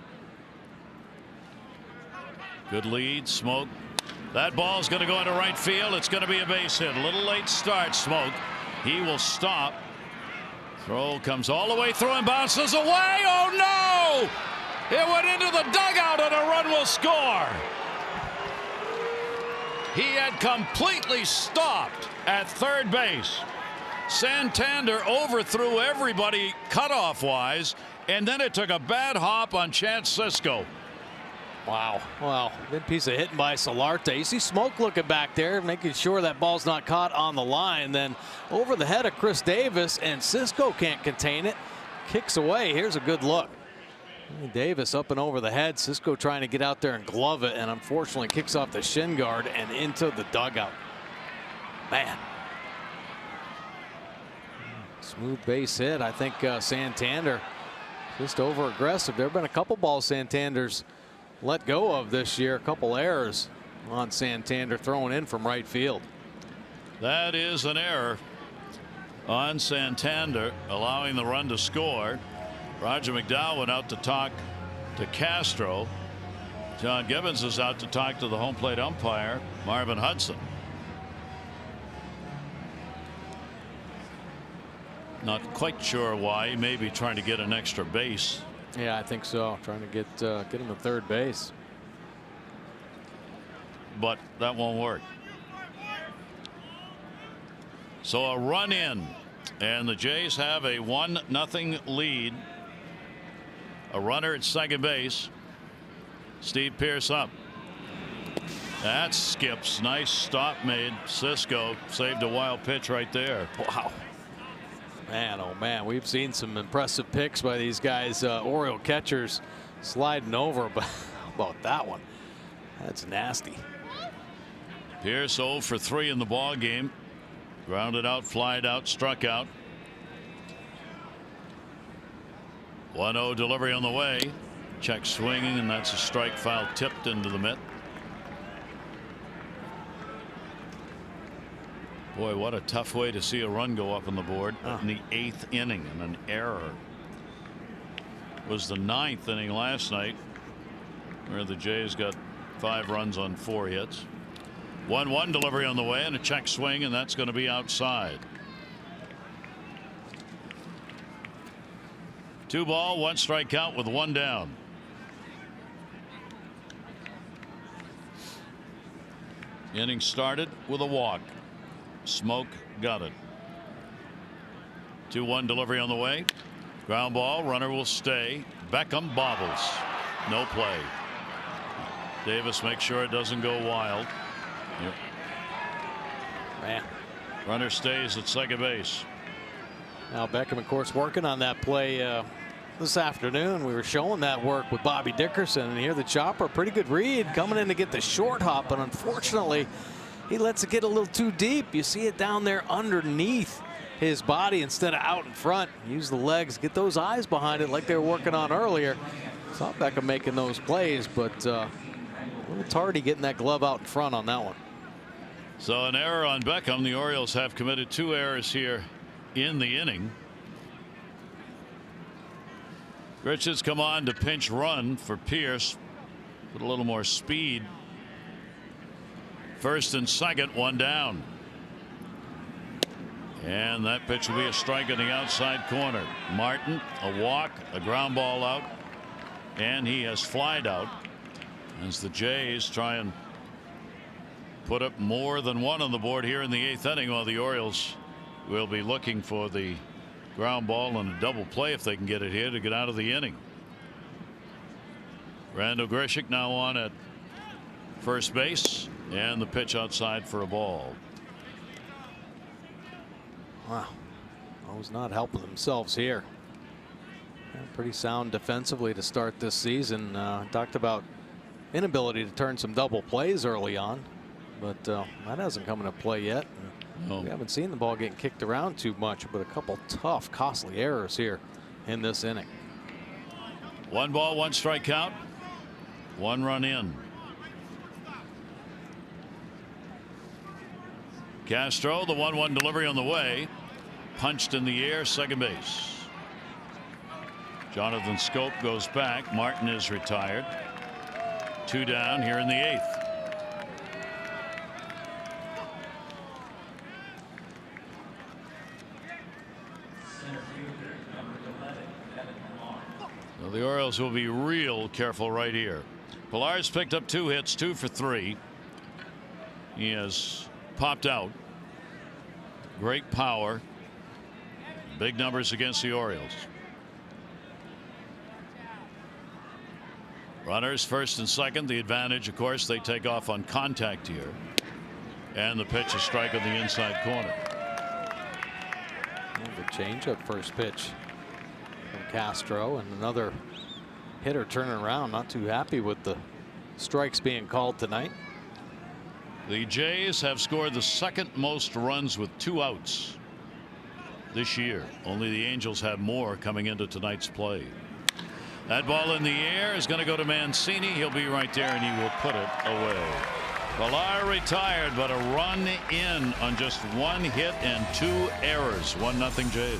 Good lead. Smoke. That ball's going to go into right field. It's going to be a base hit. A little late start. Smoke. He will stop. Throw comes all the way through and bounces away. Oh no! It went into the dugout and a run will score. He had completely stopped at third base. Santander overthrew everybody cutoff wise, and then it took a bad hop on Chance Cisco. Wow. Well, good piece of hitting by Solarte. You see Smoke looking back there, making sure that ball's not caught on the line. Then over the head of Chris Davis, and Cisco can't contain it. Kicks away. Here's a good look. Davis up and over the head. Cisco trying to get out there and glove it, and unfortunately kicks off the shin guard and into the dugout. Man. Smooth base hit. I think Santander just over aggressive. There have been a couple balls Santander's let go of this year. A couple errors on Santander throwing in from right field. That is an error on Santander, allowing the run to score. Roger McDowell went out to talk to Castro. John Gibbons is out to talk to the home plate umpire, Marvin Hudson. Not quite sure why. He may be trying to get an extra base. Yeah, I think so. Trying to get him to third base. But that won't work. So a run in, and the Jays have a 1-0 lead. A runner at second base. Steve Pearce up. That skips. Nice stop made. Cisco saved a wild pitch right there. Wow. Man, oh man, we've seen some impressive picks by these guys. Oriole catchers sliding over, but how about that one? That's nasty. Pearce 0 for 3 in the ball game. Grounded out, flied out, struck out. 1-0 delivery on the way. Check swinging, and that's a strike, foul tipped into the mitt. Boy, what a tough way to see a run go up on the board in the 8th inning, and an error. It was the 9th inning last night where the Jays got 5 runs on 4 hits. 1-1 delivery on the way, and a check swing, and that's going to be outside. 2-ball 1-strike count with 1 down. Inning started with a walk. Smoke got it. 2-1 delivery on the way. Ground ball. Runner will stay. Beckham bobbles. No play. Davis makes sure it doesn't go wild. Yep. Man. Runner stays at second base. Now Beckham, of course, working on that play this afternoon. We were showing that work with Bobby Dickerson, and here the chopper, pretty good read, coming in to get the short hop, but unfortunately he lets it get a little too deep. You see it down there underneath his body instead of out in front. Use the legs, get those eyes behind it like they were working on earlier. Saw Beckham making those plays, but a little tardy getting that glove out in front on that one. So an error on Beckham. The Orioles have committed 2 errors here in the inning. Richards come on to pinch run for Pierce. Put a little more speed. First and second, 1 down. And that pitch will be a strike in the outside corner. Martin, a walk, a ground ball out, and he has flied out as the Jays try and put up more than 1 on the board here in the 8th inning, while the Orioles will be looking for the ground ball and a double play if they can get it here to get out of the inning. Randall Grichuk now on at first base, and the pitch outside for a ball. Wow, O's not helping themselves here. Yeah, pretty sound defensively to start this season. Talked about inability to turn some double plays early on, but that hasn't come into play yet. No. We haven't seen the ball getting kicked around too much, but a couple tough, costly errors here in this inning. 1 ball, 1 strike count, 1 run in. Castro, the 1-1 delivery on the way, punched in the air, second base. Jonathan Scope goes back. Martin is retired. 2 down here in the 8th. So the Orioles will be real careful right here. Pilar's picked up 2 hits, 2 for 3. He has popped out. Great power. Big numbers against the Orioles. Runners first and second. The advantage, of course, they take off on contact here. And the pitch is strike on the inside corner. The changeup first pitch from Castro, and another hitter turning around. Not too happy with the strikes being called tonight. The Jays have scored the 2nd most runs with 2 outs this year. Only the Angels have more coming into tonight's play. That ball in the air is going to go to Mancini. He'll be right there, and he will put it away. Pilar retired, but a run in on just 1 hit and 2 errors. 1-0 Jays.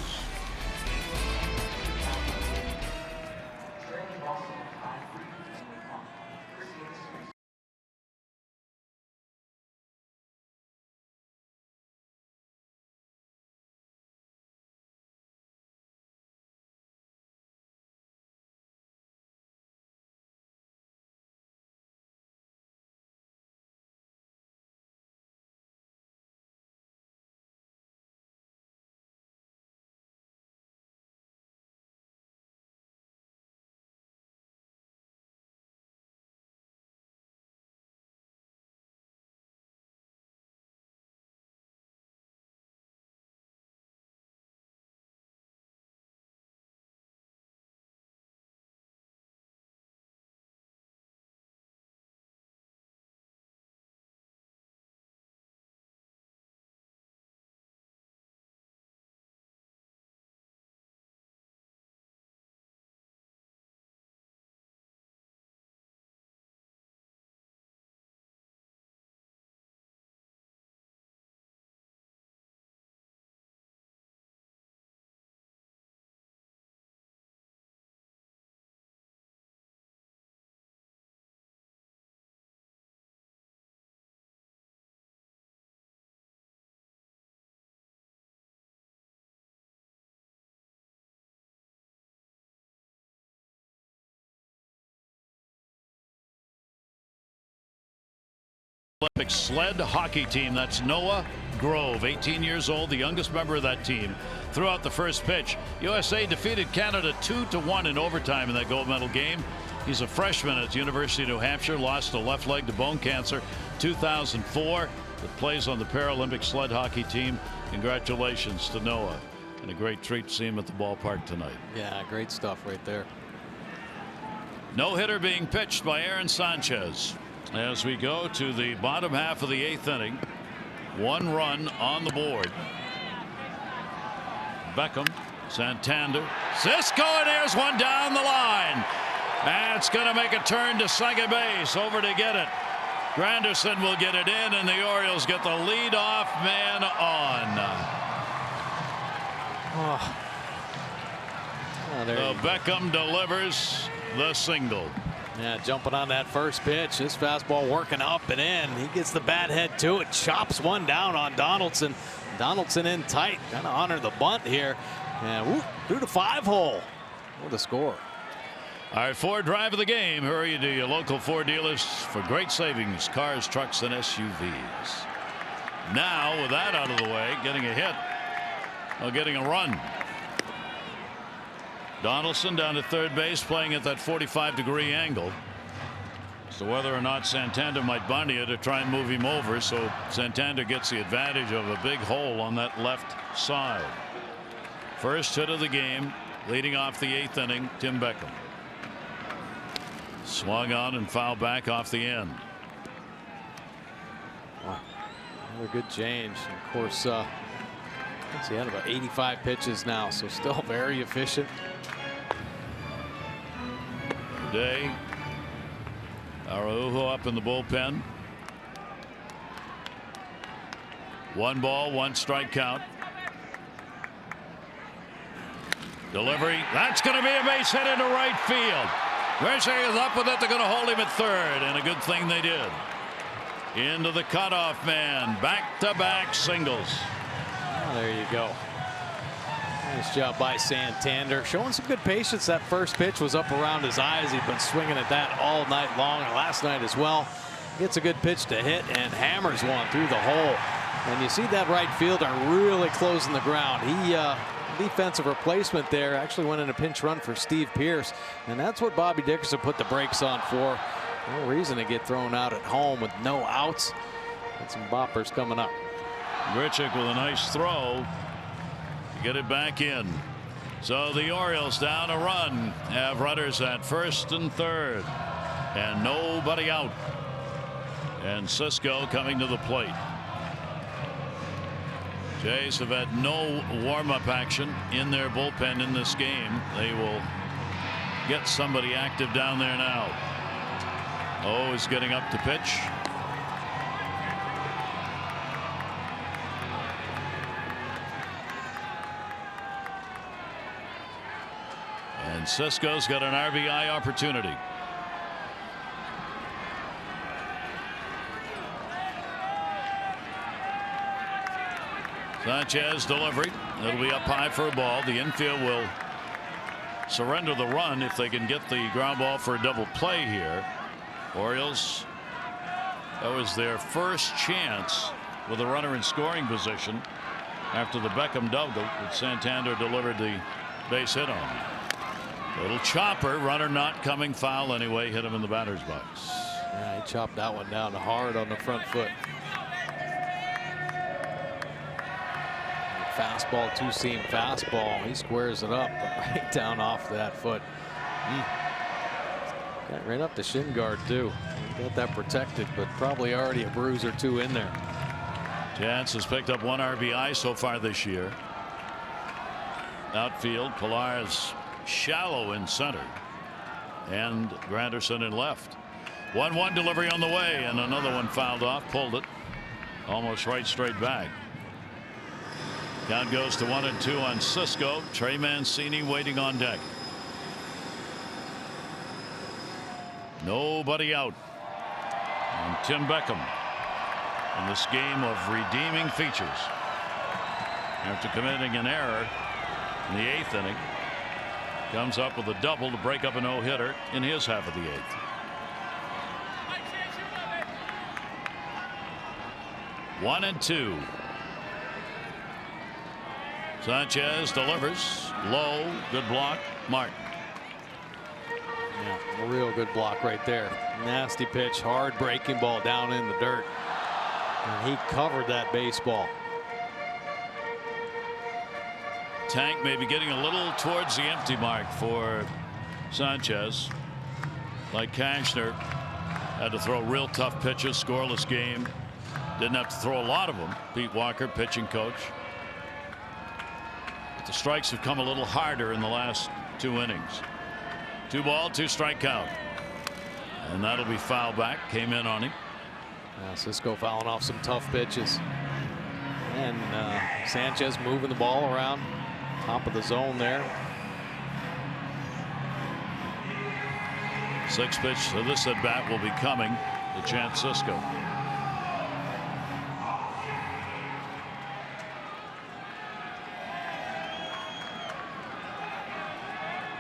Olympic sled hockey team. That's Noah Grove, 18 years old, the youngest member of that team. Threw out the first pitch. USA defeated Canada 2-1 in overtime in that gold medal game. He's a freshman at the University of New Hampshire. Lost a left leg to bone cancer 2004. But plays on the Paralympic sled hockey team. Congratulations to Noah, and a great treat to see him at the ballpark tonight. Yeah, great stuff right there. No hitter being pitched by Aaron Sanchez as we go to the bottom half of the 8th inning. 1 run on the board. Beckham. Santander. Cisco, and there's one down the line. That's going to make a turn to second base. Over to get it. Granderson will get it in, and the Orioles get the leadoff man on. Beckham delivers the single. Yeah, jumping on that first pitch. This fastball working up and in. He gets the bat head to it. Chops one down on Donaldson. Donaldson in tight. Kind of honor the bunt here. And through the 5-hole. What a score. All right, Ford drive of the game. Hurry to your local Ford dealers for great savings. Cars, trucks, and SUVs. Now, with that out of the way, getting a hit. Well, getting a run. Donaldson down to third base, playing at that 45-degree angle. So whether or not Santander might bunt you to try and move him over, so Santander gets the advantage of a big hole on that left side. First hit of the game, leading off the 8th inning, Tim Beckham. Swung on and fouled back off the end. Wow. Another good change. And of course, he had about 85 pitches now, so still very efficient. Today, Araujo up in the bullpen. 1 ball, 1 strike count. Delivery. That's going to be a base hit into right field. Grisham is up with it. They're going to hold him at third, and a good thing they did. Into the cutoff man. Back-to-back singles. Oh, there you go. Nice job by Santander. Showing some good patience. That first pitch was up around his eyes. He'd been swinging at that all night long, and last night as well. Gets a good pitch to hit and hammers one through the hole. And you see that right fielder really closing the ground. He defensive replacement there actually went in a pinch run for Steve Pearce, and that's what Bobby Dickerson put the brakes on for. No reason to get thrown out at home with no outs. And some boppers coming up. Grichuk with a nice throw to get it back in. So the Orioles down a run, have runners at first and third, and nobody out. And Cisco coming to the plate. Jays have had no warm-up action in their bullpen in this game. They will get somebody active down there now. Oh, is getting up to pitch. And Cisco's got an RBI opportunity. Sanchez delivery. It'll be up high for a ball. The infield will surrender the run if they can get the ground ball for a double play here. Orioles, that was their first chance with a runner in scoring position after the Beckham double that Santander delivered the base hit on. Little chopper, runner not coming, foul anyway, hit him in the batter's box. Yeah, he chopped that one down hard on the front foot. Fastball, two-seam fastball. He squares it up right down off that foot. Got right up the shin guard too. Got that protected, but probably already a bruise or two in there. Jantz has picked up 1 RBI so far this year. Outfield, Pilar is shallow in center, and Granderson in left. 1-1 delivery on the way, and another one fouled off, pulled it almost right straight back. Count goes to 1-2 on Cisco. Trey Mancini waiting on deck. Nobody out. And Tim Beckham in this game of redeeming features. After committing an error in the 8th inning, comes up with a double to break up a no-hitter in his half of the 8th. One and 2. Sanchez delivers low. Good block. Martin. Yeah, a real good block right there. Nasty pitch, hard breaking ball down in the dirt. And he covered that baseball. Tank may be getting a little towards the empty mark for Sanchez. Like Kashner, had to throw real tough pitches, scoreless game. Didn't have to throw a lot of them. Pete Walker, pitching coach. the strikes have come a little harder in the last 2 innings. 2 ball, 2 strike count. And that'll be foul back. Came in on him. Cisco fouling off some tough pitches. And Sanchez moving the ball around top of the zone there. 6th pitch to this at bat will be coming to Chance Cisco.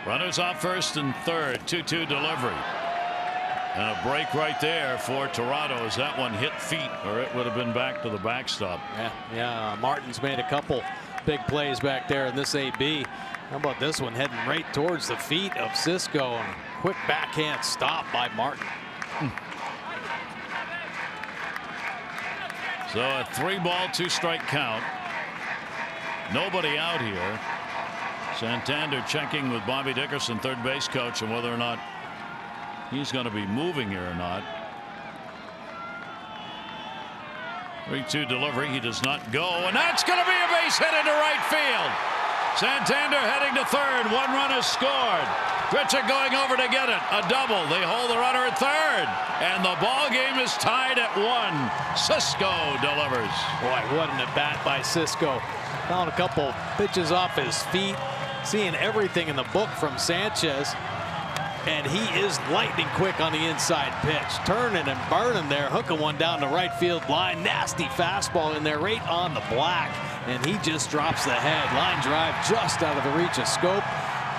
Runners on first and third. 2-2 delivery. And a break right there for Toronto as that one hit feet, or it would have been back to the backstop. Yeah. Martin's made a couple big plays back there in this AB. How about this one heading right towards the feet of Cisco, and quick backhand stop by Martin. So a 3 ball, 2 strike count. Nobody out here. Santander checking with Bobby Dickerson, third base coach, and whether or not he's going to be moving here or not. 3-2 delivery. He does not go, and that's going to be a base hit into right field. Santander heading to third. 1 run is scored. Grichuk going over to get it. A double. They hold the runner at third, and the ball game is tied at 1. Cisco delivers. Boy, what an at bat by Cisco. Found a couple pitches off his feet, seeing everything in the book from Sanchez. And he is lightning quick on the inside pitch. Turning and burning there. Hooking one down the right field line. Nasty fastball in there right on the black. And he just drops the head. Line drive just out of the reach of Scope.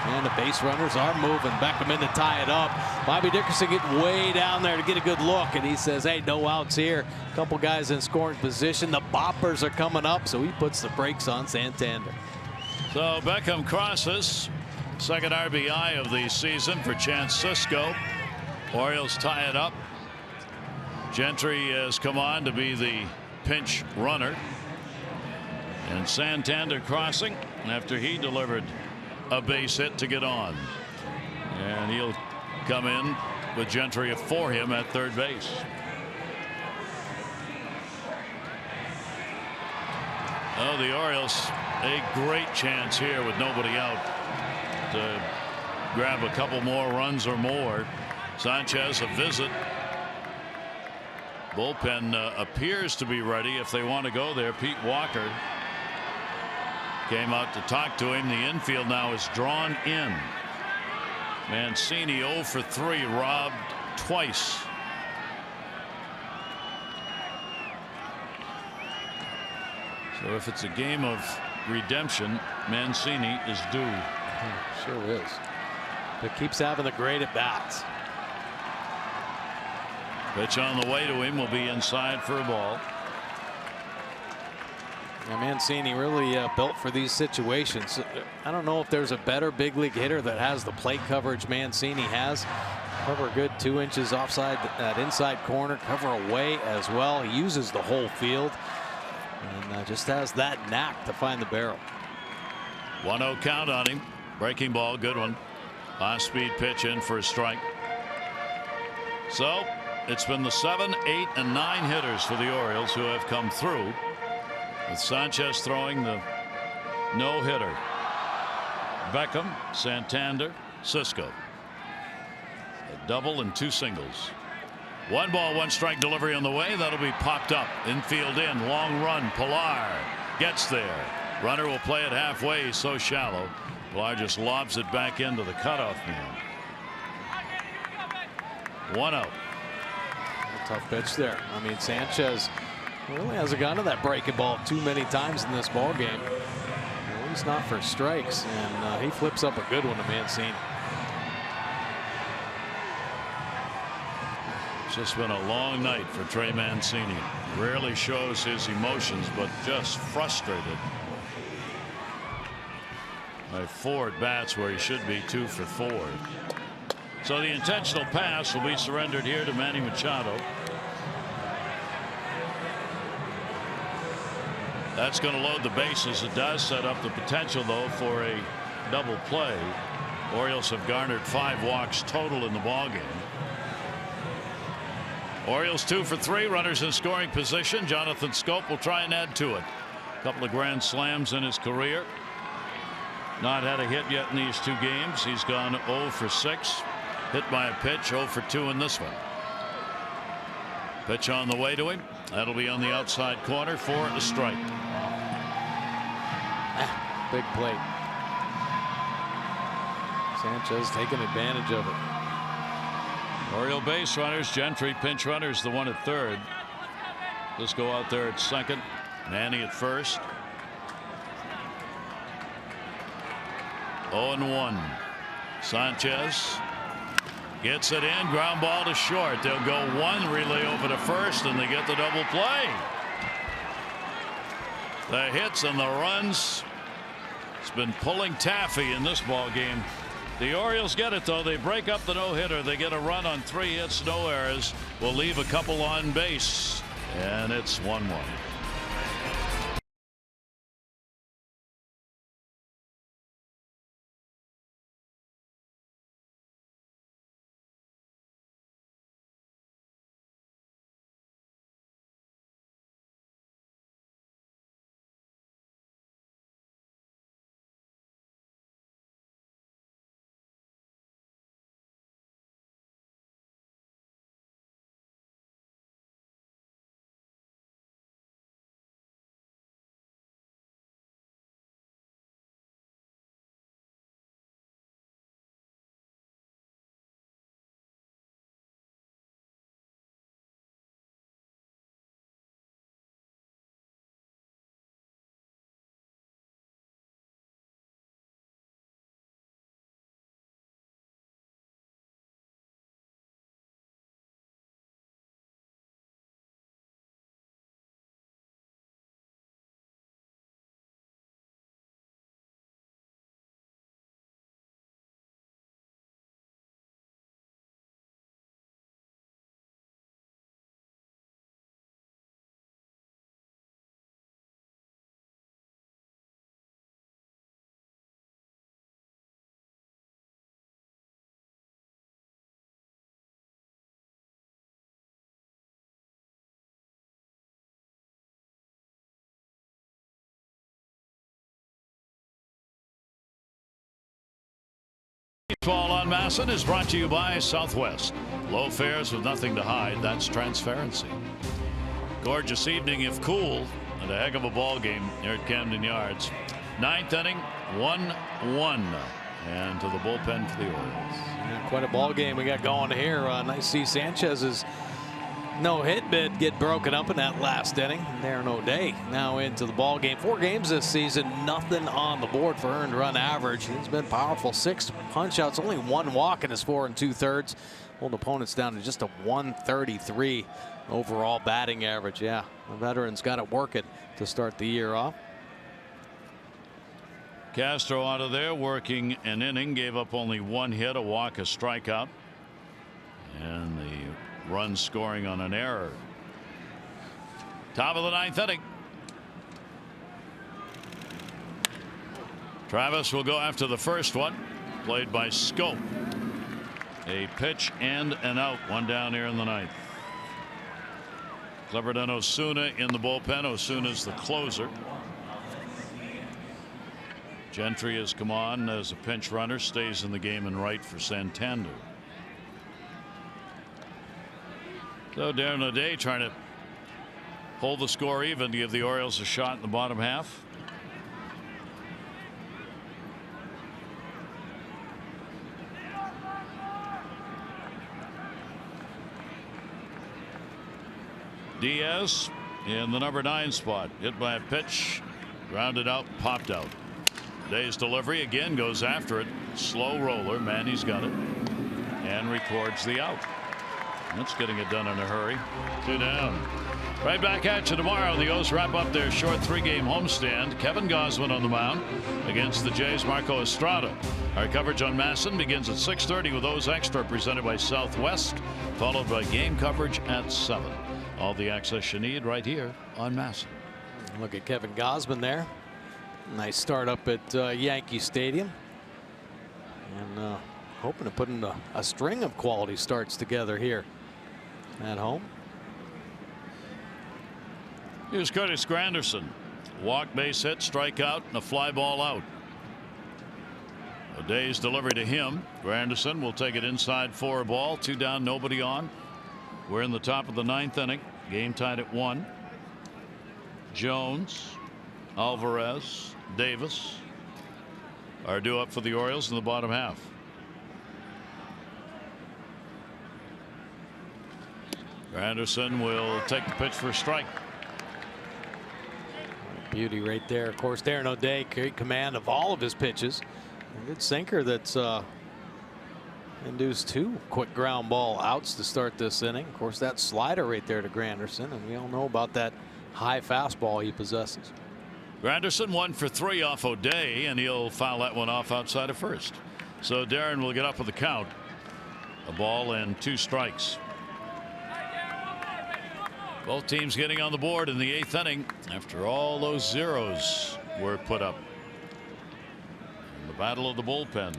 And the base runners are moving. Beckham in to tie it up. Bobby Dickerson getting way down there to get a good look. And he says, hey, no outs here. A couple guys in scoring position. The boppers are coming up. So he puts the brakes on Santander. So Beckham crosses. Second RBI of the season for Chance Cisco. Orioles tie it up. Gentry has come on to be the pinch runner. And Santander crossing after he delivered a base hit to get on. And he'll come in with Gentry for him at third base. Oh, the Orioles, a great chance here with nobody out to grab a couple more runs or more. Sanchez a visit. Bullpen appears to be ready if they want to go there. Pete Walker came out to talk to him. The infield now is drawn in. Mancini 0 for 3, robbed twice. So if it's a game of redemption, Mancini is due. Sure is. But keeps having the great at bats. Pitch on the way to him will be inside for a ball. Yeah, Mancini really built for these situations. I don't know if there's a better big league hitter that has the plate coverage Mancini has. Cover a good 2 inches offside that inside corner. Cover away as well. He uses the whole field and just has that knack to find the barrel. 1-0 count on him. Breaking ball, good one. Last speed pitch in for a strike. So it's been the 7, 8, and 9 hitters for the Orioles who have come through, with Sanchez throwing the no-hitter. Beckham, Santander, Cisco. A double and 2 singles. 1 ball, 1 strike delivery on the way. That'll be popped up. Infield in. Long run. Pilar gets there. Runner will play it halfway. He's so shallow. Pilar just lobs it back into the cutoff man. 1 out. Tough pitch there. I mean, Sanchez really hasn't gone to that breaking ball too many times in this ball game. At least not for strikes. And he flips up a good one to Mancini. It's just been a long night for Trey Mancini. Rarely shows his emotions, but just frustrated. By 4 at bats where he should be 2 for 4. So the intentional pass will be surrendered here to Manny Machado. That's going to load the bases. It does set up the potential, though, for a double play. Orioles have garnered 5 walks total in the ballgame. Orioles 2 for 3, runners in scoring position. Jonathan Scope will try and add to it. A couple of grand slams in his career. Not had a hit yet in these two games. He's gone 0 for 6. Hit by a pitch, 0 for 2 in this one. Pitch on the way to him. That'll be on the outside corner for a strike. Big play. Sanchez taking advantage of it. Oriole base runners, Gentry pinch runners, the one at third. Let's go out there at second. Manny at first. 0-1. Sanchez gets it in. Ground ball to short. They'll go one relay over to first, and they get the double play. The hits and the runs. It's been pulling taffy in this ball game. The Orioles get it, though. They break up the no-hitter. They get a run on 3 hits, no errors. Will leave a couple on base, and it's 1-1. Baseball on Masson is brought to you by Southwest. Low fares with nothing to hide. That's transparency. Gorgeous evening if cool, and a heck of a ball game here at Camden Yards. 9th inning, 1-1, and to the bullpen for the Orioles. Yeah, quite a ball game we got going here. Nice to see Sanchez's no-hit bid get broken up in that last inning. There no day now into the ball game. 4 games this season, nothing on the board for earned run average. He's been powerful. 6 punch-outs, only 1 walk in his 4 2/3. Hold opponents down to just a 133 overall batting average. Yeah, the veteran's got it working to start the year off. Castro out of there working an inning, gave up only 1 hit, a walk, a strikeout, and the run scoring on an error. Top of the 9th inning. Travis will go after the first one, played by Scope. A pitch and an out, 1 down here in the 9th. Cleverton Osuna in the bullpen. Osuna's the closer. Gentry has come on as a pinch runner, stays in the game in right for Santander. So Darren O'Day trying to hold the score even to give the Orioles a shot in the bottom half. Diaz in the number 9 spot, hit by a pitch, grounded out, popped out. Day's delivery again goes after it. Slow roller. Manny's got it and records the out. That's getting it done in a hurry. 2 down. Right back at you tomorrow. The O's wrap up their short 3-game homestand. Kevin Gausman on the mound against the Jays. Marco Estrada. Our coverage on Masson begins at 6:30 with O's Extra presented by Southwest, followed by game coverage at 7. All the access you need right here on Masson. Look at Kevin Gausman there. Nice start up at Yankee Stadium. And hoping to put in a string of quality starts together here at home. Here's Curtis Granderson. Walk, base hit, strikeout, and a fly ball out. O'Day's delivery to him. Granderson will take it inside for a ball. 2 down, nobody on. We're in the top of the 9th inning. Game tied at 1. Jones, Alvarez, Davis are due up for the Orioles in the bottom half. Granderson will take the pitch for a strike. Beauty right there. Of course, Darren O'Day, great command of all of his pitches. A good sinker that's induced 2 quick ground ball outs to start this inning. Of course, that slider right there to Granderson, and we all know about that high fastball he possesses. Granderson 1 for 3 off O'Day, and he'll foul that one off outside of first. So Darren will get up with the count. A ball and 2 strikes. Both teams getting on the board in the 8th inning after all those zeros were put up. In the battle of the bullpen.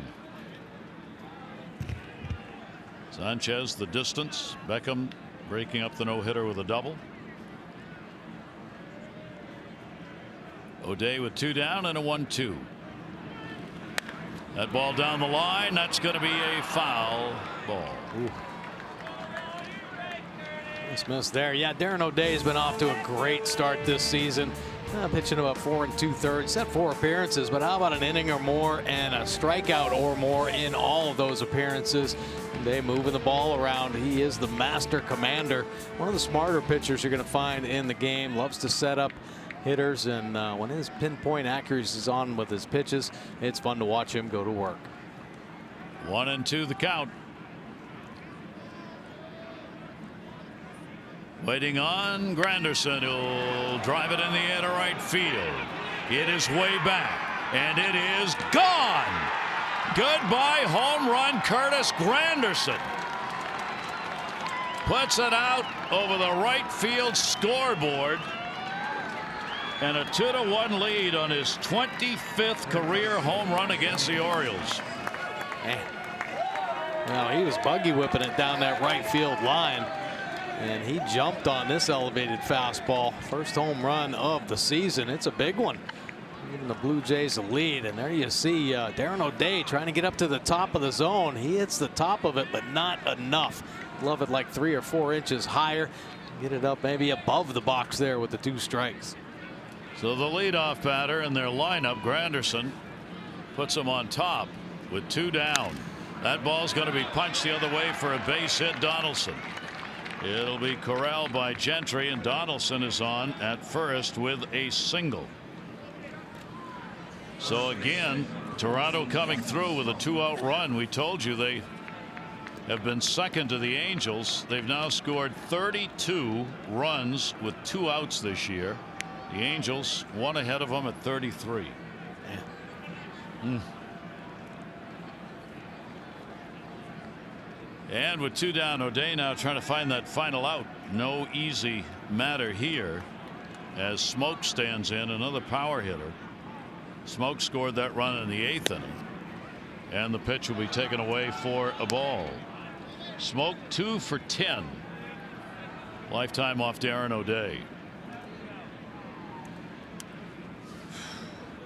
Sanchez the distance. Beckham breaking up the no-hitter with a double. O'Day with 2 down and a 1-2. That ball down the line. That's going to be a foul ball. Ooh. Nice miss there. Yeah, Darren O'Day has been off to a great start this season. Pitching about 4 2/3. Set 4 appearances, but how about an inning or more and a strikeout or more in all of those appearances? They moving the ball around. He is the master commander. One of the smarter pitchers you're going to find in the game. Loves to set up hitters, and when his pinpoint accuracy is on with his pitches, it's fun to watch him go to work. 1-2 the count. Waiting on Granderson, who'll drive it in the air to right field. It is way back, and it is gone. Goodbye home run, Curtis Granderson. Puts it out over the right field scoreboard. And a 2-1 lead on his 25th career home run against the Orioles. Man. Well, he was buggy whipping it down that right field line. And he jumped on this elevated fastball. First home run of the season. It's a big one. Giving the Blue Jays a lead. And there you see Darren O'Day trying to get up to the top of the zone. He hits the top of it, but not enough. Love it like 3 or 4 inches higher. Get it up maybe above the box there with the 2 strikes. So the leadoff batter in their lineup, Granderson, puts him on top with 2 down. That ball's going to be punched the other way for a base hit. Donaldson. It'll be corralled by Gentry, and Donaldson is on at first with a single. So again, Toronto coming through with a 2-out run. We told you they have been second to the Angels. They've now scored 32 runs with 2 outs this year. The Angels 1 ahead of them at 33. And with 2 down, O'Day now trying to find that final out. No easy matter here as Smoke stands in, another power hitter. Smoke scored that run in the 8th inning, and the pitch will be taken away for a ball. Smoke 2 for 10. Lifetime off Darren O'Day.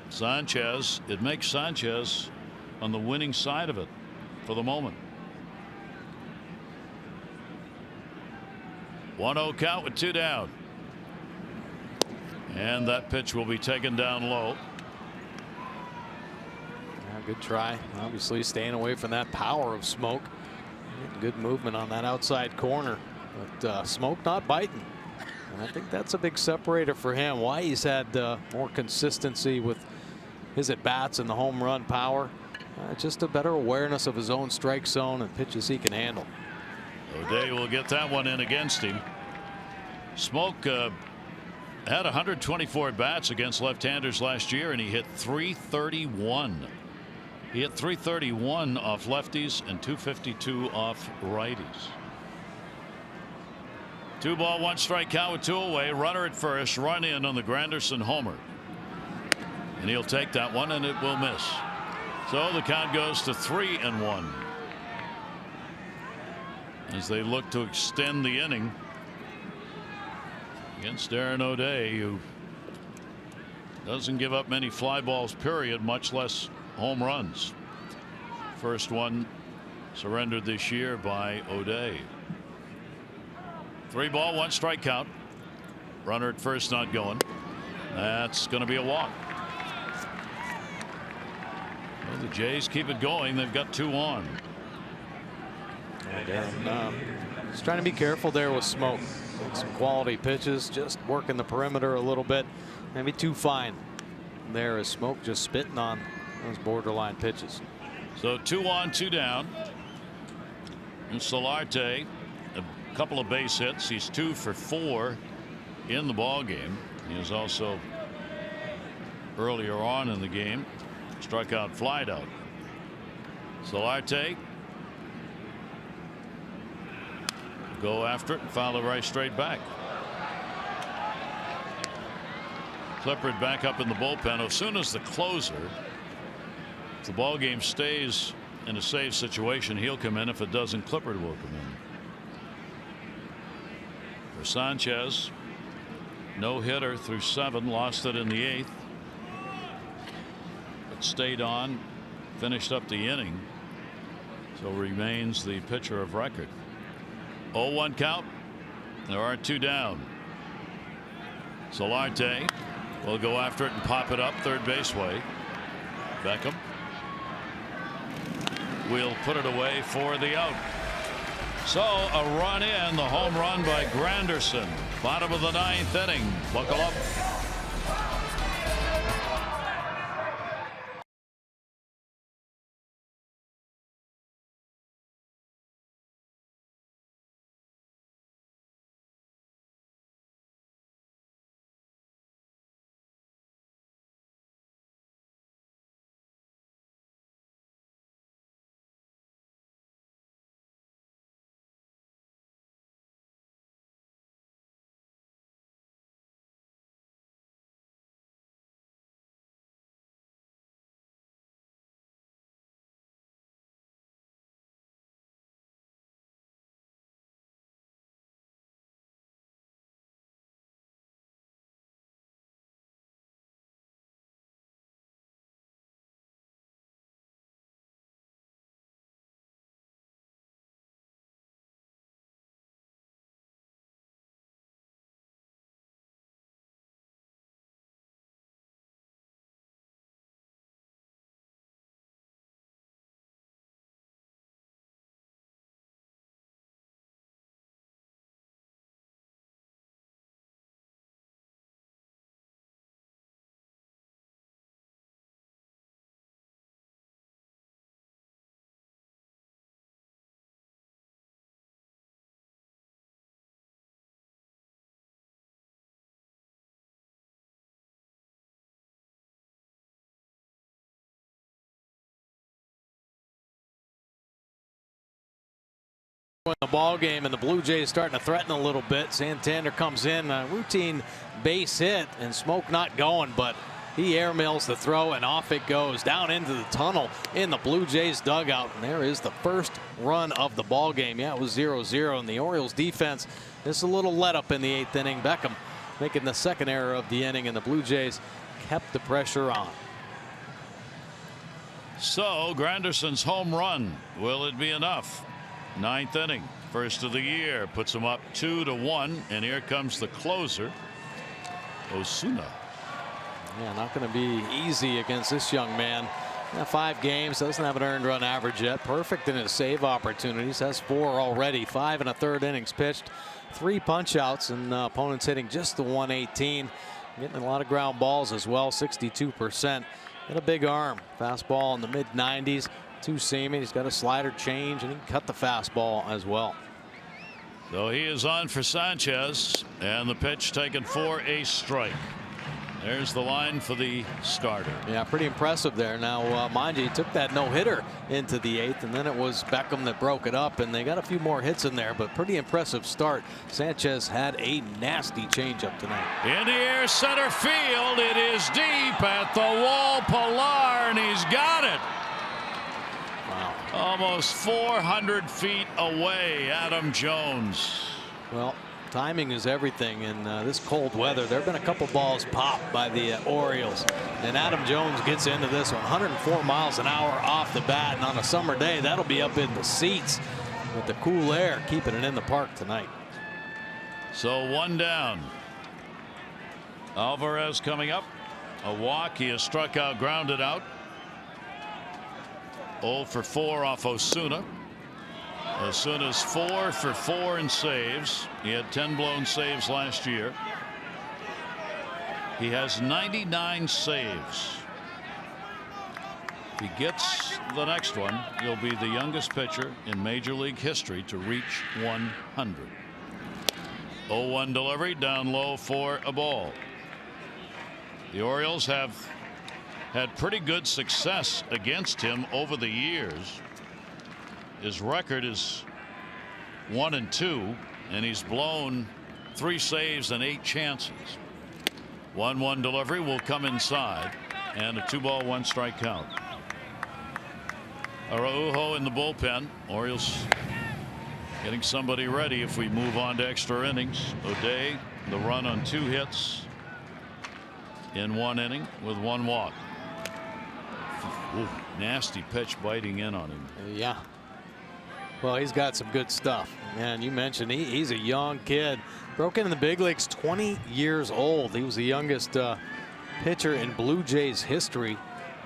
Sanchez, it makes Sanchez on the winning side of it for the moment. 1-0 count with 2 down. And that pitch will be taken down low. Good try. Obviously staying away from that power of Smoke. Good movement on that outside corner. But Smoke not biting. And I think that's a big separator for him. Why he's had more consistency with his at-bats and the home run power. Just a better awareness of his own strike zone and pitches he can handle. O'Day will get that one in against him. Smoke had 124 bats against left-handers last year, and he hit .331. He hit .331 off lefties and .252 off righties. 2 ball 1 strike count with 2 away. Runner at first. Run in on the Granderson homer. And he'll take that one, and it will miss. So the count goes to 3-1. As they look to extend the inning against Darren O'Day, who doesn't give up many fly balls, period, much less home runs. First one surrendered this year by O'Day. 3 ball, 1 strike count. Runner at first not going. That's going to be a walk. Well, the Jays keep it going. They've got 2 on. He's trying to be careful there with Smoke. Some quality pitches, just working the perimeter a little bit. Maybe too fine. There is Smoke just spitting on those borderline pitches. So 2 on, 2 down. And Solarte, a couple of base hits. He's 2 for 4 in the ball game. He was also earlier on in the game struck out, flied out. Solarte go after it and foul it right straight back. Clippard back up in the bullpen. As soon as the closer, if the ball game stays in a safe situation, he'll come in. If it doesn't, Clippard will come in. For Sanchez, no hitter through 7, lost it in the 8th, but stayed on, finished up the inning, so remains the pitcher of record. 0-1 count. There are 2 down. Solarte will go after it and pop it up third base way. Beckham will put it away for the out. So a run in, the home run by Granderson. Bottom of the 9th inning. Buckle up. In the ball game, and the Blue Jays starting to threaten a little bit. Santander comes in, a routine base hit, and Smoke not going, but he airmails the throw, and off it goes down into the tunnel in the Blue Jays dugout. And there is the first run of the ball game. Yeah, it was 0-0, and the Orioles defense just a little let up in the 8th inning. Beckham making the second error of the inning, and the Blue Jays kept the pressure on. So Granderson's home run, will it be enough? 9th inning, first of the year, puts him up 2-1, and here comes the closer, Osuna. Yeah, not going to be easy against this young man. 5 games, doesn't have an earned run average yet. Perfect in his save opportunities, has 4 already. 5 1/3 innings pitched, 3 punch outs, and opponents hitting just the 118. Getting a lot of ground balls as well, 62%. Got a big arm, fastball in the mid-90s. 2-seaming. He's got a slider change, and he can cut the fastball as well. So he is on for Sanchez, and the pitch taken for a strike. There's the line for the starter. Yeah, pretty impressive there. Now, mind you, he took that no-hitter into the 8th, and then it was Beckham that broke it up, and they got a few more hits in there, but pretty impressive start. Sanchez had a nasty changeup tonight. In the air, center field. It is deep at the wall. Pilar, and he's got it. Wow. Almost 400 feet away, Adam Jones. Well, Timing is everything in this cold weather. There have been a couple balls popped by the Orioles, and Adam Jones gets into this one. 104 miles an hour off the bat, and on a summer day, that'll be up in the seats with the cool air keeping it in the park tonight. So one down. Alvarez coming up. A walk. He has struck out, grounded out. 0 for 4 off Osuna. Osuna's 4 for 4 in saves. He had 10 blown saves last year. He has 99 saves. If he gets the next one, he'll be the youngest pitcher in Major League history to reach 100. 0-1 delivery, down low for a ball. The Orioles have had pretty good success against him over the years. His record is 1-2, and he's blown 3 saves and 8 chances. 1-1 delivery will come inside, and a 2-ball 1-strike count. Araujo in the bullpen. Orioles getting somebody ready if we move on to extra innings. O'Day, the run on 2 hits in 1 inning with 1 walk. Ooh, nasty pitch biting in on him. Yeah. Well, he's got some good stuff. And you mentioned he's a young kid. Broke into the big leagues 20 years old. He was the youngest pitcher in Blue Jays history.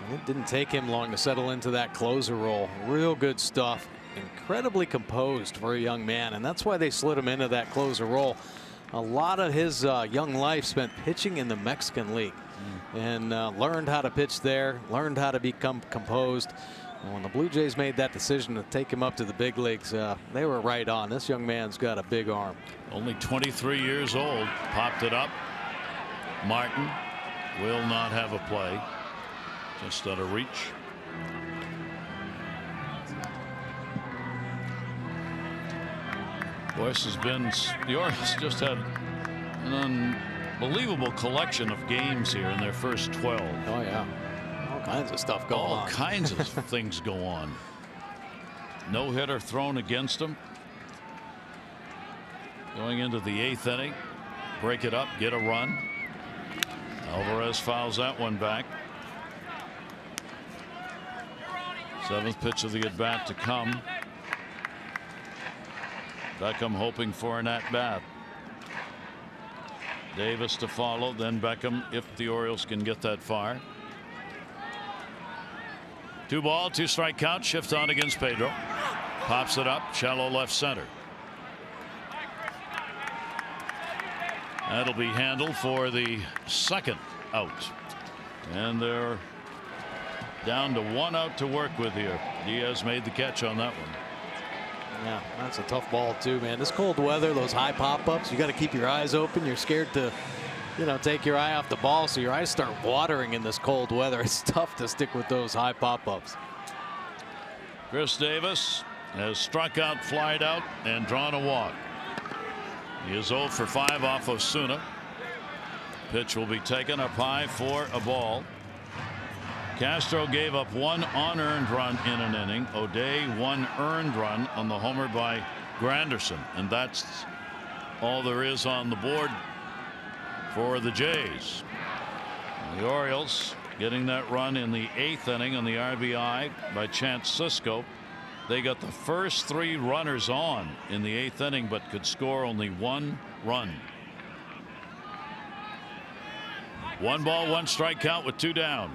And it didn't take him long to settle into that closer role. Real good stuff. Incredibly composed for a young man. And that's why they slid him into that closer role. A lot of his young life spent pitching in the Mexican League. And learned how to pitch there. Learned how to become composed. And when the Blue Jays made that decision to take him up to the big leagues, they were right on. This young man's got a big arm. Only 23 years old. Popped it up. Martin will not have a play. Just out of reach. Boy, this has been, the Orioles just had an unbelievable collection of games here in their first 12. Oh, yeah. All kinds of stuff going on. All kinds of things go on. No hitter thrown against him. Going into the 8th inning. Break it up, get a run. Alvarez fouls that one back. 7th pitch of the at bat to come. Beckham hoping for an at bat. Davis to follow, then Beckham if the Orioles can get that far. 2-ball 2-strike count. Shift on against Pedro. Pops it up, shallow left center. That'll be handled for the 2nd out. And they're down to 1 out to work with here. Diaz made the catch on that one. Yeah, that's a tough ball too, man. This cold weather, those high pop-ups, you got to keep your eyes open. You're scared to, take your eye off the ball, so your eyes start watering in this cold weather. It's tough to stick with those high pop-ups. Chris Davis has struck out, flied out, and drawn a walk. He is 0 for 5 off Osuna. Pitch will be taken up high for a ball. Castro gave up 1 unearned run in an inning. O'Day 1 earned run on the homer by Granderson, and that's all there is on the board for the Jays. The Orioles getting that run in the 8th inning on the RBI by Chance Sisco. They got the first 3 runners on in the 8th inning, but could score only 1 run. 1-ball 1-strike count with 2 down.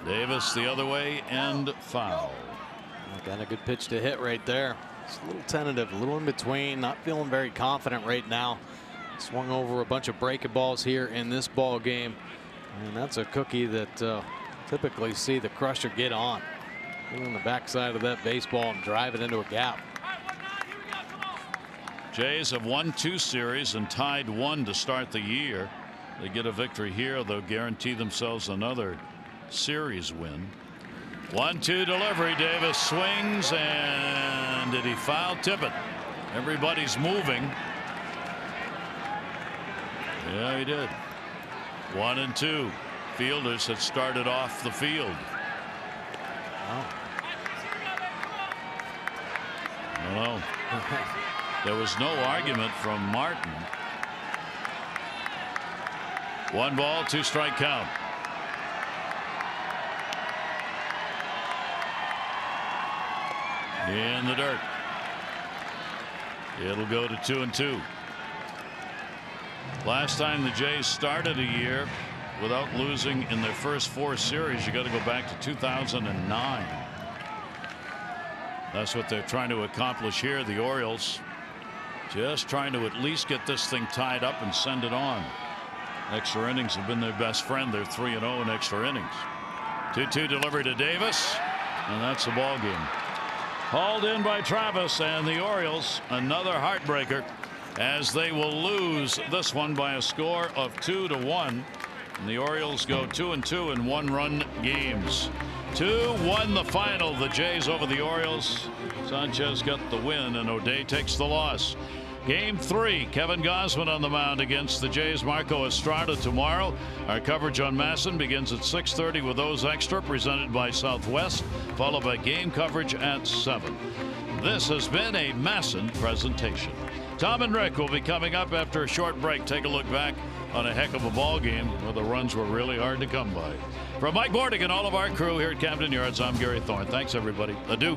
Davis the other way and foul. Got a good pitch to hit right there. It's a little tentative, a little in between, not feeling very confident right now. Swung over a bunch of breaking balls here in this ball game, and that's a cookie that typically see the crusher get on the backside of that baseball and drive it into a gap. Jays have won 2 series and tied 1 to start the year. They get a victory here, they'll guarantee themselves another series win. 1-2 delivery. Davis swings, and did he foul tip it? Everybody's moving. Yeah, he did. 1-2. Fielders had started off the field. Wow. I don't know. There was no argument from Martin. 1 ball, 2 strike count. In the dirt. It'll go to 2-2. Last time the Jays started a year without losing in their first 4 series, you got to go back to 2009. That's what they're trying to accomplish here. The Orioles just trying to at least get this thing tied up and send it on. Extra innings have been their best friend. They're 3-0 in extra innings. 2-2 delivery to Davis, and that's the ball game. Hauled in by Travis, and the Orioles, another heartbreaker, as they will lose this one by a score of 2-1. And the Orioles go 2-2 in 1-run games. 2-1 the final. The Jays over the Orioles. Sanchez got the win, and O'Day takes the loss. Game 3, Kevin Gausman on the mound against the Jays. Marco Estrada tomorrow. Our coverage on Masson begins at 6:30 with those extra, presented by Southwest, followed by game coverage at 7. This has been a Masson presentation. Tom and Rick will be coming up after a short break. Take a look back on a heck of a ball game where the runs were really hard to come by. From Mike Bordick and all of our crew here at Camden Yards, I'm Gary Thorne. Thanks, everybody. Adieu.